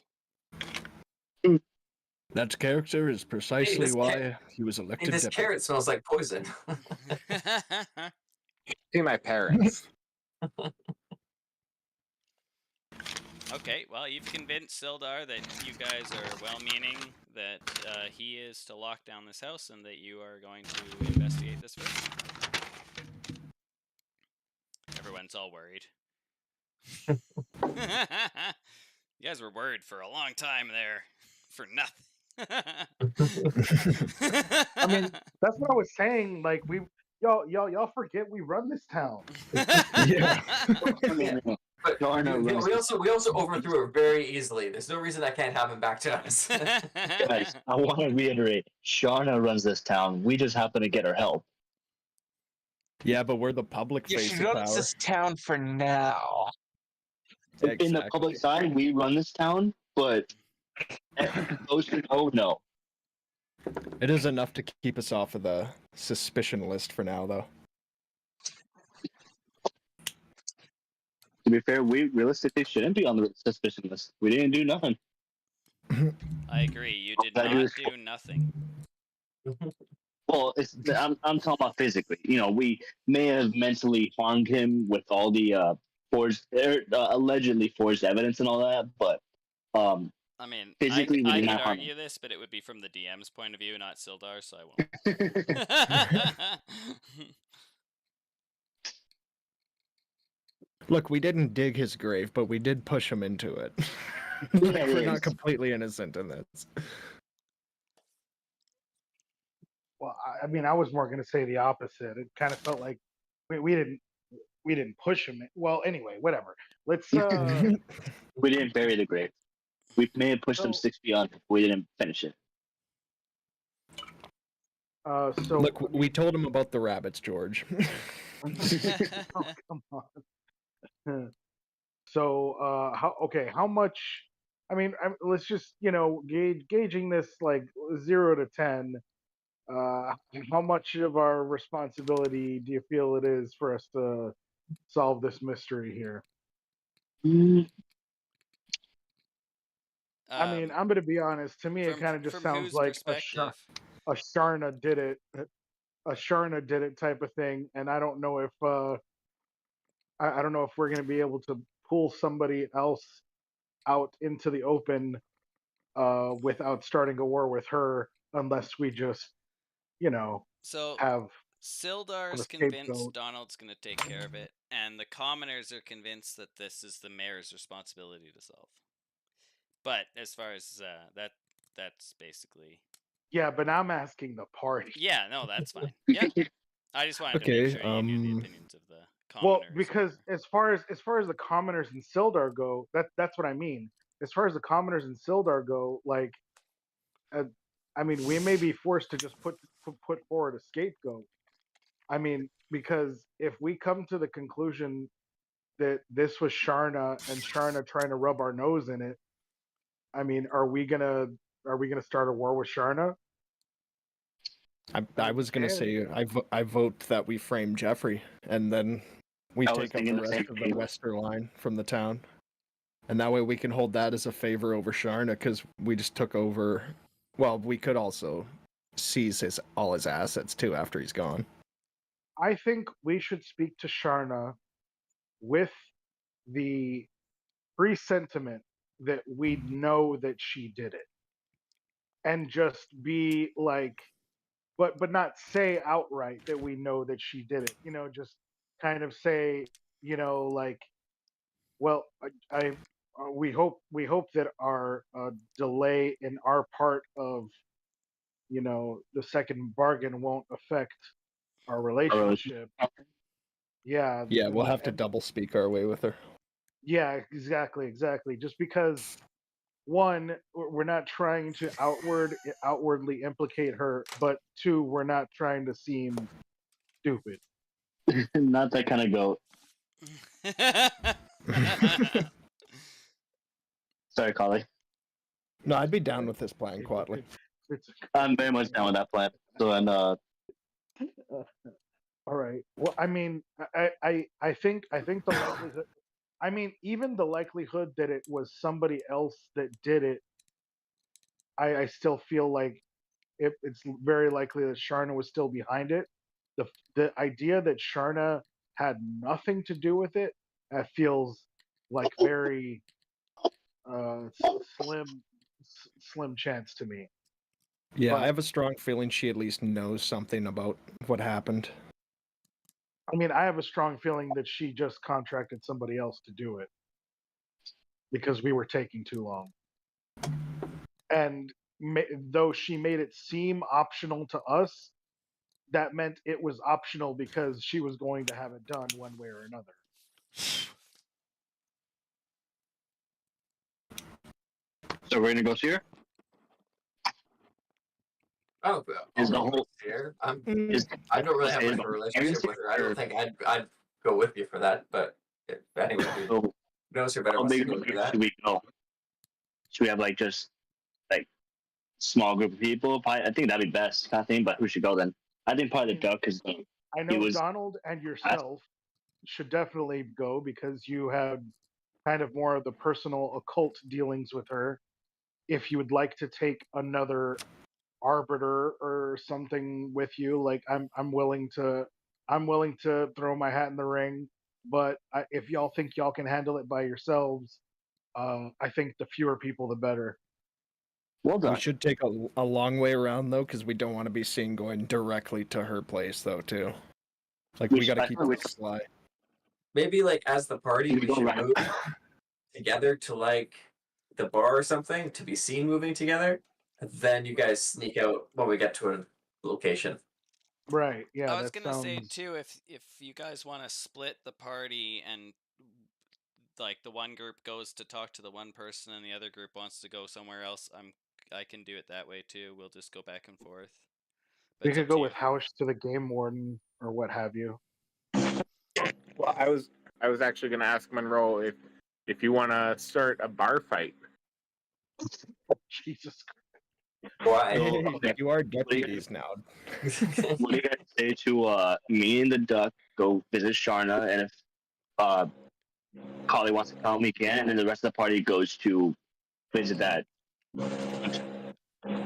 That character is precisely this why he was Hey, elected this deputy. carrot smells like poison. See my parents. Okay, well, you've convinced Sildar that you guys are well-meaning, that he is to lock down this house, and that you are going to investigate this first. Everyone's all worried. You guys were worried for a long time there, for nothing. I mean, that's what I was saying. Like y'all forget we run this town. Yeah. But Darna runs we also overthrew it very easily. There's no reason that can't happen back to us. Guys, I want to reiterate, Sharna runs this town. We just happen to get her help. Yeah, but we're the public Yeah, face she of runs power. this town for now. In the public side, we run this town, but those who know, no. It is enough to keep us off of the suspicion list for now, though. To be fair, we realistically shouldn't be on the suspicion list. We didn't do nothing. I agree, you did not do nothing. Well, I'm talking about physically. You know, we may have mentally harmed him with all the allegedly forged evidence and all that, but I mean, physically, we I did could not harm argue this, but it would be from the DM's point of view, not Sildar, so I won't. Look, we didn't dig his grave, but we did push him into it. We're not completely innocent in this. Well, I mean, I was more going to say the opposite. It kind of felt like we didn't push him. Well, anyway, whatever. Let's We didn't bury the grave. We may have pushed them So- 6 feet on. We didn't finish it. so Look, we told him about the rabbits, George. oh, come on. So how much? I mean, let's just gauging this like 0 to 10. How much of our responsibility do you feel it is for us to solve this mystery here? I mean, I'm gonna be honest. To me, it kind of just from sounds whose like perspective? a Sharna did it, a Sharna did it type of thing, and I don't know if I don't know if we're gonna be able to pull somebody else out into the open without starting a war with her, unless we just So have Sildar's a convinced scapegoat. Donald's going to take care of it, and the commoners are convinced that this is the mayor's responsibility to solve. But as far as that's basically. Yeah, but I'm asking the party. Yeah, no, that's fine. Yeah, I just wanted to Okay, make sure you knew the opinions of the Well, commoners. because as far as the commoners in Sildar go, that's what I mean. As far as the commoners in Sildar go, like, I mean, we may be forced to just put forward a scapegoat. I mean, because if we come to the conclusion that this was Sharna and Sharna trying to rub our nose in it, I mean, are we gonna start a war with Sharna? I was gonna say I vote that we frame Jeffrey, and then we I was take up thinking the the rest same of the thing. western line from the town, and that way we can hold that as a favor over Sharna because we just took over. Well, we could also seize all his assets too after he's gone. I think we should speak to Sharna with the presentiment that we know that she did it, and just be like, but not say outright that we know that she did it. Just kind of say, like, well, we hope that our delay in our part of the second bargain won't affect our relationship. Yeah. Yeah, we'll have to double speak our way with her. Yeah, exactly. Just because, one, we're not trying to outwardly implicate her, but two, we're not trying to seem stupid. Not that kind of goat. Sorry, Collie. No, I'd be down with this plan, Quatley. I'm very much down with that plan. So, and all right. Well, I mean, I think the likelihood. I mean, even the likelihood that it was somebody else that did it, I still feel like it's very likely that Sharna was still behind it. The idea that Sharna had nothing to do with it feels like very slim chance to me. Yeah, But- I have a strong feeling she at least knows something about what happened. I mean, I have a strong feeling that she just contracted somebody else to do it because we were taking too long. And though she made it seem optional to us, that meant it was optional because she was going to have it done one way or another. so we're gonna go see her. Oh, Is the I'll whole- here. I Is, don't really have is much of a relationship with her. I don't think I'd go with you for that. But if anyone who so knows her better how wants to big go of a do group that, should we go? Should we have like just like small group of people? Probably, I think that'd be best kind of thing. But who should go then? I think probably the duck because I know was- Donald and yourself should definitely go because you have kind of more of the personal occult dealings with her. If you would like to take another arbiter or something with you, like I'm willing to throw my hat in the ring. But if y'all think y'all can handle it by yourselves, I think the fewer people, the better. well done. We should take a long way around though, because we don't want to be seen going directly to her place though too. Like we got to keep it sly. maybe like as the party, We we go should around. move together to like the bar or something to be seen moving together. Then you guys sneak out when we get to location. Right. Yeah. I was that gonna say sounds... too, if you guys want to split the party and like the one group goes to talk to the one person and the other group wants to go somewhere else, I can do it that way too. We'll just go back and forth. But We it's could up go to with you. House to the game warden or what have you. Well, I was actually going to ask Monroe if you want to start a bar fight. Jesus Christ. Why? Hey, okay. you are deputies now. What do you guys say to me and the Duck go visit Sharna, and if Collie wants to come, we can, and then the rest of the party goes to visit that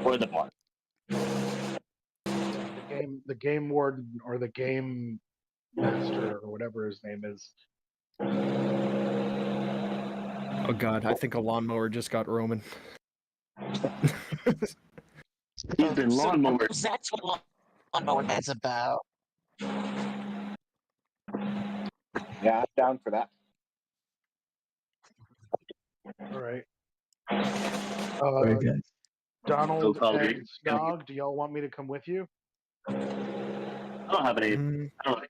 or the bar. The game warden or the game master or whatever his name is. Oh god, I think a lawnmower just got Roman. He's been lawnmower. That's what lawnmower is about. Yeah, I'm down for that. All right. Very good. Donald Collie. and Snog, do y'all want me to come with you? I don't have any. Mm, I don't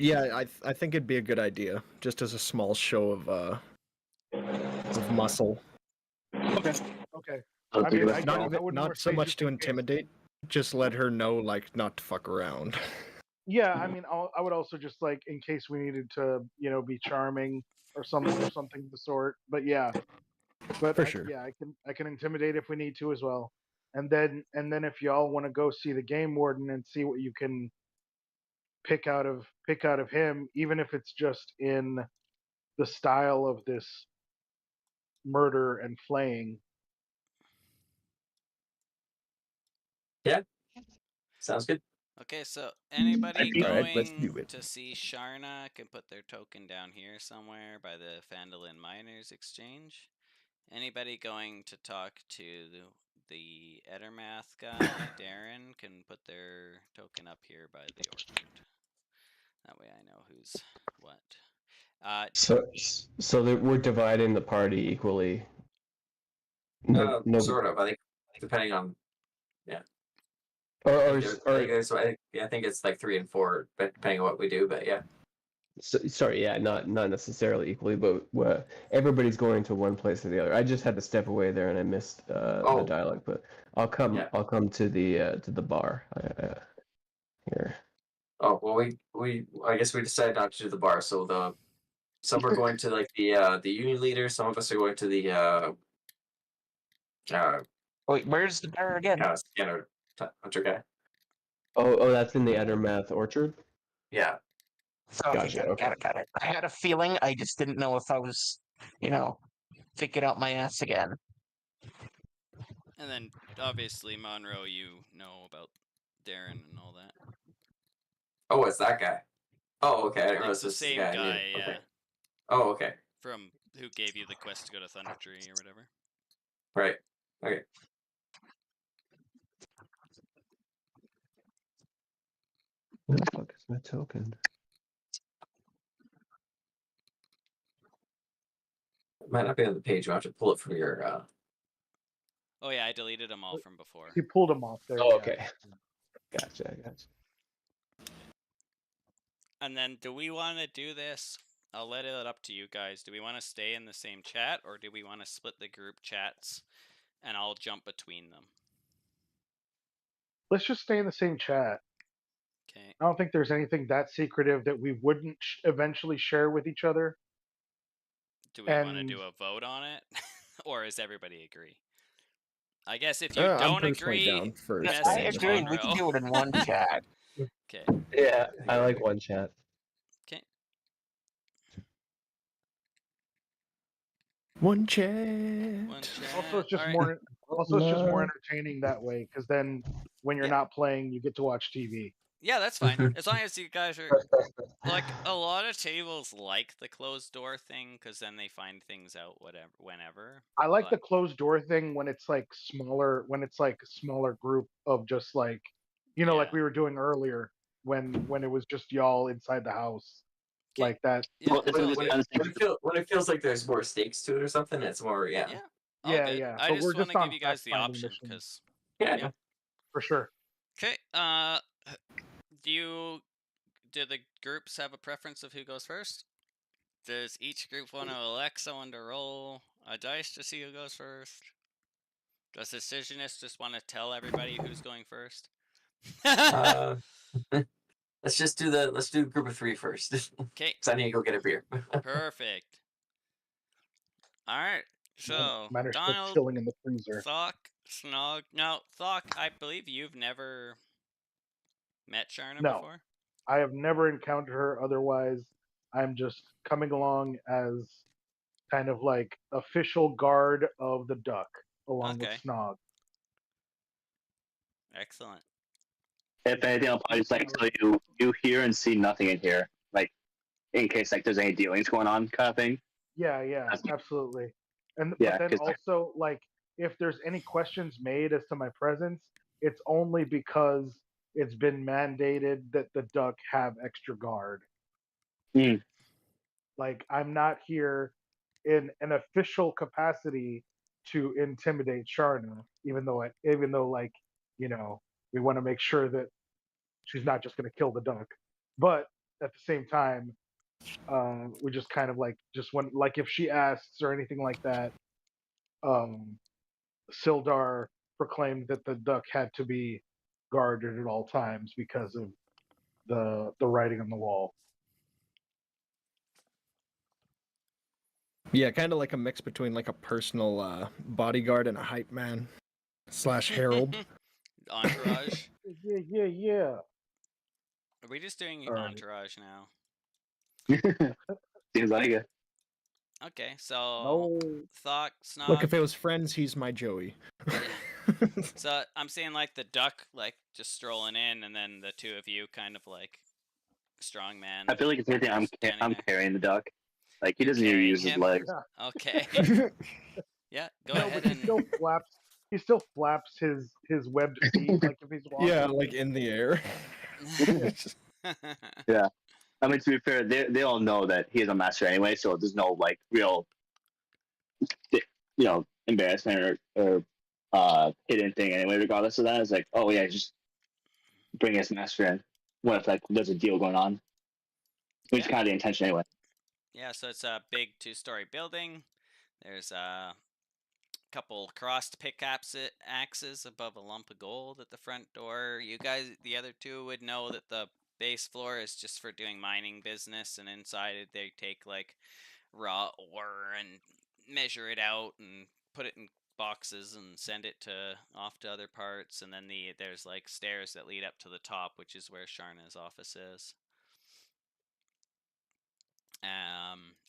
yeah, I think it'd be a good idea, just as a small show of muscle. Okay. Okay. I'll I think mean, about I it. Not don't- even, wouldn't not want so say much just to in case. intimidate, just let her know like not to fuck around. Yeah, I mean, I would also just like in case we needed to, be charming or something of the sort. But yeah, For sure. Yeah, I can intimidate if we need to as well. And then if y'all want to go see the game warden and see what you can pick out of him, even if it's just in the style of this murder and flaying. Sounds good. Okay, so anybody All right, let's going do it. to see Sharna can put their token down here somewhere by the Fandolin Miners Exchange. Anybody going to talk to the Edermath guy, Darren, can put their token up here by the orchard. That way I know who's what. So that we're dividing the party equally. No, Sort of. I think depending on or I think it's like 3 and 4, depending on what we do. But yeah. sorry, yeah, not necessarily equally, but everybody's going to one place or the other. I just had to step away there and I missed the dialogue, but I'll come. Yeah. I'll come to the bar here. Oh well, I guess we decided not to do the bar. So some are going to like the union leader. Some of us are going to the Wait, where's the bar again? scanner hunter guy. Oh, that's in the Edermath Orchard. Yeah. Okay, Gotcha, got it. I had a feeling, I just didn't know if I was, thinking out my ass again. And then obviously Monroe, you know about Darren and all that. Oh, it's that guy. Oh, okay. I didn't realize It's the this is the same guy. guy, yeah. Okay. Oh, okay. From who gave you the quest to go to Thunder Tree or whatever. Right. Okay. Where the fuck is my token? It might not be on the page. You have to pull it from your. Oh yeah, I deleted them all from before. You pulled him off there. Oh, yeah. okay. Gotcha. And then do we want to do this? I'll let it up to you guys. Do we want to stay in the same chat or do we want to split the group chats and I'll jump between them? Let's just stay in the same chat. Okay. I don't think there's anything that secretive that we wouldn't eventually share with each other. Do we want to do a vote on it? Or does everybody agree? I guess if you don't I'm personally agree, down for I message agree, we Monroe. can do it in one chat. Okay. Yeah, I like one chat. Okay. One chat. One chat. Also, it's just All right. more. Also, it's just more entertaining that way because then when you're Yeah. not playing, you get to watch TV. Yeah, that's fine. As long as you guys are like a lot of tables like the closed door thing because then they find things out whenever. I like But- the closed door thing when it's like smaller. When it's like a smaller group of just like, like Yeah. we were doing earlier when it was just y'all inside the house, Okay. like that. Yeah, Well, it's all just good. When it feels like there's more stakes to it or something, it's more Yeah. All Yeah, good. yeah. I But just we're want just to on give you guys the fact-finding option missions. because yeah. Yeah. For sure. Okay. Do the groups have a preference of who goes first? Does each group want to elect someone to roll a dice to see who goes first? Does the decisionist just want to tell everybody who's going first? Let's do group of 3 first. Okay. So I need to go get a beer. Perfect. All right. So Mine are still Donald, chilling in the freezer. Thok, Snog. Now, Thok, I believe you've never met Sharna No. before. I have never encountered her. Otherwise, I'm just coming along as kind of like official guard of the duck, along Okay. with Snog. Excellent. If anything, I'll probably just like tell you hear and see nothing in here, like in case like there's any dealings going on, kind of thing. Yeah, absolutely. And Yeah, but then 'cause, like- also, like, if there's any questions made as to my presence, it's only because it's been mandated that the duck have extra guard. Mm. Like, I'm not here in an official capacity to intimidate Sharna, even though like, you know, we want to make sure that she's not just going to kill the duck. But at the same time, we just kind of like just when like if she asks or anything like that, Sildar proclaimed that the duck had to be guarded at all times because of the writing on the wall. Yeah, kind of like a mix between like a personal bodyguard and a hype man / herald. Entourage. Yeah. Are we just doing Alright. Entourage now? Seems like it. Okay, so No. Thok, Snog. Look, if it was Friends, he's my Joey. So I'm seeing like the duck like just strolling in, and then the two of you kind of like strong man. I feel like if anything, I'm standing there. carrying the duck. Like he doesn't even Carrying use his him? legs. Okay. Yeah, go No, ahead but and he still flaps his webbed feet like if he's walking. Yeah, like in the air. Yeah. I mean, to be fair, they all know that he is a master anyway, so there's no like real, embarrassment or hidden thing anyway. Regardless of that, it's like, oh yeah, just bring his master in. What if like there's a deal going on? Which is kind of the intention anyway. Yeah, so it's a big 2-story building. There's a couple crossed axes above a lump of gold at the front door. You guys, the other two, would know that the base floor is just for doing mining business, and inside they take like raw ore and measure it out and put it in boxes and send it off to other parts. And then there's like stairs that lead up to the top, which is where Sharna's office is.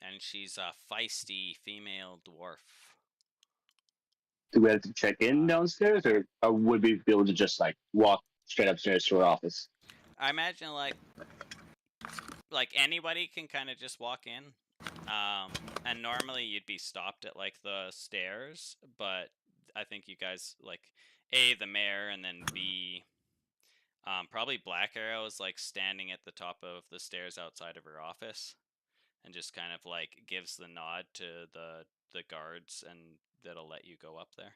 And she's a feisty female dwarf. Do we have to check in downstairs, or would we be able to just like walk straight upstairs to her office? I imagine like anybody can kind of just walk in. And normally you'd be stopped at like the stairs, but I think you guys like A, the mayor, and then B, probably Black Arrow is like standing at the top of the stairs outside of her office and just kind of like gives the nod to the guards, and that'll let you go up there.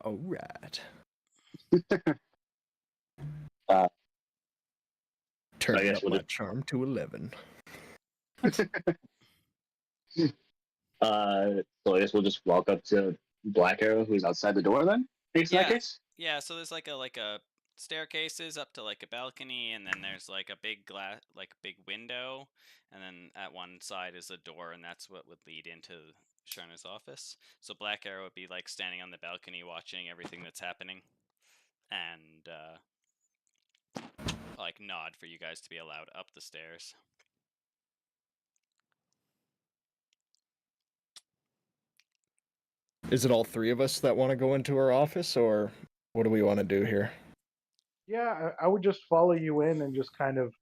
All right. Turn I guess up we'll my just- charm to 11. So I guess we'll just walk up to Black Arrow, who's outside the door. Then, in that case. Yeah, so there's like a staircases up to like a balcony, and then there's like a big big window, and then at one side is a door, and that's what would lead into Sharna's office. So Black Arrow would be like standing on the balcony watching everything that's happening, and like nod for you guys to be allowed up the stairs. Is it all three of us that want to go into her office, or what do we want to do here? Yeah, I would just follow you in and just kind of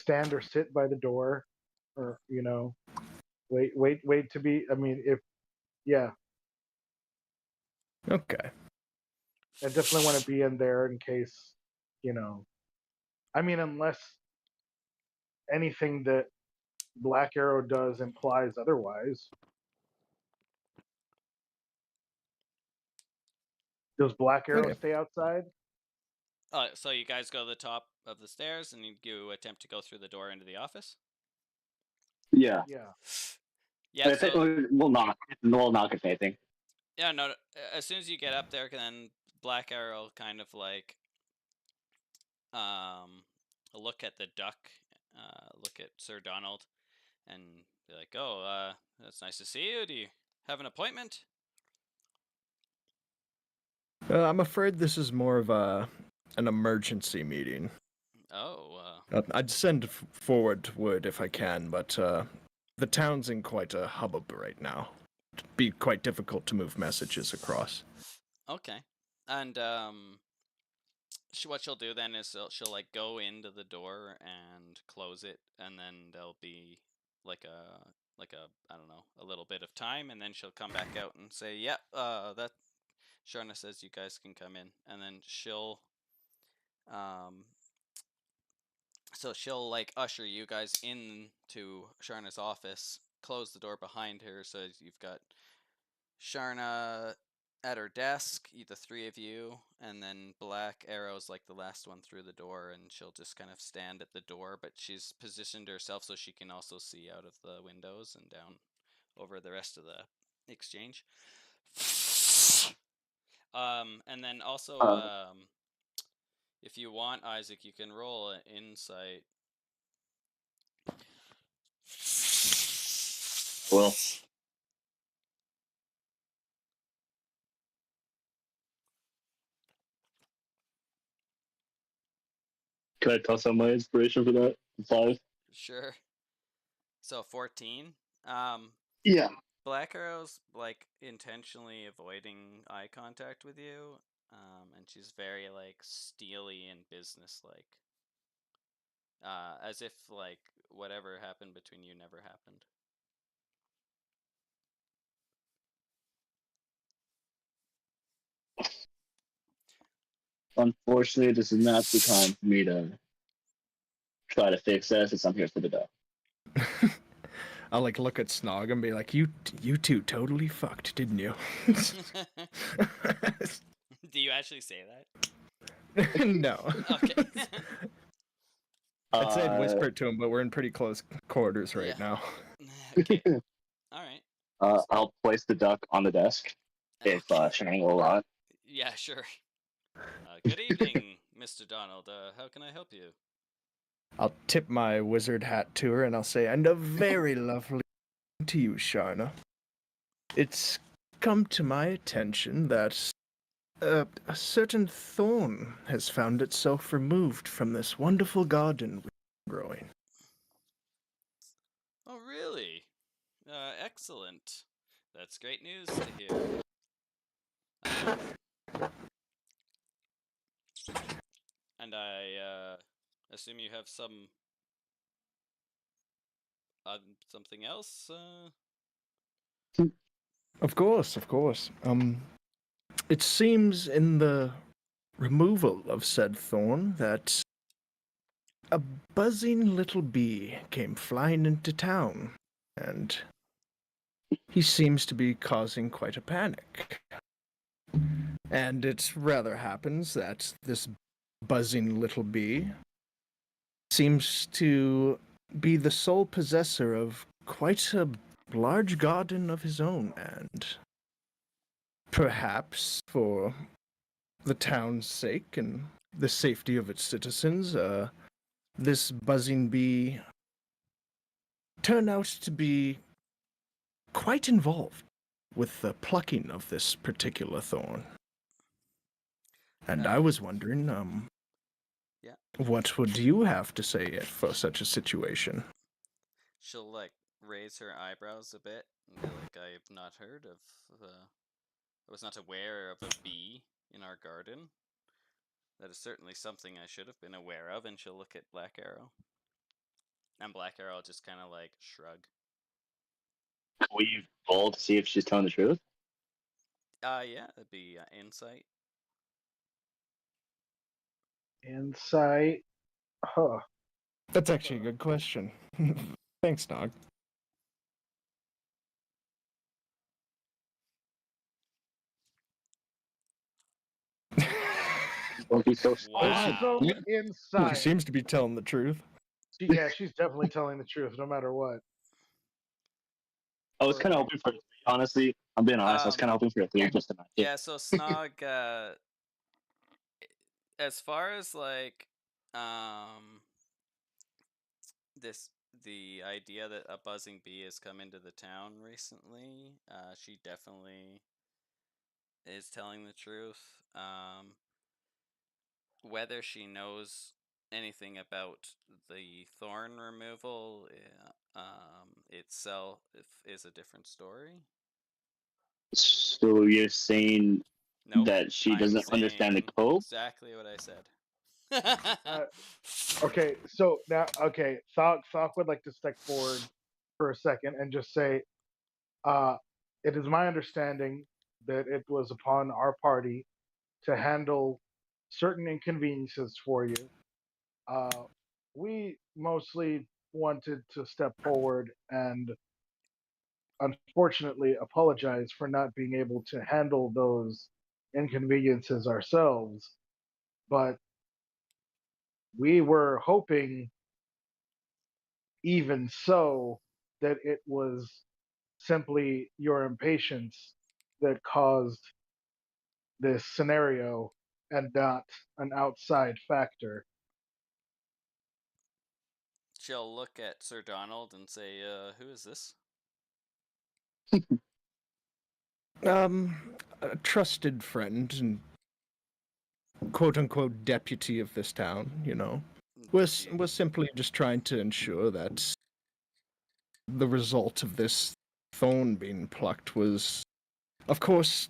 stand or sit by the door, or wait to be. I mean, Okay. I definitely want to be in there in case, I mean, unless anything that Black Arrow does implies otherwise. Does Black Arrow Okay. stay outside? So you guys go to the top of the stairs and you attempt to go through the door into the office? Yeah. Yeah. Yeah, If it, so we'll knock. We'll knock if anything. yeah, no. As soon as you get up there, then Black Arrow kind of like look at the duck, look at Sir Donald, and be like, "Oh, that's nice to see you. Do you have an appointment?" I'm afraid this is more of an emergency meeting. Oh, I'd send forward word if I can, but the town's in quite a hubbub right now. It'd be quite difficult to move messages across. okay. And what she'll do then is she'll like go into the door and close it, and then there'll be like a I don't know, a little bit of time, and then she'll come back out and say, "Yeah, that Sharna says you guys can come in," and then she'll so she'll like usher you guys into Sharna's office, close the door behind her, so you've got Sharna at her desk, the three of you, and then Black Arrow's like the last one through the door, and she'll just kind of stand at the door, but she's positioned herself so she can also see out of the windows and down over the rest of the exchange. And then also, if you want, Isaac, you can roll an insight. Well, could I toss out my inspiration for that? 5. Sure. So 14. Yeah. Black Arrow's like intentionally avoiding eye contact with you, and she's very like steely and businesslike, as if like whatever happened between you never happened. Unfortunately, this is not the time for me to try to fix that since I'm here for the dog. I'll like look at Snog and be like, "You two totally fucked, didn't you?" Do you actually say that? No. Okay. I'd say I'd whisper it to him, but we're in pretty close quarters right Yeah. now. Okay. All right. I'll place the duck on the desk if Shane will allow it. Yeah, sure. Good evening, Mr. Donald. How can I help you? I'll tip my wizard hat to her and I'll say, "And a very lovely to you, Sharna. It's come to my attention that a certain thorn has found itself removed from this wonderful garden we're growing." Oh, really? Excellent. That's great news to hear. And I assume you have something else. Of course, of course. It seems in the removal of said thorn that a buzzing little bee came flying into town, and he seems to be causing quite a panic. And it rather happens that this buzzing little bee seems to be the sole possessor of quite a large garden of his own, and perhaps for the town's sake and the safety of its citizens, this buzzing bee turned out to be quite involved with the plucking of this particular thorn. And I was wondering, Yeah. what would you have to say for such a situation? She'll like raise her eyebrows a bit and be like, "I've not heard of. I was not aware of a bee in our garden. That is certainly something I should have been aware of." And she'll look at Black Arrow, and Black Arrow will just kind of like shrug. Will you roll to see if she's telling the truth? Yeah, that'd be insight. Insight. Huh. That's actually a good question. Thanks, Nog. Don't be so Wow. Awesome He insight. seems to be telling the truth. Yeah, she's definitely telling the truth, no matter what. I was kind of hoping for a 3, honestly. I'm being honest. I was kind of hoping for a 3 just to match it. Yeah, so Snog, as far as like the idea that a buzzing bee has come into the town recently, she definitely is telling the truth. Whether she knows anything about the thorn removal itself is a different story. So you're saying Nope, that she I'm doesn't understand the saying code? exactly what I said. Okay, so now, Thok would like to step forward for a second and just say, it is my understanding that it was upon our party to handle certain inconveniences for you. We mostly wanted to step forward and unfortunately apologize for not being able to handle those inconveniences ourselves. But we were hoping, even so, that it was simply your impatience that caused this scenario and not an outside factor. She'll look at Sir Donald and say, who is this? A trusted friend and quote unquote deputy of this town, you know. We're simply just trying to ensure that the result of this thorn being plucked was, of course,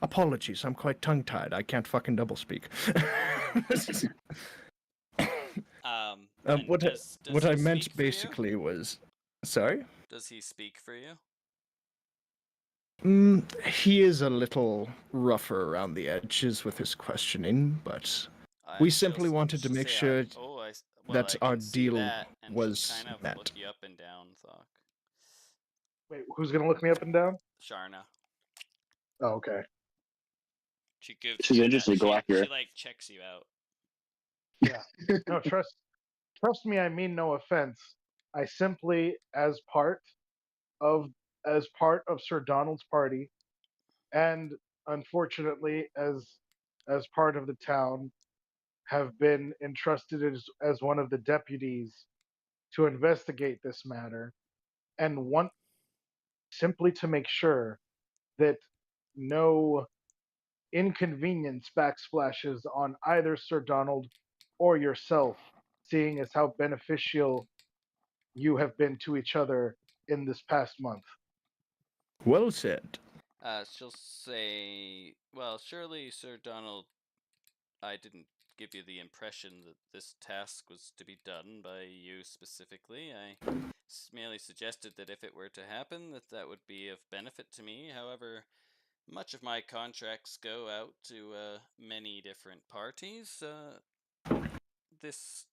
apologies, I'm quite tongue-tied. I can't fucking doublespeak. What does what he I meant speak for you? basically was, sorry? Does he speak for you? He is a little rougher around the edges with his questioning, but we simply wanted to make sure that our deal and was kind of met. look you up and down, Thok. Wait, who's gonna look me up and down? Sharna. Oh, okay. She gives She's you interested. Go after her. She like checks you out. Yeah. No, trust me, I mean no offense. I simply, as part of Sir Donald's party, and unfortunately as part of the town, have been entrusted as one of the deputies to investigate this matter, and want simply to make sure that no inconvenience backsplashes on either Sir Donald or yourself, seeing as how beneficial you have been to each other in this past month. Well said. She'll say, well, surely, Sir Donald, I didn't give you the impression that this task was to be done by you specifically. I merely suggested that if it were to happen, that would be of benefit to me. However, much of my contracts go out to many different parties. This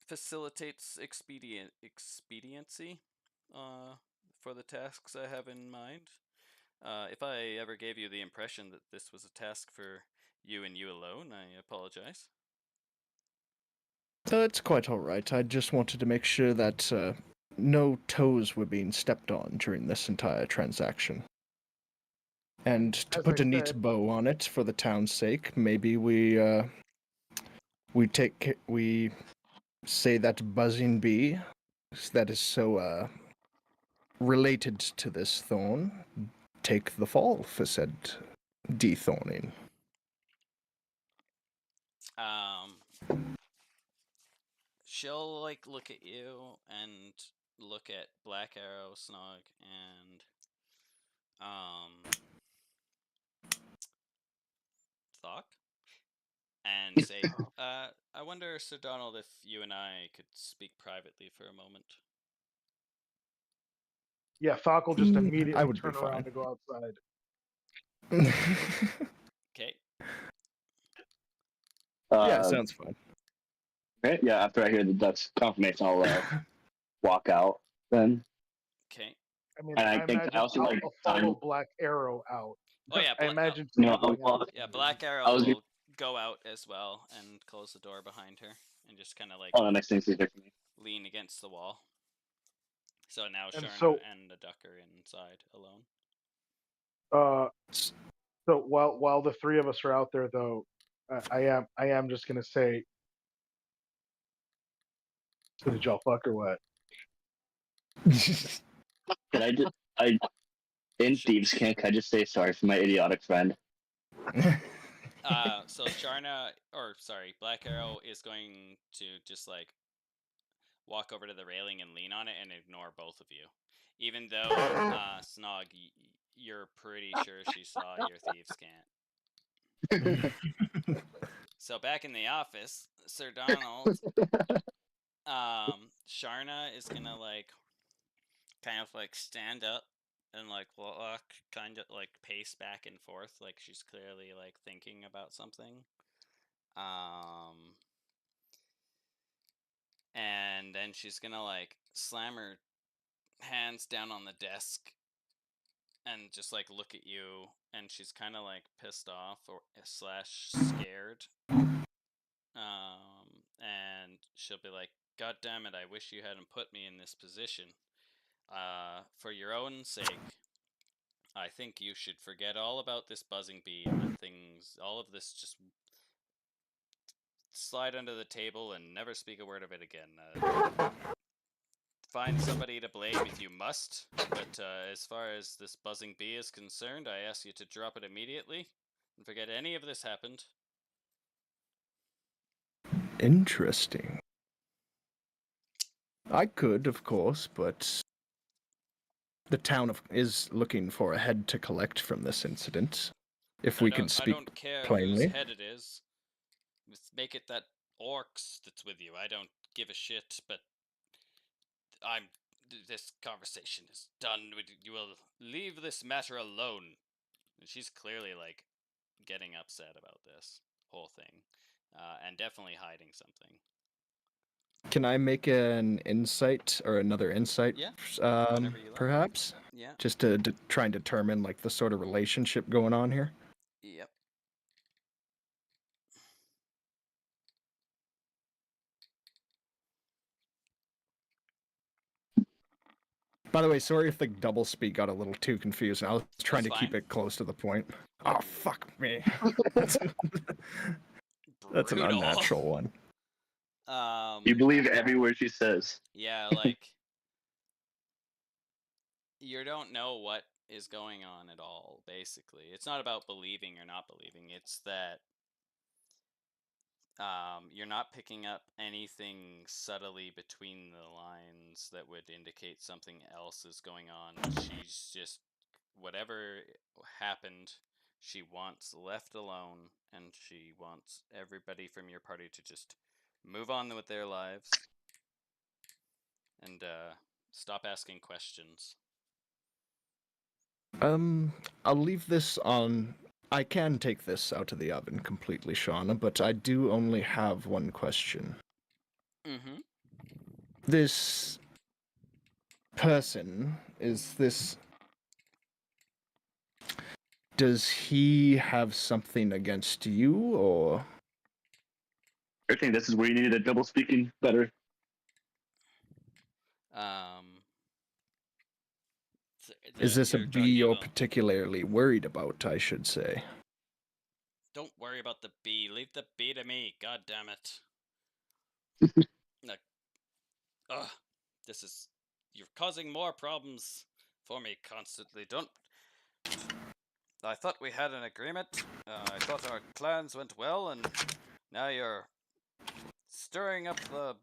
facilitates expediency for the tasks I have in mind. If I ever gave you the impression that this was a task for you and you alone, I apologize. It's quite all right. I just wanted to make sure that no toes were being stepped on during this entire transaction. And to As put I a neat said- bow on it for the town's sake, maybe we say that buzzing bee that is so related to this thorn take the fall for said dethorning. She'll like look at you and look at Black Arrow, Snog, and Thok, and say, I wonder, Sir Donald, if you and I could speak privately for a moment. Yeah, Thok will just I immediately would be turn around fine. to go outside. Okay. Yeah, sounds fine. Okay, yeah, after I hear the Duck's confirmation, I'll walk out then. Okay. I mean, And I I think I imagine also like I'll follow Black Arrow out. Oh yeah, I imagine. No, something else. yeah. Black Arrow I was will go out as well and close the door behind her and just kind of like Oh, that makes things easier for me. lean against the wall. So now And Sharna so- and the duck are inside alone. So while the three of us are out there, though, I am just gonna say, so did y'all fuck or what? Can I just, in Thieves' Camp, can I just say sorry for my idiotic friend? So Sharna, or sorry, Black Arrow is going to just like walk over to the railing and lean on it and ignore both of you, even though Snog, you're pretty sure she saw your thieves' cant. So back in the office, Sir Donald, Sharna is gonna like kind of like stand up and like walk, kind of like pace back and forth, like she's clearly like thinking about something. And then she's gonna like slam her hands down on the desk and just like look at you, and she's kind of like pissed off or slash scared. And she'll be like, "God damn it! I wish you hadn't put me in this position. For your own sake, I think you should forget all about this buzzing bee and the things. All of this just slide under the table and never speak a word of it again. Find somebody to blame if you must, but as far as this buzzing bee is concerned, I ask you to drop it immediately and forget any of this happened." Interesting. I could, of course, but the town is looking for a head to collect from this incident. If we could speak I don't care plainly. whose head it is. Just make it that orcs that's with you. I don't give a shit, but this conversation is done. You will leave this matter alone. And she's clearly like getting upset about this whole thing, and definitely hiding something. Can I make an insight or another insight? Yeah, Um, whenever you like. perhaps? Yeah. Just to try and determine like the sort of relationship going on here. Yep. By the way, sorry if the double speak got a little too confusing. I was trying to keep fine. it close to the point. Oh, fuck me. That's an Brutal. unnatural one. You believe every word she says. Yeah, like you don't know what is going on at all, basically. It's not about believing or not believing. It's that you're not picking up anything subtly between the lines that would indicate something else is going on. She's just, whatever happened, she wants left alone, and she wants everybody from your party to just move on with their lives and stop asking questions. I'll leave this on. I can take this out of the oven completely, Shauna, but I do only have one question. Mm-hmm. This person, does he have something against you, or? I think this is where you needed a double speaking better. Is this a bee you're particularly worried about, I should say? Don't worry about the bee. Leave the bee to me. God damn it. Like, ugh. You're causing more problems for me constantly. I thought we had an agreement. I thought our plans went well, and now you're stirring up the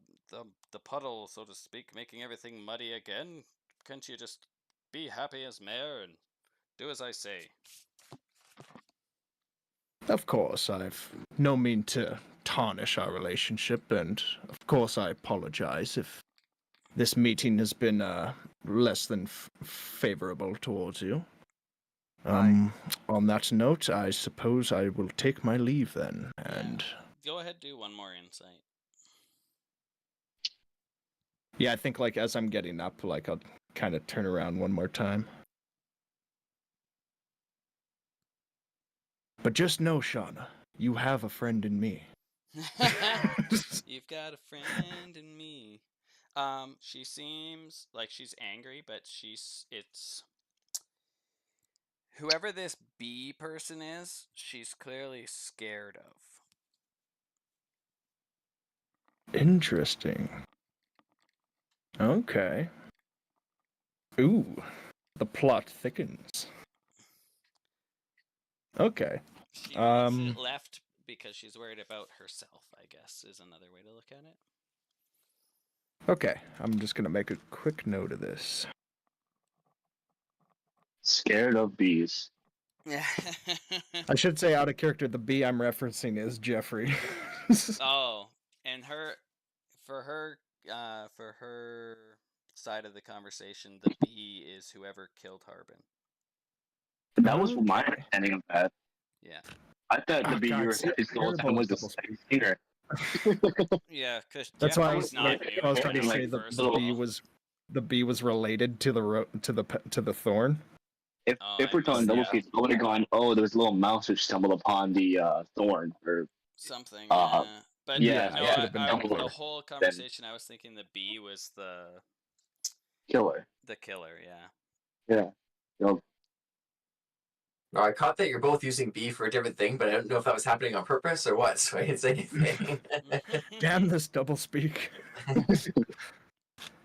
puddle, so to speak, making everything muddy again. Can't you just be happy as mayor and do as I say? Of course, I've no mean to tarnish our relationship, and of course I apologize if this meeting has been less than favorable towards you. On that note, I suppose I will take my leave then, and... Go ahead, do one more insight. Yeah, I think, like, as I'm getting up, like, I'll kind of turn around one more time. But just know, Shauna, you have a friend in me. You've got a friend in me. She seems like she's angry, but it's whoever this bee person is, she's clearly scared of. Interesting. Okay. Ooh, the plot thickens. Okay. She left because she's worried about herself, I guess, is another way to look at it. Okay, I'm just gonna make a quick note of this. Scared of bees. Yeah. I should say out of character, the bee I'm referencing is Jeffrey. Oh, and for her side of the conversation, the bee is whoever killed Harbin. That was my Okay. understanding of that. Yeah. I thought the Oh, bee you God, were see, the whole time was the double second singer. Yeah, because That's why I Jeffrey's was, not new. I was trying to Like, say first the of bee all. was related to the thorn. If Oh, if I we're talking missed double that. feet, I would have gone, oh, there was a little mouse who stumbled upon the thorn, or Something, Uh, yeah. But yeah, no, it should have been Dumbledore. the whole conversation, I was thinking the bee was the killer. killer, yeah. Yeah. Nope. No, I caught that you're both using B for a different thing, but I don't know if that was happening on purpose or what, so I didn't say anything. Damn this double speak.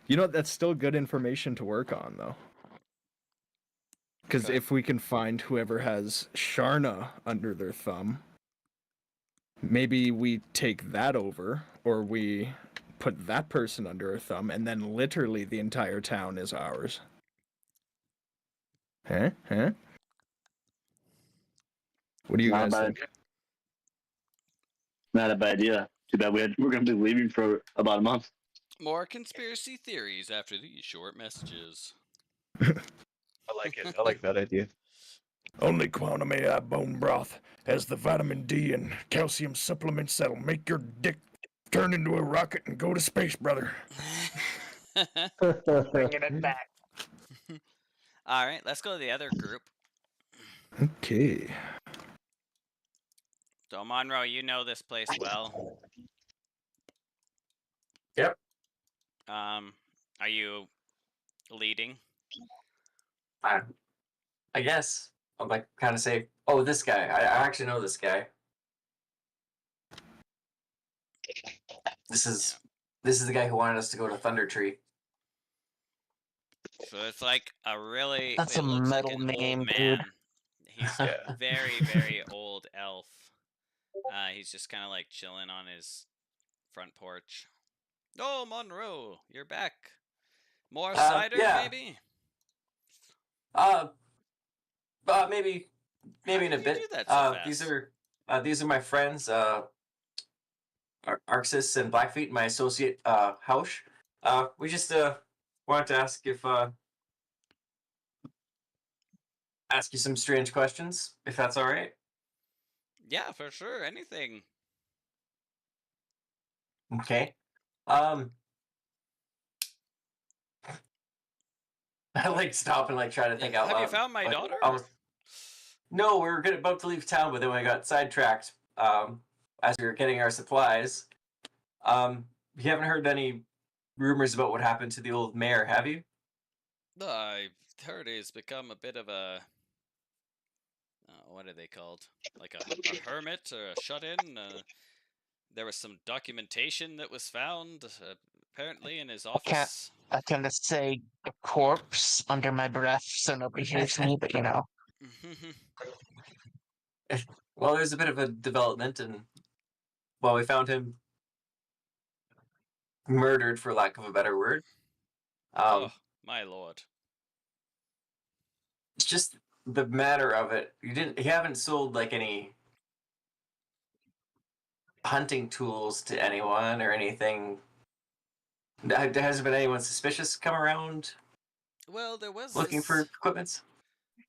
You know, that's still good information to work on, though. Because Okay. if we can find whoever has Sharna under their thumb, maybe we take that over, or we put that person under our thumb, and then literally the entire town is ours. Huh? What do you Not guys bad. think? Not a bad idea. Too bad we're going to be leaving for about a month. More conspiracy theories after these short messages. I like it. I like that idea. Only quantum AI bone broth has the vitamin D and calcium supplements that'll make your dick turn into a rocket and go to space, brother. Bringing it back. All right, let's go to the other group. Okay. So, Monroe, you know this place well. Yep. Are you leading? I guess I'm like kind of say, oh, this guy. I actually know this guy. This is the guy who wanted us to go to Thunder Tree. So it's like a really That's it a looks like metal an name, old dude. man. He's a very, very old elf. He's just kind of like chilling on his front porch. Oh, Monroe, you're back. More cider, yeah. maybe? Maybe in a did you bit. do that so These are my friends, Arxis and Blackfeet, my associate, Hausch. We just wanted to ask you some strange questions, if that's all right. Yeah, for sure. Anything. Okay. I like stop and like try to think out loud. Have you found my Like, daughter? No, we were about to leave town, but then we got sidetracked as we were getting our supplies. You haven't heard any rumors about what happened to the old mayor, have you? I've heard he's become a bit of a. What are they called? Like a hermit or a shut-in? There was some documentation that was found, apparently, in his office. I kind of say a corpse under my breath so nobody hears me, but you know. Well, there's a bit of a development, and well, we found him murdered, for lack of a better word. Oh, my lord. It's just the matter of it. You haven't sold like any hunting tools to anyone or anything. Hasn't been anyone suspicious come around Well, there was looking for equipment?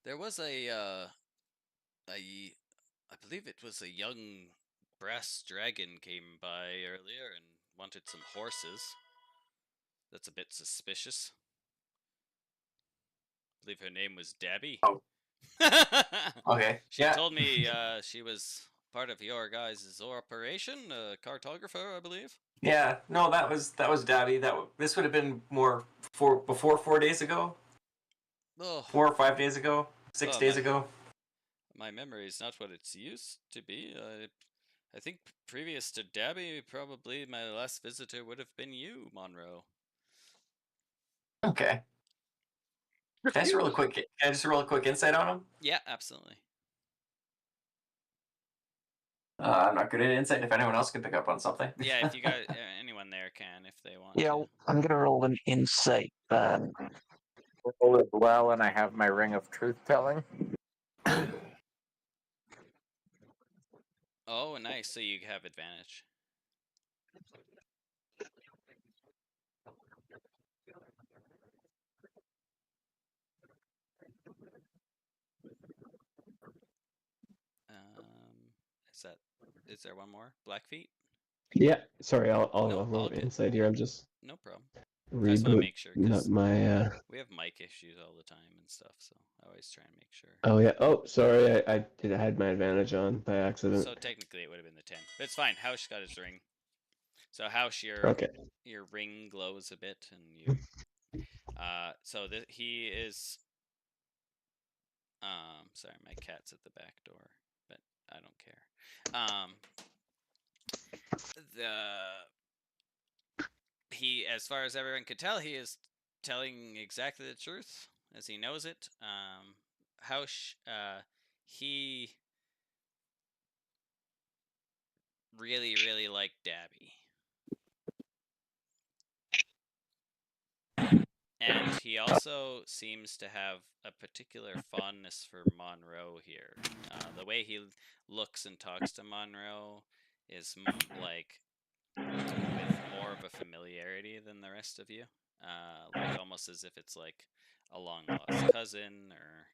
There was I believe it was a young brass dragon came by earlier and wanted some horses. That's a bit suspicious. I believe her name was Debbie. Oh. Okay. She Yeah. told me she was part of your guys' operation, cartographer, I believe. Yeah. No, that was Dabby. This would have been more before 4 days ago, Oh, 4 or 5 days ago, 6 days ago. my memory is not what it's used to be. I think previous to Dabby, probably my last visitor would have been you, Monroe. Okay. Can I just roll a quick insight on him? Yeah, absolutely. I'm not good at insight. If anyone else can pick up on something. Yeah, if you guys, anyone there can, if they want Yeah, to. I'm gonna roll an insight. Roll as well, and I have my ring of truth telling. Oh, nice. So you have advantage. Is that? Is there one more? Blackfeet? Yeah, sorry, I'll No, roll all good. inside here. I'm just No problem. I just want to reboot make sure because my. we have mic issues all the time and stuff, so I always try and make sure. Oh yeah. Oh, sorry. I had my advantage on by accident. So technically, it would have been the 10, but it's fine. House got his ring. So House, Okay. your ring glows a bit, and you. So he is. Sorry, my cat's at the back door, but I don't care. He, as far as everyone could tell, he is telling exactly the truth as he knows it. House, he really, really liked Dabby. And he also seems to have a particular fondness for Monroe here. The way he looks and talks to Monroe is like with more of a familiarity than the rest of you. Like almost as if it's like a long lost cousin or.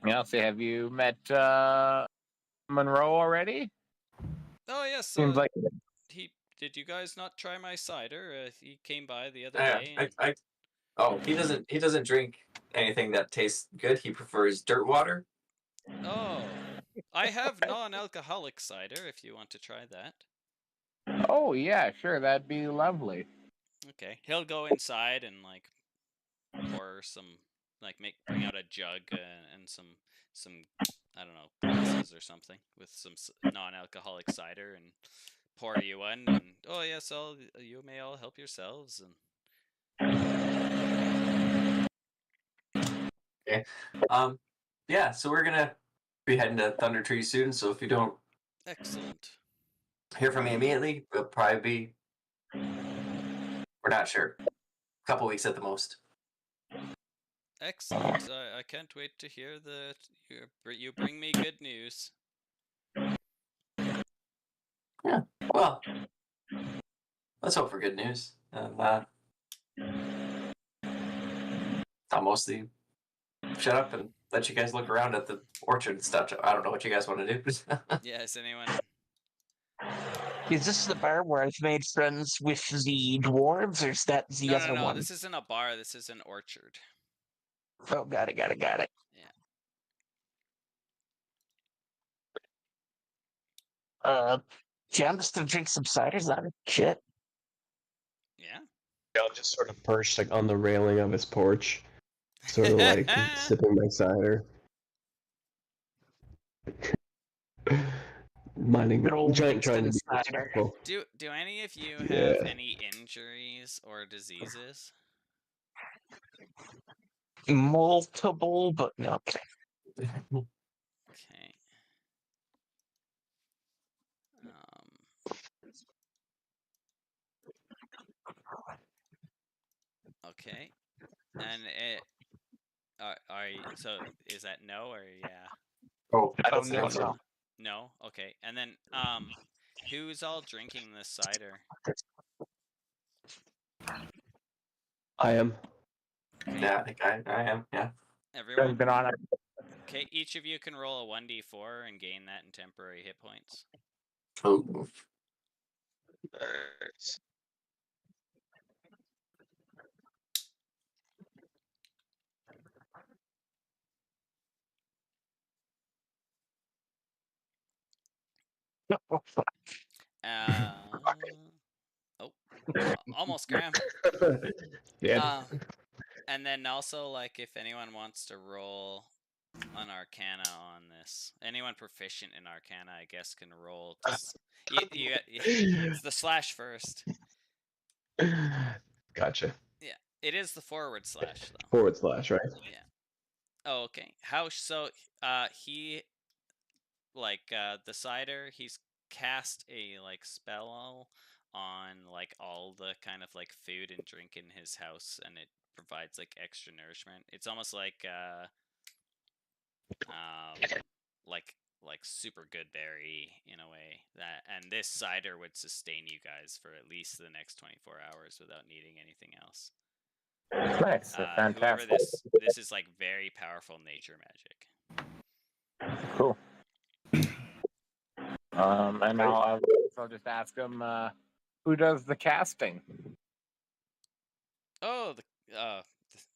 Yeah. So have you met Monroe already? Oh yes, Seems like did you guys not try my cider? He came by the other Yeah. day. And... He doesn't drink anything that tastes good. He prefers dirt water. Oh, I have non-alcoholic cider if you want to try that. Oh yeah, sure, that'd be lovely. Okay, he'll go inside and like pour some, like bring out a jug and some I don't know, glasses or something with some non-alcoholic cider and pour you one. And oh yes, you may all help yourselves. And Okay. Yeah. So we're gonna be heading to Thunder Tree soon. So if you don't excellent. hear from me immediately, we'll probably be. We're not sure. A couple weeks at the most. Excellent. I can't wait to hear that you bring me good news. Yeah. Well, let's hope for good news. And I'll mostly shut up and let you guys look around at the orchard and stuff. I don't know what you guys want to do. Yeah, is anyone? Is this the bar where I've made friends with the dwarves, or is that the other No. one? This isn't a bar. This is an orchard. Oh, got it. Yeah. Yeah, I'm just gonna drink some ciders out of shit. Yeah. I'll just sort of perch like on the railing of his porch, sort of like sipping my cider. Minding, Good old trying to be Winston cider. respectful. Do any of you have Yeah. any injuries or diseases? Multiple, but no. Okay. Okay. And so is that no or yeah? Oh, Oh no. No. Okay. And then who's all drinking this cider? I am. Okay. Yeah, I think I am. Yeah. Everyone. Been on it. Okay. Each of you can roll a 1d4 and gain that in temporary hit points. Oh. Oh, almost, Graham. Yeah. And then also, like, if anyone wants to roll an Arcana on this, anyone proficient in Arcana, I guess, can roll. It's the slash first. Gotcha. Yeah, it is the forward slash though. Forward slash, right? Yeah. Oh, okay. He the cider, he's cast a like spell on like all the kind of like food and drink in his house, and it provides like extra nourishment. It's almost like like super good berry in a way, and this cider would sustain you guys for at least the next 24 hours without needing anything else. Nice. Fantastic. This is like very powerful nature magic. Cool. And now I'll just ask him who does the casting. Oh,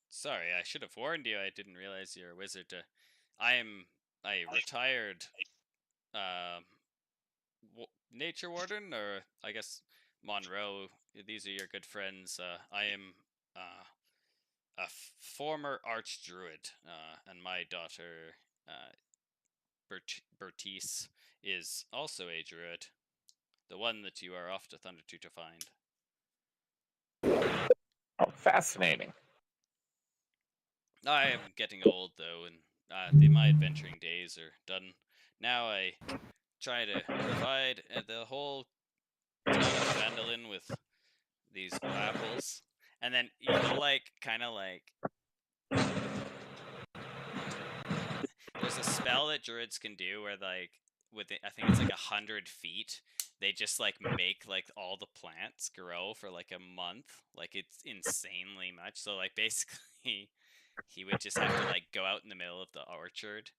sorry, I should have warned you. I didn't realize you're a wizard. I am a retired nature warden, or I guess Monroe. These are your good friends. I am a former archdruid, and my daughter Bertice is also a druid, the one that you are off to Thundertooth to find. Oh, fascinating. I am getting old, though, and my adventuring days are done. Now I try to provide the whole town of Vandalin with these apples. And then, there's a spell that druids can do where, I think it's like 100 feet, they just make all the plants grow for like a month. Like, it's insanely much. So basically he would just have to go out in the middle of the orchard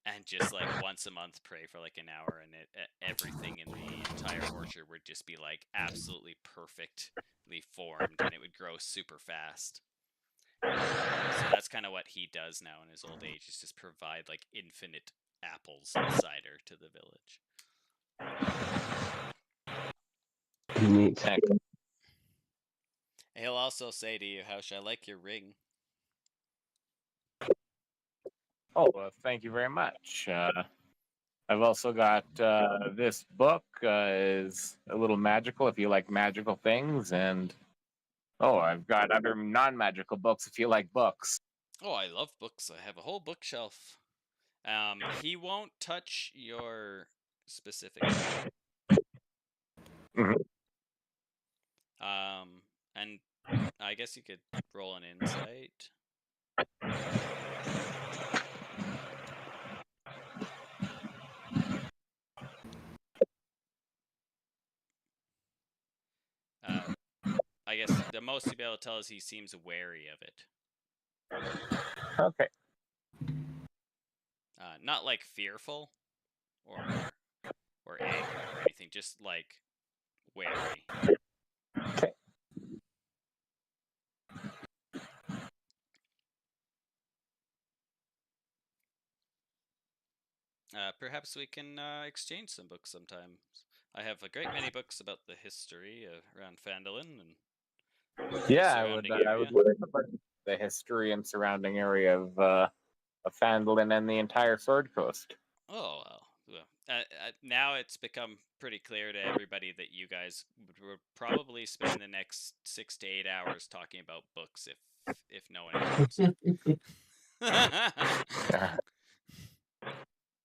and just once a month pray for an hour, and everything in the entire orchard would just be absolutely perfectly formed, and it would grow super fast. So that's kind of what he does now in his old age, is just provide infinite apples and cider to the village. Neat. He'll also say to you, "How shall I like your ring?" Oh, well, thank you very much. I've also got this book is a little magical if you like magical things, and I've got other non-magical books if you like books. Oh, I love books. I have a whole bookshelf. He won't touch your specific. Mhm. And I guess you could roll an insight. I guess the most you'll be able to tell is he seems wary of it. Okay. Not fearful or angry or anything, just wary. Okay. Perhaps we can exchange some books sometime. I have a great many books about the history around Phandalin and Yeah, surrounding I would learn about the history and surrounding area of Phandalin and the entire Sword Coast. Oh, well. Now it's become pretty clear to everybody that you guys would probably spend the next 6 to 8 hours talking about books if no one comes. Yeah.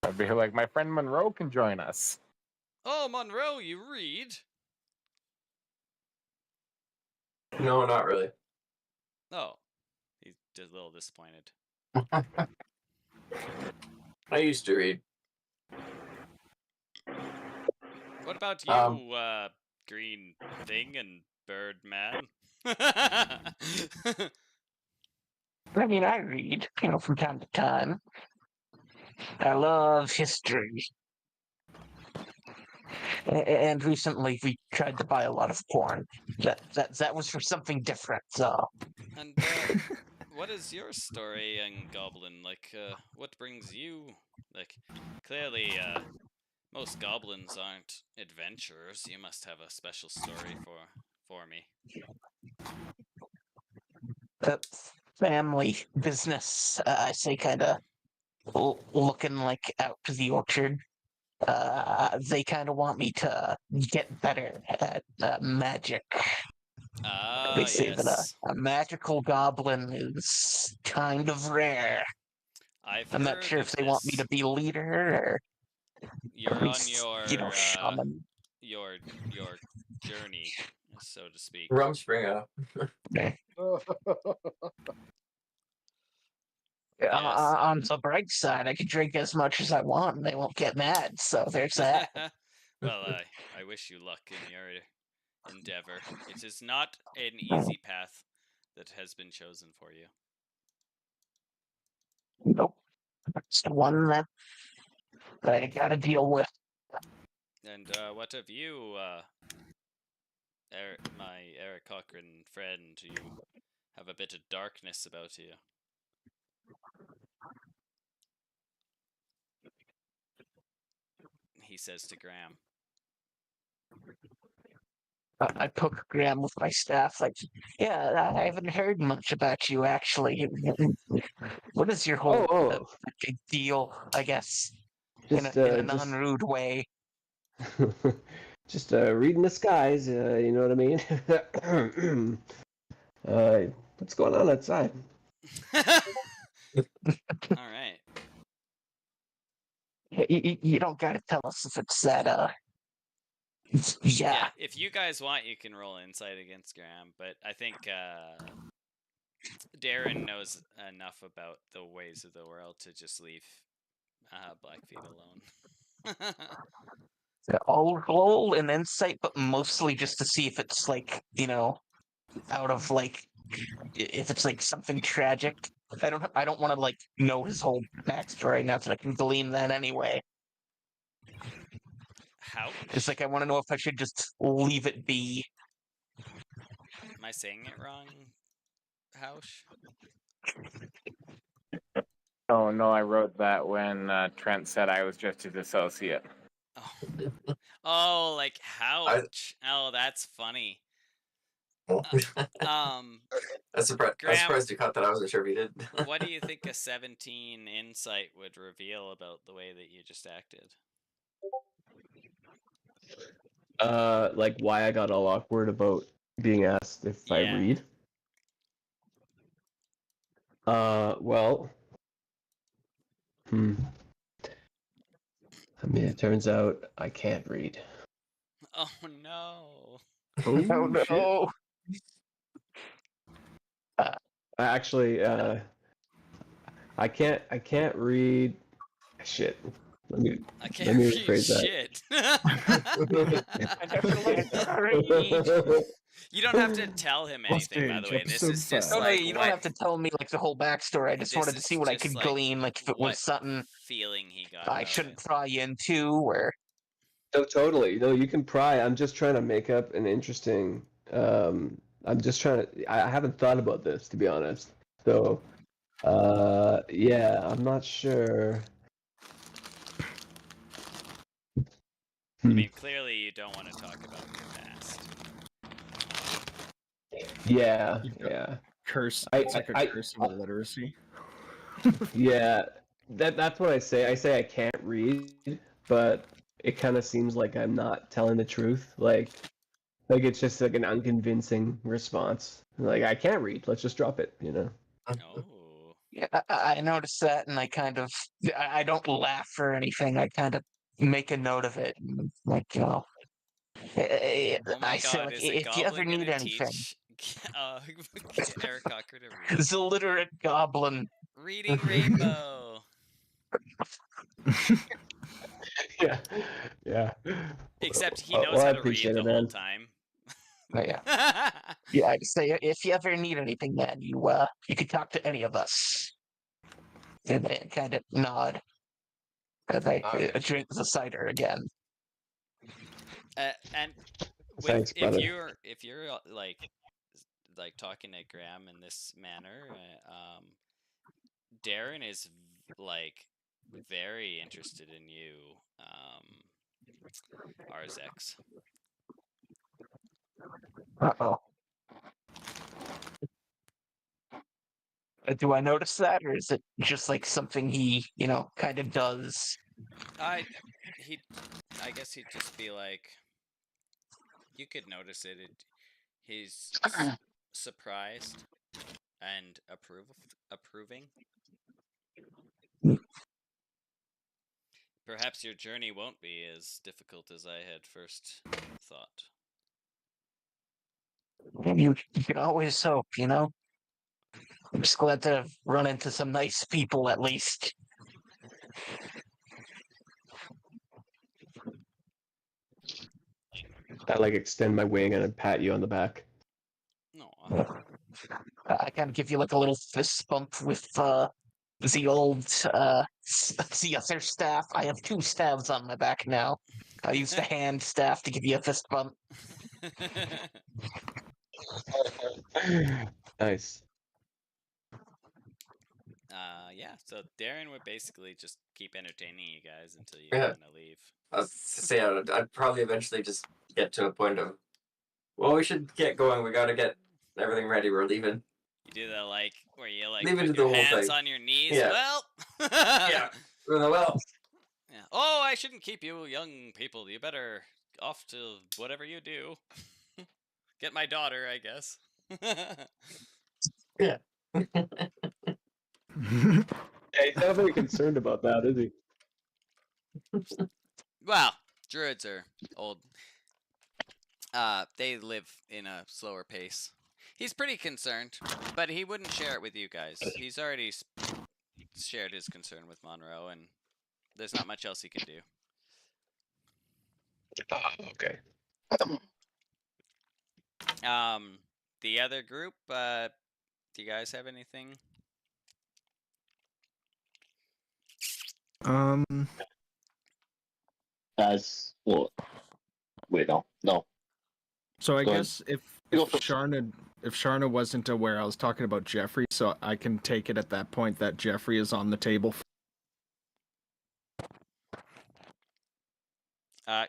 I'd be like, my friend Monroe can join us. Oh, Monroe, you read? No, not really. Oh, he's just a little disappointed. I used to read. What about you, green thing and bird man? I mean, I read, from time to time. I love history. And recently we tried to buy a lot of corn. That was for something different, so. And what is your story, young goblin? What brings you? Clearly, Most goblins aren't adventurers. You must have a special story for me. Family business. I say, kind of looking like out to the orchard. They kind of want me to get better at magic. Ah, They say that yes. a magical goblin is kind of rare. I've I'm not heard sure of if they want me this. to be leader or You're at on least, shaman. your journey, so to speak. Rumspringa. Yes. On the bright side, I can drink as much as I want and they won't get mad, so there's that. Well, I wish you luck in your endeavor. It is not an easy path that has been chosen for you. Nope. It's the one that I gotta deal with. And what of you, my Eric Cochran friend? You have a bit of darkness about you. He says to Graham. I poke Graham with my staff, like, yeah, I haven't heard much about you, actually. What is your whole big deal, I guess, in a non-rude way? Just reading the skies, you know what I mean? What's going on outside? All right. You don't gotta tell us if it's that, yeah. If you guys want, you can roll insight against Graham, but I think Darren knows enough about the ways of the world to just leave Blackfeet alone. I'll roll an insight, but mostly just to see if it's like, out of like, if it's like something tragic. I don't want to like know his whole backstory now, so I can glean that anyway. How? It's like I want to know if I should just leave it be. Am I saying it wrong, Hausch? Oh no, I wrote that when Trent said I was just his associate. Oh, like Houch. Oh, that's funny. I'm surprised you caught that. I wasn't sure if you did. What do you think a 17 insight would reveal about the way that you just acted? Like why I got all awkward about being asked if I read. Well, I mean, it turns out I can't read. Oh no! Oh no! Actually, I can't read. Shit. Let me rephrase that. You don't have to tell him anything, by the way. This is just like you don't have to tell me like the whole backstory. I just wanted to see what I could glean, like if it was something feeling he got. I shouldn't pry into, or. No, totally. No, you can pry. I'm just trying to make up an interesting. I'm just trying to. I haven't thought about this, to be honest. So, yeah, I'm not sure. I mean, clearly you don't want to talk about your past. Yeah. Curse. It's like a curse of illiteracy. Yeah, that's what I say. I say I can't read, but it kind of seems like I'm not telling the truth. Like it's just like an unconvincing response. Like I can't read. Let's just drop it. Oh. Yeah, I noticed that, and I don't laugh or anything. I kind of make a note of it, like Oh my I say, God, like, is if you ever need anything, Eric Cochran to read. It's a literate goblin reading Rainbow. Yeah. Except he knows how to read the whole time. Yeah. I say if you ever need anything, man, you can talk to any of us. And then kind of nod as I drink the cider again. And thanks, brother. if you're like talking to Graham in this manner, Darren is like very interested in you. RSX. Uh-oh. Do I notice that, or is it just like something he, kind of does? I guess he'd just be like, you could notice it. He's surprised and approving. Perhaps your journey won't be as difficult as I had first thought. You can always hope, I'm just glad to run into some nice people at least. I like extend my wing and then pat you on the back. No. I kind of give you like a little fist bump with the old the other staff. I have 2 staves on my back now. I use the hand staff to give you a fist bump. Nice. Yeah, so Darren would basically just keep entertaining you guys until you Yeah. want to leave. I was to say I'd probably eventually just get to a point of, well, we should get going. We got to get everything ready. We're leaving. You do that where you Leave it put to the your whole hands thing. on your knees. Yeah. Well, Yeah. Well, yeah. Oh, I shouldn't keep you young people. You better off to whatever you do. Get my daughter, I guess. yeah. Yeah, he's not very concerned about that, is he? Well, druids are old. They live in a slower pace. He's pretty concerned, but he wouldn't share it with you guys. He's already shared his concern with Monroe, and there's not much else he can do. Oh, okay. The other group, do you guys have anything? As well, wait, no. So I Go ahead. guess if Go first. Sharna wasn't aware, I was talking about Jeffrey, so I can take it at that point that Jeffrey is on the table.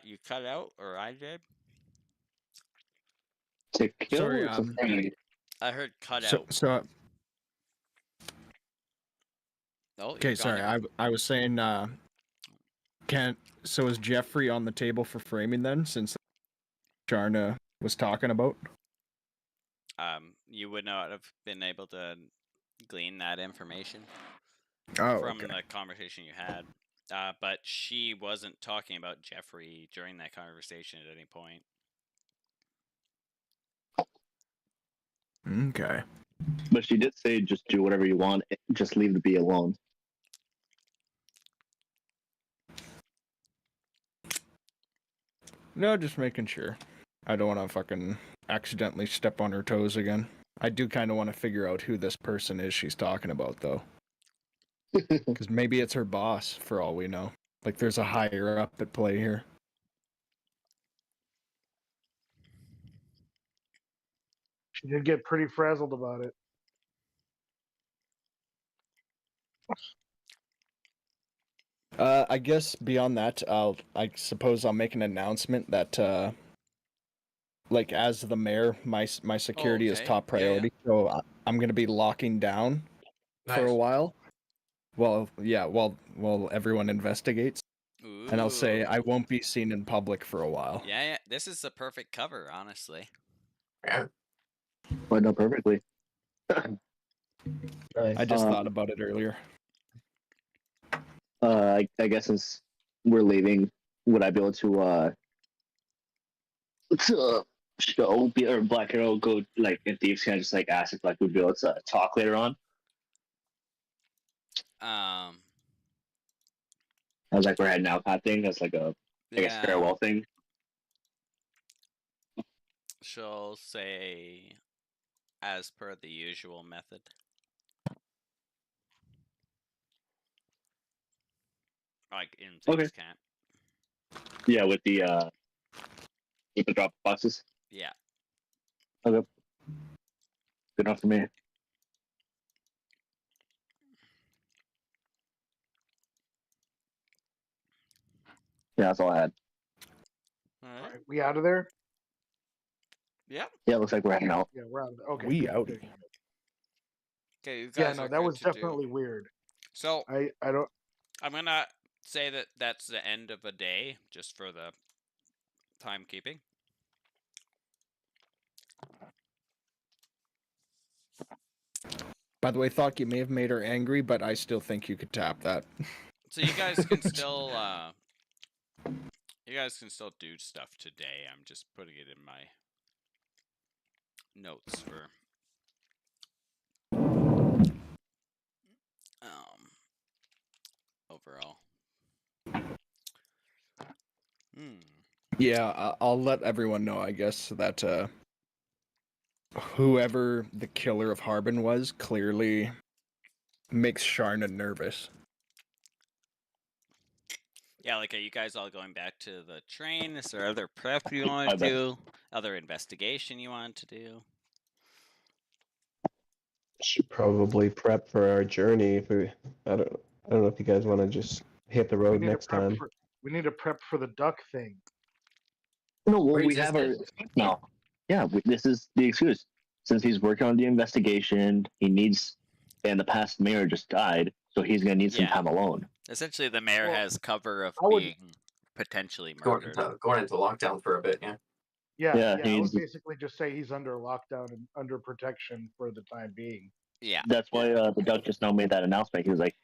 You cut out, or I did? To kill Sorry, or to frame? I heard cut So, out. so Oh, okay, sorry. I was saying, so is Jeffrey on the table for framing then, since Sharna was talking about? You would not have been able to glean that information Oh, from okay. the conversation you had. But she wasn't talking about Jeffrey during that conversation at any point. Okay. But she did say just do whatever you want, just leave the bee alone. No, just making sure. I don't want to fucking accidentally step on her toes again. I do kind of want to figure out who this person is she's talking about, though. Because maybe it's her boss, for all we know. Like, there's a higher up at play here. She did get pretty frazzled about it. I guess beyond that, I suppose I'll make an announcement that, like, as the mayor, my security is okay. top Yeah, yeah. priority. So I'm gonna be locking down for a Nice. while. Well, yeah, while everyone investigates, and I'll say I Ooh. won't be seen in public for a while. Yeah. This is the perfect cover, honestly. Yeah. But no, perfectly. I just thought about it earlier. I guess since we're leaving, would I be able to show or Black Arrow go like if Thieves can just like ask if like we'd be able to talk later on? As like we're heading out kind of thing. That's like a I guess farewell thing. She'll say, as per the usual method. Like in Thieves' Camp. Yeah, with the drop boxes. Yeah. Okay. Good enough for me. Yeah, that's all I had. Okay, we out of there? Yeah. Yeah, looks like we're heading out. Yeah, we're out of there. Okay. We good, outie. good. Okay, you Yeah, guys no, are that good was to do. definitely weird. So I don't. I'm gonna say that that's the end of a day, just for the timekeeping. By the way, thought you may have made her angry, but I still think you could tap that. So you guys can still do stuff today. I'm just putting it in my notes for overall. Yeah, I'll let everyone know, I guess, that whoever the killer of Harbin was clearly makes Sharna nervous. Yeah, like, are you guys all going back to the train? Is there other prep you want to do? Other investigation you want to do? Should probably prep for our journey. If we, I don't know if you guys want to just hit the road next time. We need to prep for the duck thing. No, well, We we just have our did. no. Yeah, this is the excuse. Since he's working on the investigation, he needs, and the past mayor just died, so he's gonna need some Yeah. time alone. Essentially, the mayor Well, has cover of I would- being potentially Going murdered. into lockdown for a bit, yeah. Yeah, I would he's- basically just say he's under lockdown and under protection for the time being. Yeah. That's why the Duck just now made that announcement. He was like,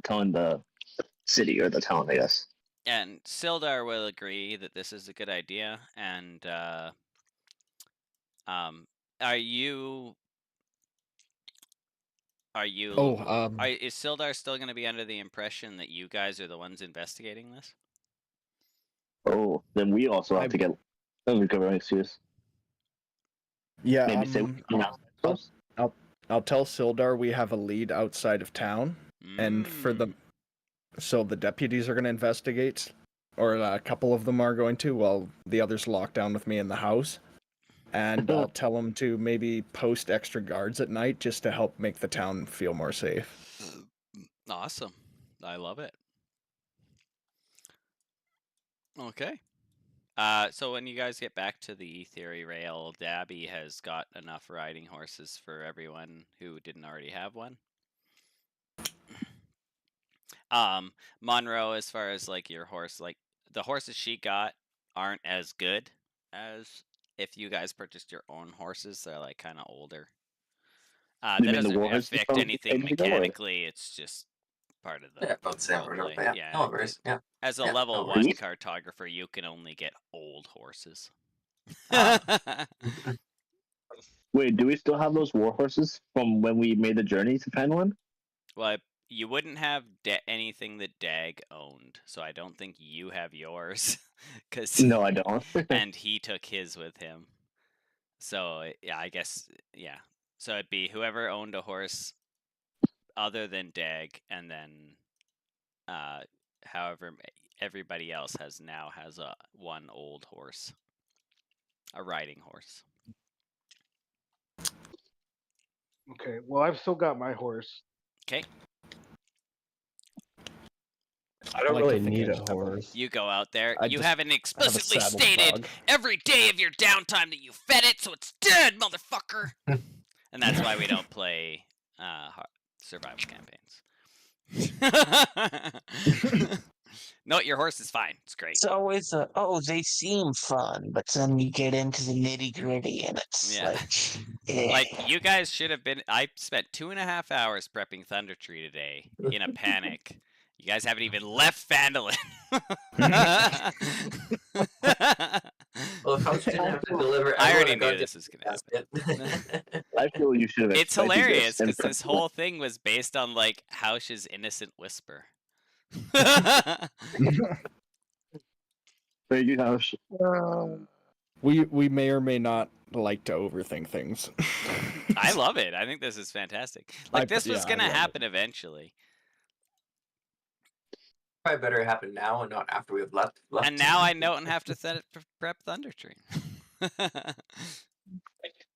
telling the city or the town, I guess. And Sildar will agree that this is a good idea. And are you? Is Sildar still going to be under the impression that you guys are the ones investigating this? Oh, then we also have to get a recovery excuse. Yeah, Maybe say I'll tell Sildar we have a lead outside of town, and so the deputies are going to investigate, or a couple of them are going to, while the others lock down with me in the house. And I'll tell them to maybe post extra guards at night just to help make the town feel more safe. Awesome. I love it. Okay. So when you guys get back to the Theory Rail, Dabby has got enough riding horses for everyone who didn't already have one. Monroe, as far as like your horse, like the horses she got aren't as good as if you guys purchased your own horses. They're like kind of older. That doesn't affect anything mechanically. It's just part of the roleplay. Yeah, no worries. Yeah. As a level no 1 worries. cartographer, you can only get old horses. Wait, do we still have those war horses from when we made the journey to find one? Well, you wouldn't have anything that Dag owned, so I don't think you have yours. No, I don't. And he took his with him. So, yeah, I guess, yeah. So it'd be whoever owned a horse other than Dag, and then however everybody else has a one old horse. A riding horse. Okay, well, I've still got my horse. Okay. I don't really need a horse. You go out there. You just haven't explicitly saddle stated dog. every day of your downtime that you fed it, so it's dead, motherfucker. And that's why we don't play survival campaigns. No, your horse is fine. It's great. It's always they seem fun, but then you get into the nitty gritty and it's Like, you guys should have been. I spent 2.5 hours prepping Thunder Tree today in a panic. You guys haven't even left Phandalin. Well, if Coach didn't have to deliver, I already everyone knew this was going to happen. I feel you should have. It's hilarious because this whole thing was based on, like, Hausch's innocent whisper. Thank you, Hausch. We may or may not like to overthink things. I love it. I think this is fantastic. Like, this was going to happen eventually. Probably better happen now and not after we've left. And now I don't have to prep Thunder Tree.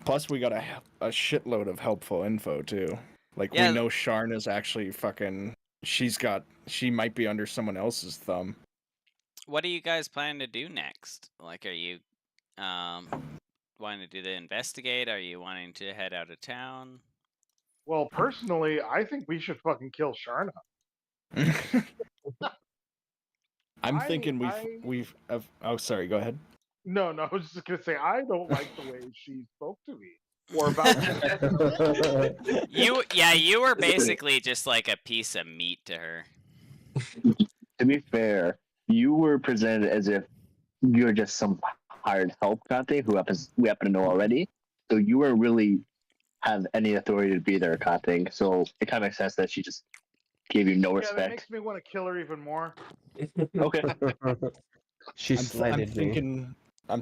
Plus, we got a shitload of helpful info too. Like, Yeah. we know Sharna's actually fucking. She might be under someone else's thumb. what are you guys planning to do next? Like, are you wanting to do the investigate? Are you wanting to head out of town? Well, personally, I think we should fucking kill Sharna. I'm I- thinking I- oh, sorry. Go ahead. No, I was just gonna say I don't like the way she spoke to me or about me. You were basically just like a piece of meat to her. To be fair, you were presented as if you're just some hired help kind of thing who we happen to know already. So you weren't really have any authority to be there kind of thing. So it kind of makes sense that she just gave you no Yeah, that respect. makes me want to kill her even more. Okay. She I'm slighted me.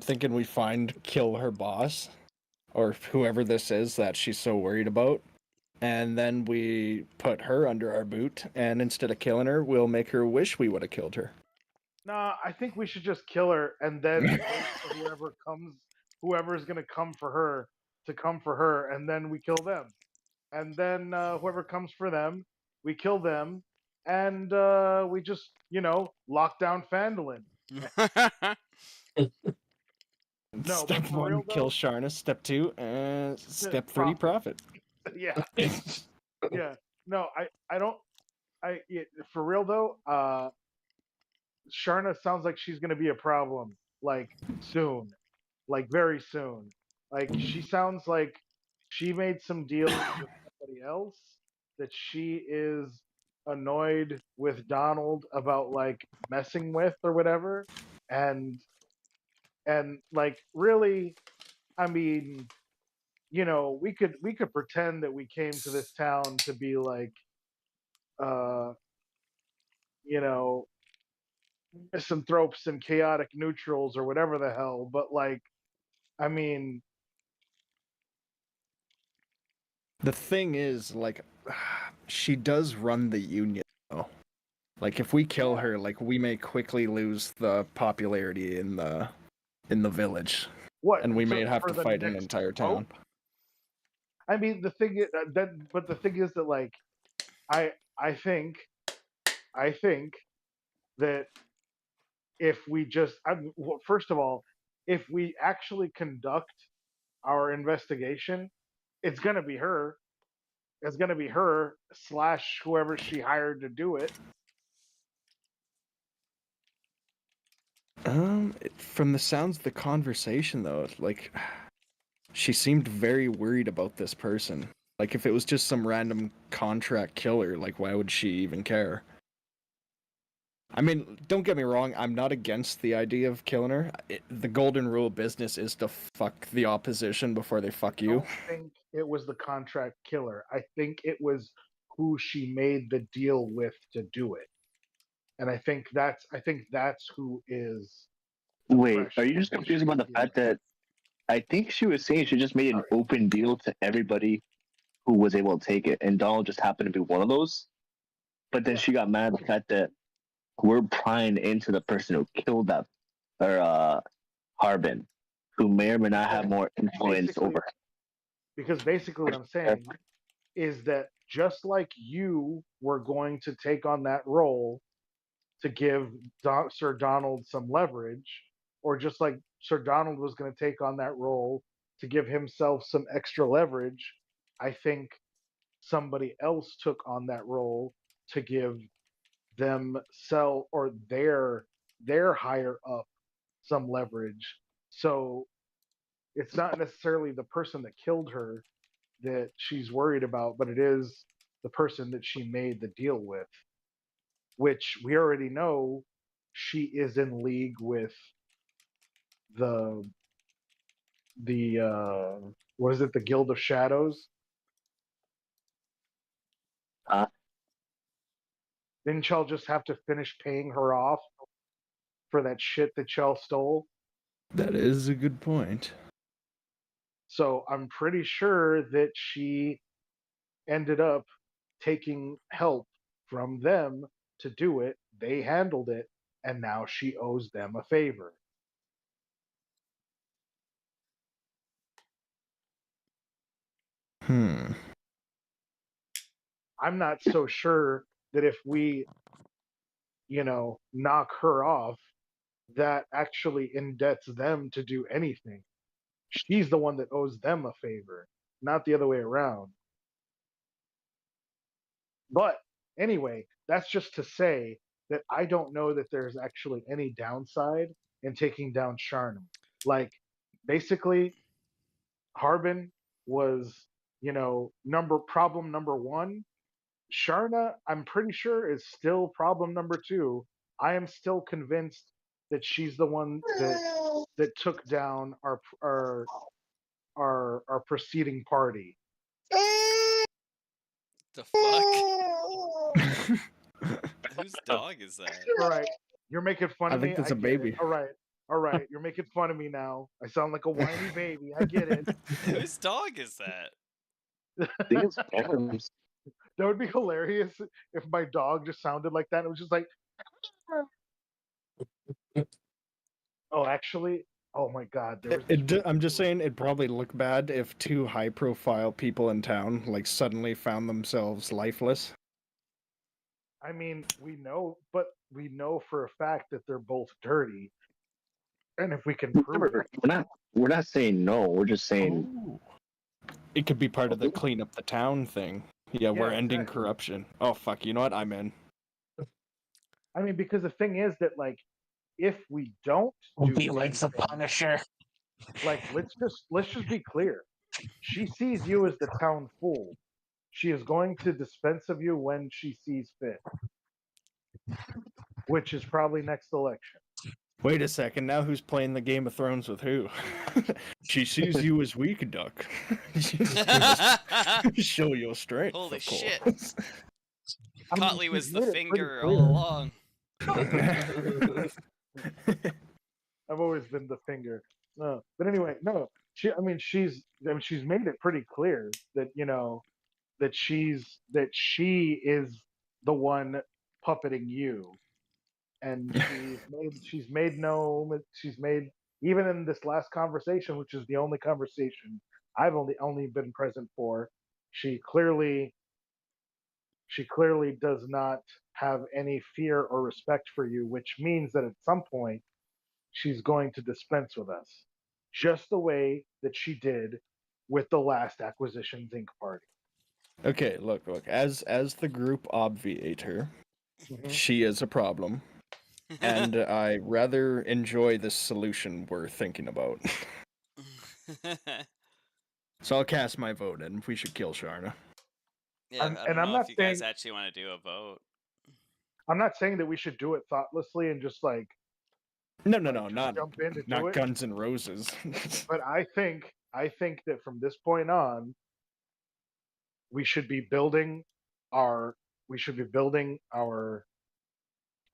thinking we kill her boss, or whoever this is that she's so worried about, and then we put her under our boot. And instead of killing her, we'll make her wish we would have killed her. Nah, I think we should just kill her and then wait for whoever's gonna come for her to come for her, and then we kill them. And then whoever comes for them, we kill them, and we just, lock down Fandolin. No, but Step for 1, real kill though, Sharna. Step 2, step 3, profit. yeah, yeah. No, I don't. For real though, Sharna sounds like she's gonna be a problem, like soon, like very soon. Like she sounds like she made some deals with somebody else that she is annoyed with Donald about like messing with or whatever, and like really, I mean, we could pretend that we came to this town to be like, uh, you know, misanthropes and chaotic neutrals or whatever the hell, but like, I mean, The thing is, like, she does run the union, though. Like, if we kill her, like, we may quickly lose the popularity in the village, what? and we may So have for to the fight an next entire vote? town. I mean, the thing is but the thing is that like, I I think I think that if we just, well, first of all, if we actually conduct our investigation, it's gonna be her. It's gonna be her slash whoever she hired to do it. From the sounds of the conversation, though, like, she seemed very worried about this person. Like, if it was just some random contract killer, like, why would she even care? I mean, don't get me wrong, I'm not against the idea of killing her. The golden rule of business is to fuck the opposition before they fuck I you. don't think it was the contract killer. I think it was who she made the deal with to do it. And I think that's who is the Wait, are pressure you just that confused she about the feels. fact that I think she was saying she just made an open deal to everybody who was able to take it, and Donald just happened to be one of those? But then Yeah. she got mad at the fact that we're prying into the person who killed that, or Harbin, who may or may not have more influence Basically- over her. Because basically what I'm saying is that just like you were going to take on that role to give Sir Donald some leverage, or just like Sir Donald was going to take on that role to give himself some extra leverage, I think somebody else took on that role to give themselves or their higher up some leverage. So it's not necessarily the person that killed her that she's worried about, but it is the person that she made the deal with, which we already know she is in league with the what is it, the Guild of Shadows? Didn't y'all just have to finish paying her off for that shit that y'all stole? That is a good point. So I'm pretty sure that she ended up taking help from them to do it. They handled it, and now she owes them a favor. I'm not so sure that if we, knock her off, that actually indebts them to do anything. She's the one that owes them a favor, not the other way around. But anyway, that's just to say that I don't know that there's actually any downside in taking down Sharnum. Like, basically, Harbin was, problem number one. Sharna, I'm pretty sure, is still problem number two. I am still convinced that she's the one that took down our preceding party. The fuck? Whose dog is that? All right, you're making fun I of me. think that's I a get baby. it. All right, you're making fun of me now. I sound like a whiny baby. I get it. Whose dog is that? I think it's Pam's. That would be hilarious if my dog just sounded like that. It was just like, oh, actually, oh my God, there was. I'm just saying it'd probably look bad if two high-profile people in town like suddenly found themselves lifeless. I mean, we know for a fact that they're both dirty, and if we can prove it, We're not saying no. We're just saying Oh. It could be part of the clean up the town thing. Yeah, we're ending exactly. corruption. Oh fuck, you know what? I'm in. I mean, because the thing is that, like, if we don't do Be like the anything, Punisher. like, let's just be clear. She sees you as the town fool. She is going to dispense of you when she sees fit, which is probably next election. Wait a second, now who's playing the Game of Thrones with who? She sees you as weak, Duck. Show your strength. Holy of shit. course. Cotley she's was the made it finger pretty all clear. along. I've always been the finger. No, but anyway, no. She's made it pretty clear that that she is the one puppeting you, and she's made even in this last conversation, which is the only conversation I've only been present for. She clearly does not have any fear or respect for you, which means that at some point she's going to dispense with us, just the way that she did with the last Acquisitions Inc. party. Okay, look. As the group obviate her, Mhm. she is a problem, and I rather enjoy this solution we're thinking about. So I'll cast my vote in. We should kill Sharna. Yeah, I'm- I and don't I'm know not if you guys saying- actually want to do a vote. I'm not saying that we should do it thoughtlessly and just like No, just not jump in to do not it. Guns and Roses. But I think that from this point on, we should be building our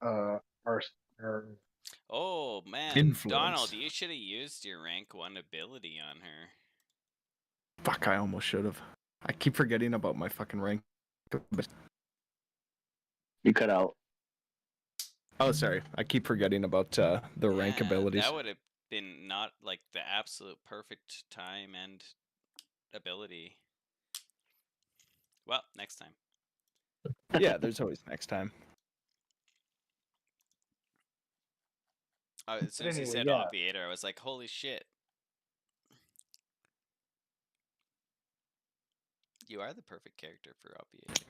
uh our Oh man, Influence. Donald, you should have used your rank 1 ability on her. Fuck, I almost should have. I keep forgetting about my fucking rank. you cut out. Oh, sorry. I keep forgetting about the rank Yeah, abilities. That would have been not like the absolute perfect time and ability. Well, next time. Yeah, there's always next time. As soon as he anyway, said yeah. obviator, I was like, holy shit. You are the perfect character for obviator.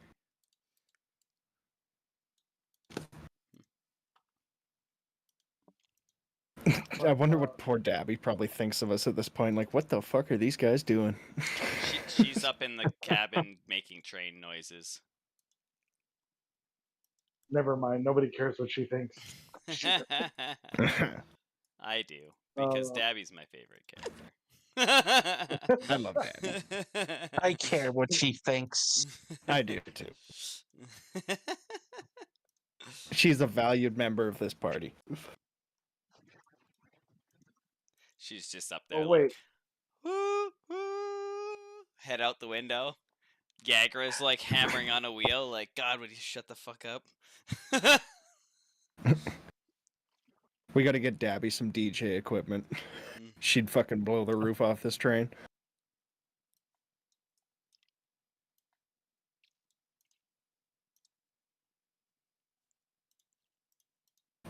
I wonder what poor Dabby probably thinks of us at this point. Like, what the fuck are these guys doing? She's up in the cabin making train noises. Never mind. Nobody cares what she thinks. I do, because Uh, Dabby's my favorite character. I love Dabby. I care what she thinks. I do too. She's a valued member of this party. She's just up there, Oh like, wait, woo, woo, head out the window. Gagra's like hammering on a wheel, like, God, would you shut the fuck up? We gotta get Dabby some DJ equipment. She'd fucking blow the roof off this train.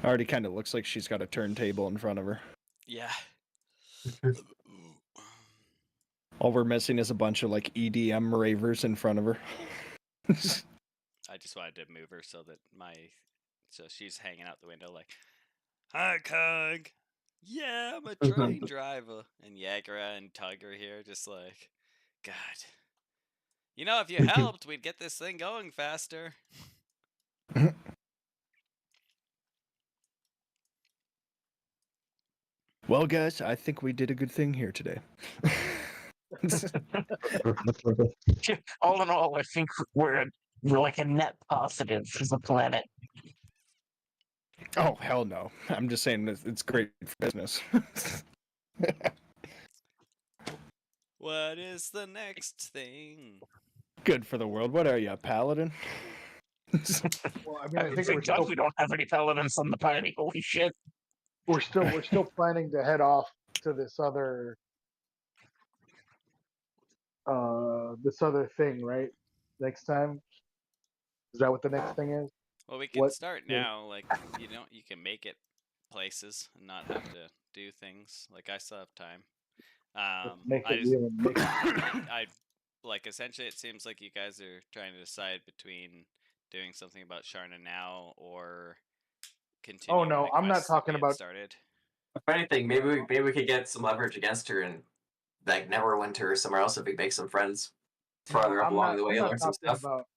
Already kind of looks like she's got a turntable in front of her. Yeah. All we're missing is a bunch of like EDM ravers in front of her. I just wanted to move her so that so she's hanging out the window like, "Hi, Kong. Yeah, I'm a train driver." And Yagra and Tug are here, just like, God. You know, if you helped, we'd get this thing going faster. Well, guys, I think we did a good thing here today. All in all, I think we're like a net positive for the planet. Oh, hell no. I'm just saying it's great for business. What is the next thing? Good for the world. What are you, a paladin? Well, I mean, I think Thank God we don't have any paladins on the party. Holy shit! we're still planning to head off to this other thing, right? Next time. Is that what the next thing is? Well, we can What- start yeah. now. Like, you can make it places and not have to do things. Like, I still have time. Make I it just, real and make it- I like essentially it seems like you guys are trying to decide between doing something about Sharna now or continuing. no, the I'm not quest talking we had about- started. If anything, maybe we could get some leverage against her and like Neverwinter or somewhere else if we make some friends farther up I'm along not- the way I'm and not learn some talking stuff. about-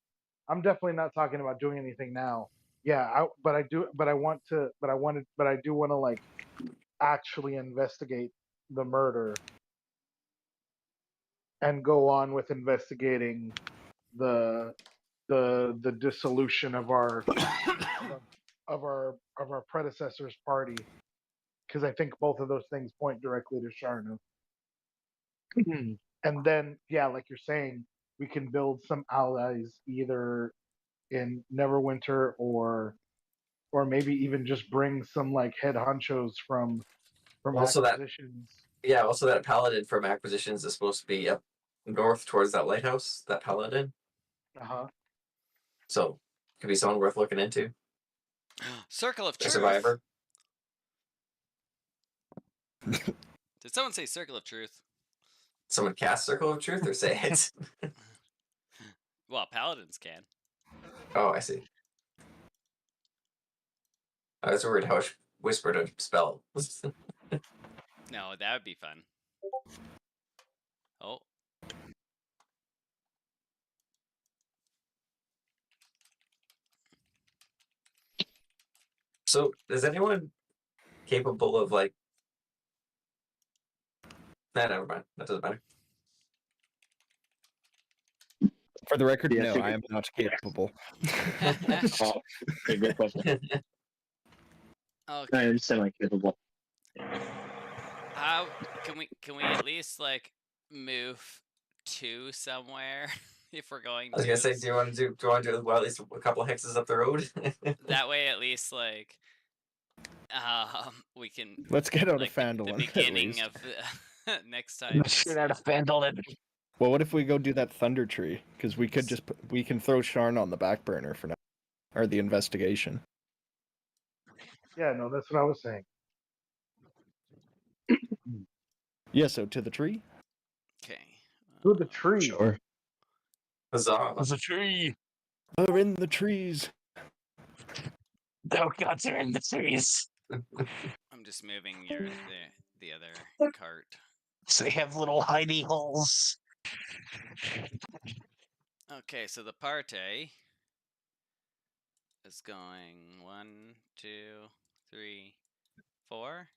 I'm definitely not talking about doing anything now. Yeah, but I do want to like actually investigate the murder and go on with investigating the dissolution of our predecessor's party, because I think both of those things point directly to Sharnu. And then, yeah, like you're saying, we can build some allies either in Neverwinter or maybe even just bring some like head honchos from Also that- acquisitions. Yeah, also that paladin from Acquisitions is supposed to be up north towards that lighthouse, that paladin. Uh-huh. So could be someone worth looking into. Circle of A Truth. survivor. Did someone say Circle of Truth? Someone cast Circle of Truth or say it. Well, paladins can. Oh, I see. I was worried how I whispered a spell. No, that would be fun. Oh. So, is anyone capable of like? Nah, never mind. That doesn't matter. For the record, Yeah, no, super- I am not capable. Oh, okay, good question. I Okay. am semi-capable. How can we at least like move to somewhere if we're going I was gonna say, to? do you want to do well, at least a couple of hexes up the road? That way, at least like we can Let's get out like of Fandolin. the beginning at least. of next time. is- Shit out of Fandolin. Well, what if we go do that Thunder Tree? Because we could we can throw Sharn on the back burner for now, or the investigation. Yeah, no, that's what I was saying. Yeah, so to the tree. Okay. To the tree. Sure. Huzzah! There's a tree. We're in the trees. Oh gods are in the trees. I'm just moving the other cart. So they have little hidey holes. Okay, so the party is going 1, 2, 3, 4.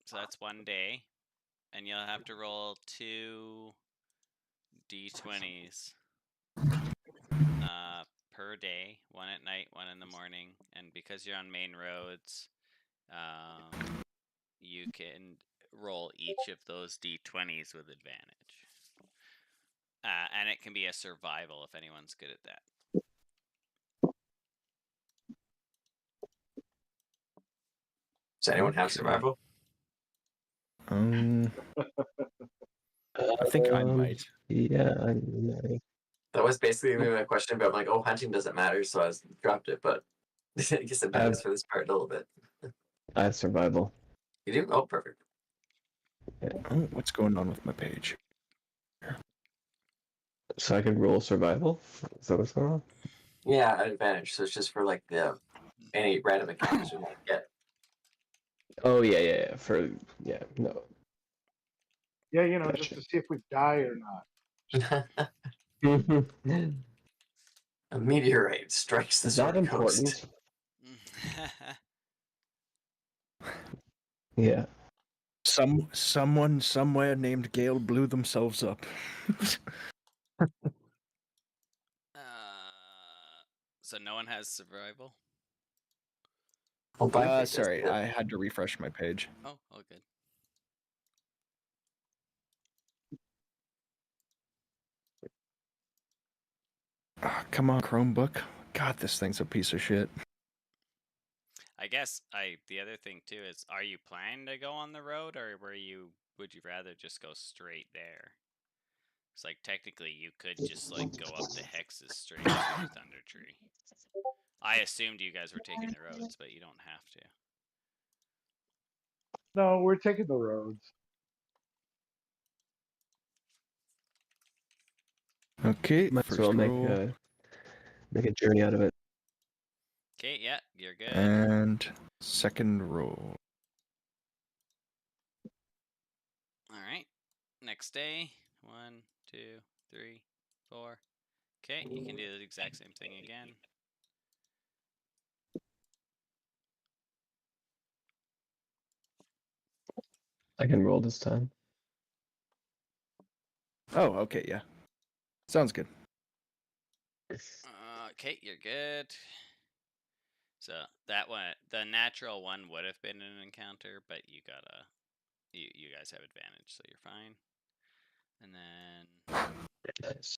So that's 1 day, and you'll have to roll 2 d20s per day, 1 at night, 1 in the morning, and because you're on main roads, you can roll each of those d20s with advantage. And it can be a survival if anyone's good at that. Does anyone have survival? I think I might. Yeah, I might. That was basically my question, but I'm like, oh, hunting doesn't matter, so I dropped it. But I guess it matters for this part a little bit. I have survival. You do? Oh, perfect. Oh, what's going on with my page? So I can roll survival? Is that what's going on? Yeah, at advantage. So it's just for like the any random encounters we might get. Oh yeah. No. Yeah, you know, Gotcha. just to see if we die or not. A meteorite strikes the Is that Sword Coast. important? Yeah. Someone somewhere named Gale blew themselves up. So no one has survival? Oh, Blackbeard does Sorry, that. I had to refresh my page. Oh, good. Oh, come on, Chromebook. God, this thing's a piece of shit. I guess the other thing too is, are you planning to go on the road, or would you rather just go straight there? It's like technically you could just like go up the hexes straight to Thunder Tree. I assumed you guys were taking the roads, but you don't have to. No, we're taking the roads. Okay, Might as first well roll. make a journey out of it. Okay, yeah, you're good. And second roll. All right. Next day. 1, 2, 3, 4. Okay, you can do the exact same thing again. I can roll this time. Oh, okay, yeah. Sounds good. Okay, you're good. So that one, the natural one would have been an encounter, but you guys have advantage, so you're fine. And then Nice.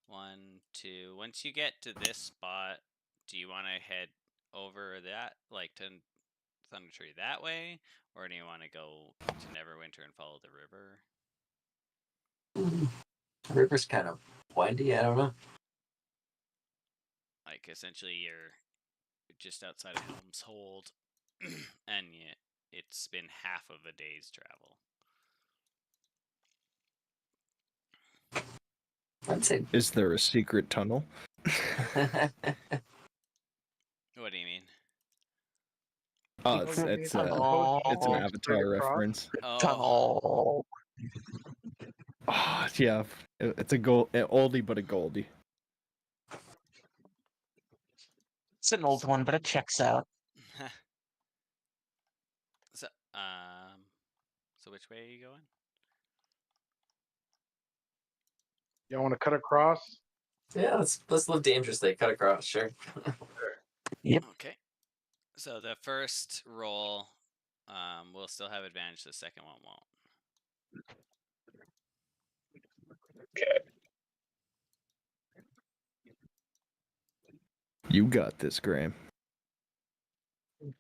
1, 2. Once you get to this spot, do you want to head over that, like to Thunder Tree that way, or do you want to go to Neverwinter and follow the river? The river's kind of windy. I don't know. Like essentially, you're just outside of Helm's Hold, and yet it's been half of a day's travel. I'd say. Is there a secret tunnel? What do you mean? Oh, it's Tunnel. it's Tunnel. an Straight Avatar across. reference. Oh, Tunnel. Oh, yeah, it's a oldie but a goldie. It's an old one, but it checks out. so so which way are you going? Y'all want to cut across? Yeah, let's live dangerously. Cut across, sure. Yep. Okay. So the first roll, will still have advantage. The second one won't. You got this, Graham. We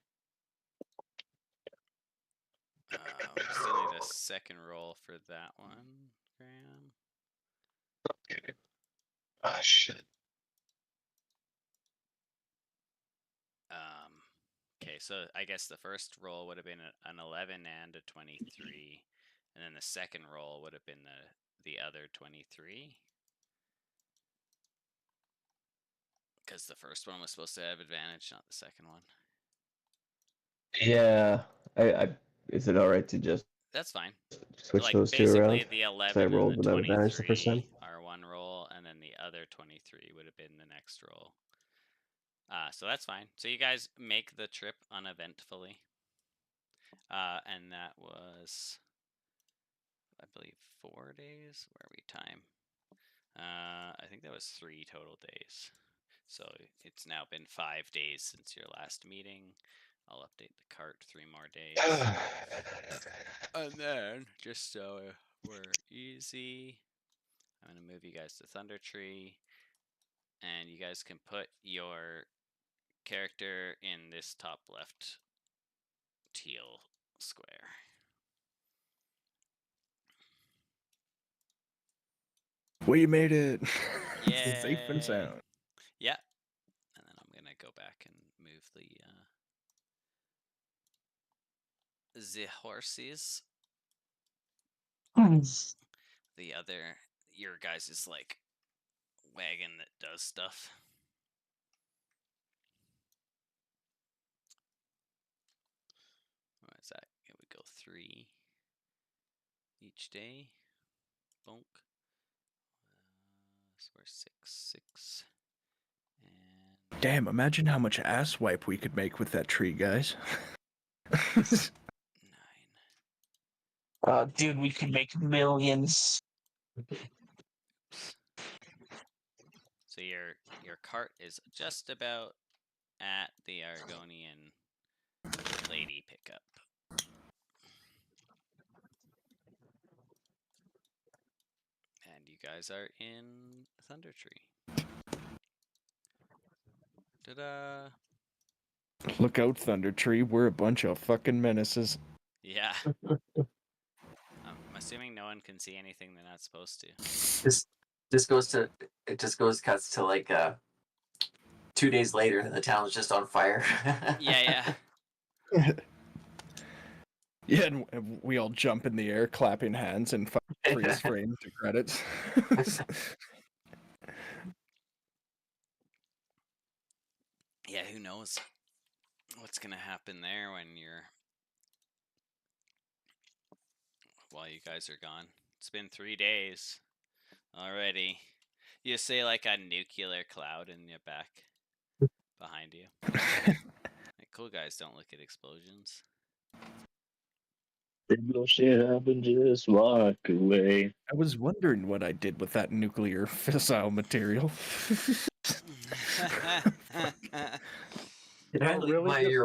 still need a second roll for that one, Graham. Okay. Ah, shit. Okay, so I guess the first roll would have been an 11 and a 23, and then the second roll would have been the other 23. Because the first one was supposed to have advantage, not the second one. Yeah. Is it alright to just That's fine. switch Like those two basically around? the I 11 rolled and the without advantage the first 23 time. are one roll, and then the other 23 would have been the next roll. So that's fine. So you guys make the trip uneventfully. And that was, I believe, 4 days. Where are we time? I think that was 3 total days. So it's now been 5 days since your last meeting. I'll update the cart 3 more days. And then, just so we're easy, I'm going to move you guys to Thunder Tree. And you guys can put your character in this top left teal square. We made it. Yeah. Safe and sound. Yeah. And then I'm gonna go back and move the horses. The other your guys' like wagon that does stuff. What is that? It would go 3 each day. Bonk. So we're 6. And Damn, imagine how much ass wipe we could make with that tree, guys. 9. Dude, we could make millions. So your cart is just about at the Argonian lady pickup. And you guys are in Thunder Tree. Ta-da! Look out, Thunder Tree. We're a bunch of fucking menaces. Yeah. I'm assuming no one can see anything they're not supposed to. Cuts to like 2 days later and the town's just on fire. Yeah. Yeah, and we all jump in the air, clapping hands, and freeze frame to credits. Yeah, who knows what's gonna happen there while you guys are gone. It's been 3 days already. You say like a nuclear cloud in your back behind you. Like, cool guys don't look at explosions. No shit happened, just walk away. I was wondering what I did with that nuclear fissile material. Did I leave really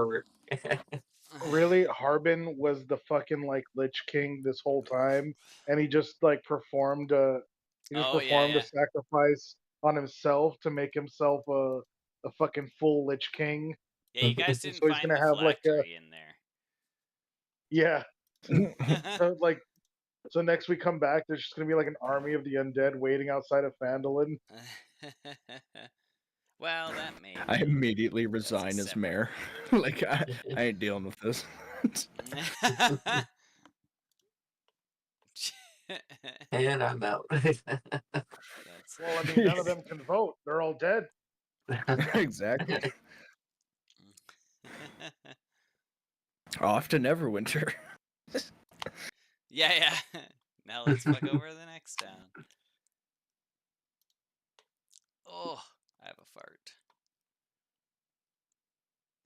really, Harbin was the fucking like Lich King this whole time, and he just like performed a sacrifice on himself to make himself a fucking full Lich King. Yeah, you guys didn't So he's find gonna the have like phylactery in there. Yeah. So next we come back, there's just gonna be like an army of the undead waiting outside of Phandalin. Well, that may. I immediately resign as mayor. Like I ain't dealing with this. And I'm out. Well, I mean, none of them can vote. They're all dead. Exactly. Off to Neverwinter. Yeah. Now let's fuck over the next town. Oh, I have a fart.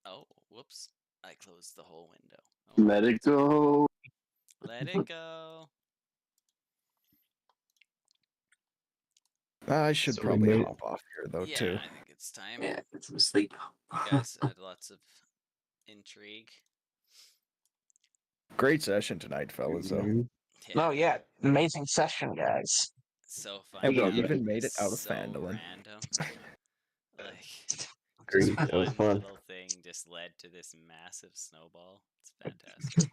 Oh, whoops. I closed the whole window. Oh, Let it go. let it go. I should So probably we- hop off here though Yeah, too. I think it's time. Yeah, get some sleep. You guys had lots of intrigue. Great session tonight, fellas. Though. Yeah, Oh yeah, amazing session, guys. so funny. And we Yeah, even made it out of so Phandalin. random. Like, Great, just that was one fun. little thing just led to this massive snowball. It's fantastic.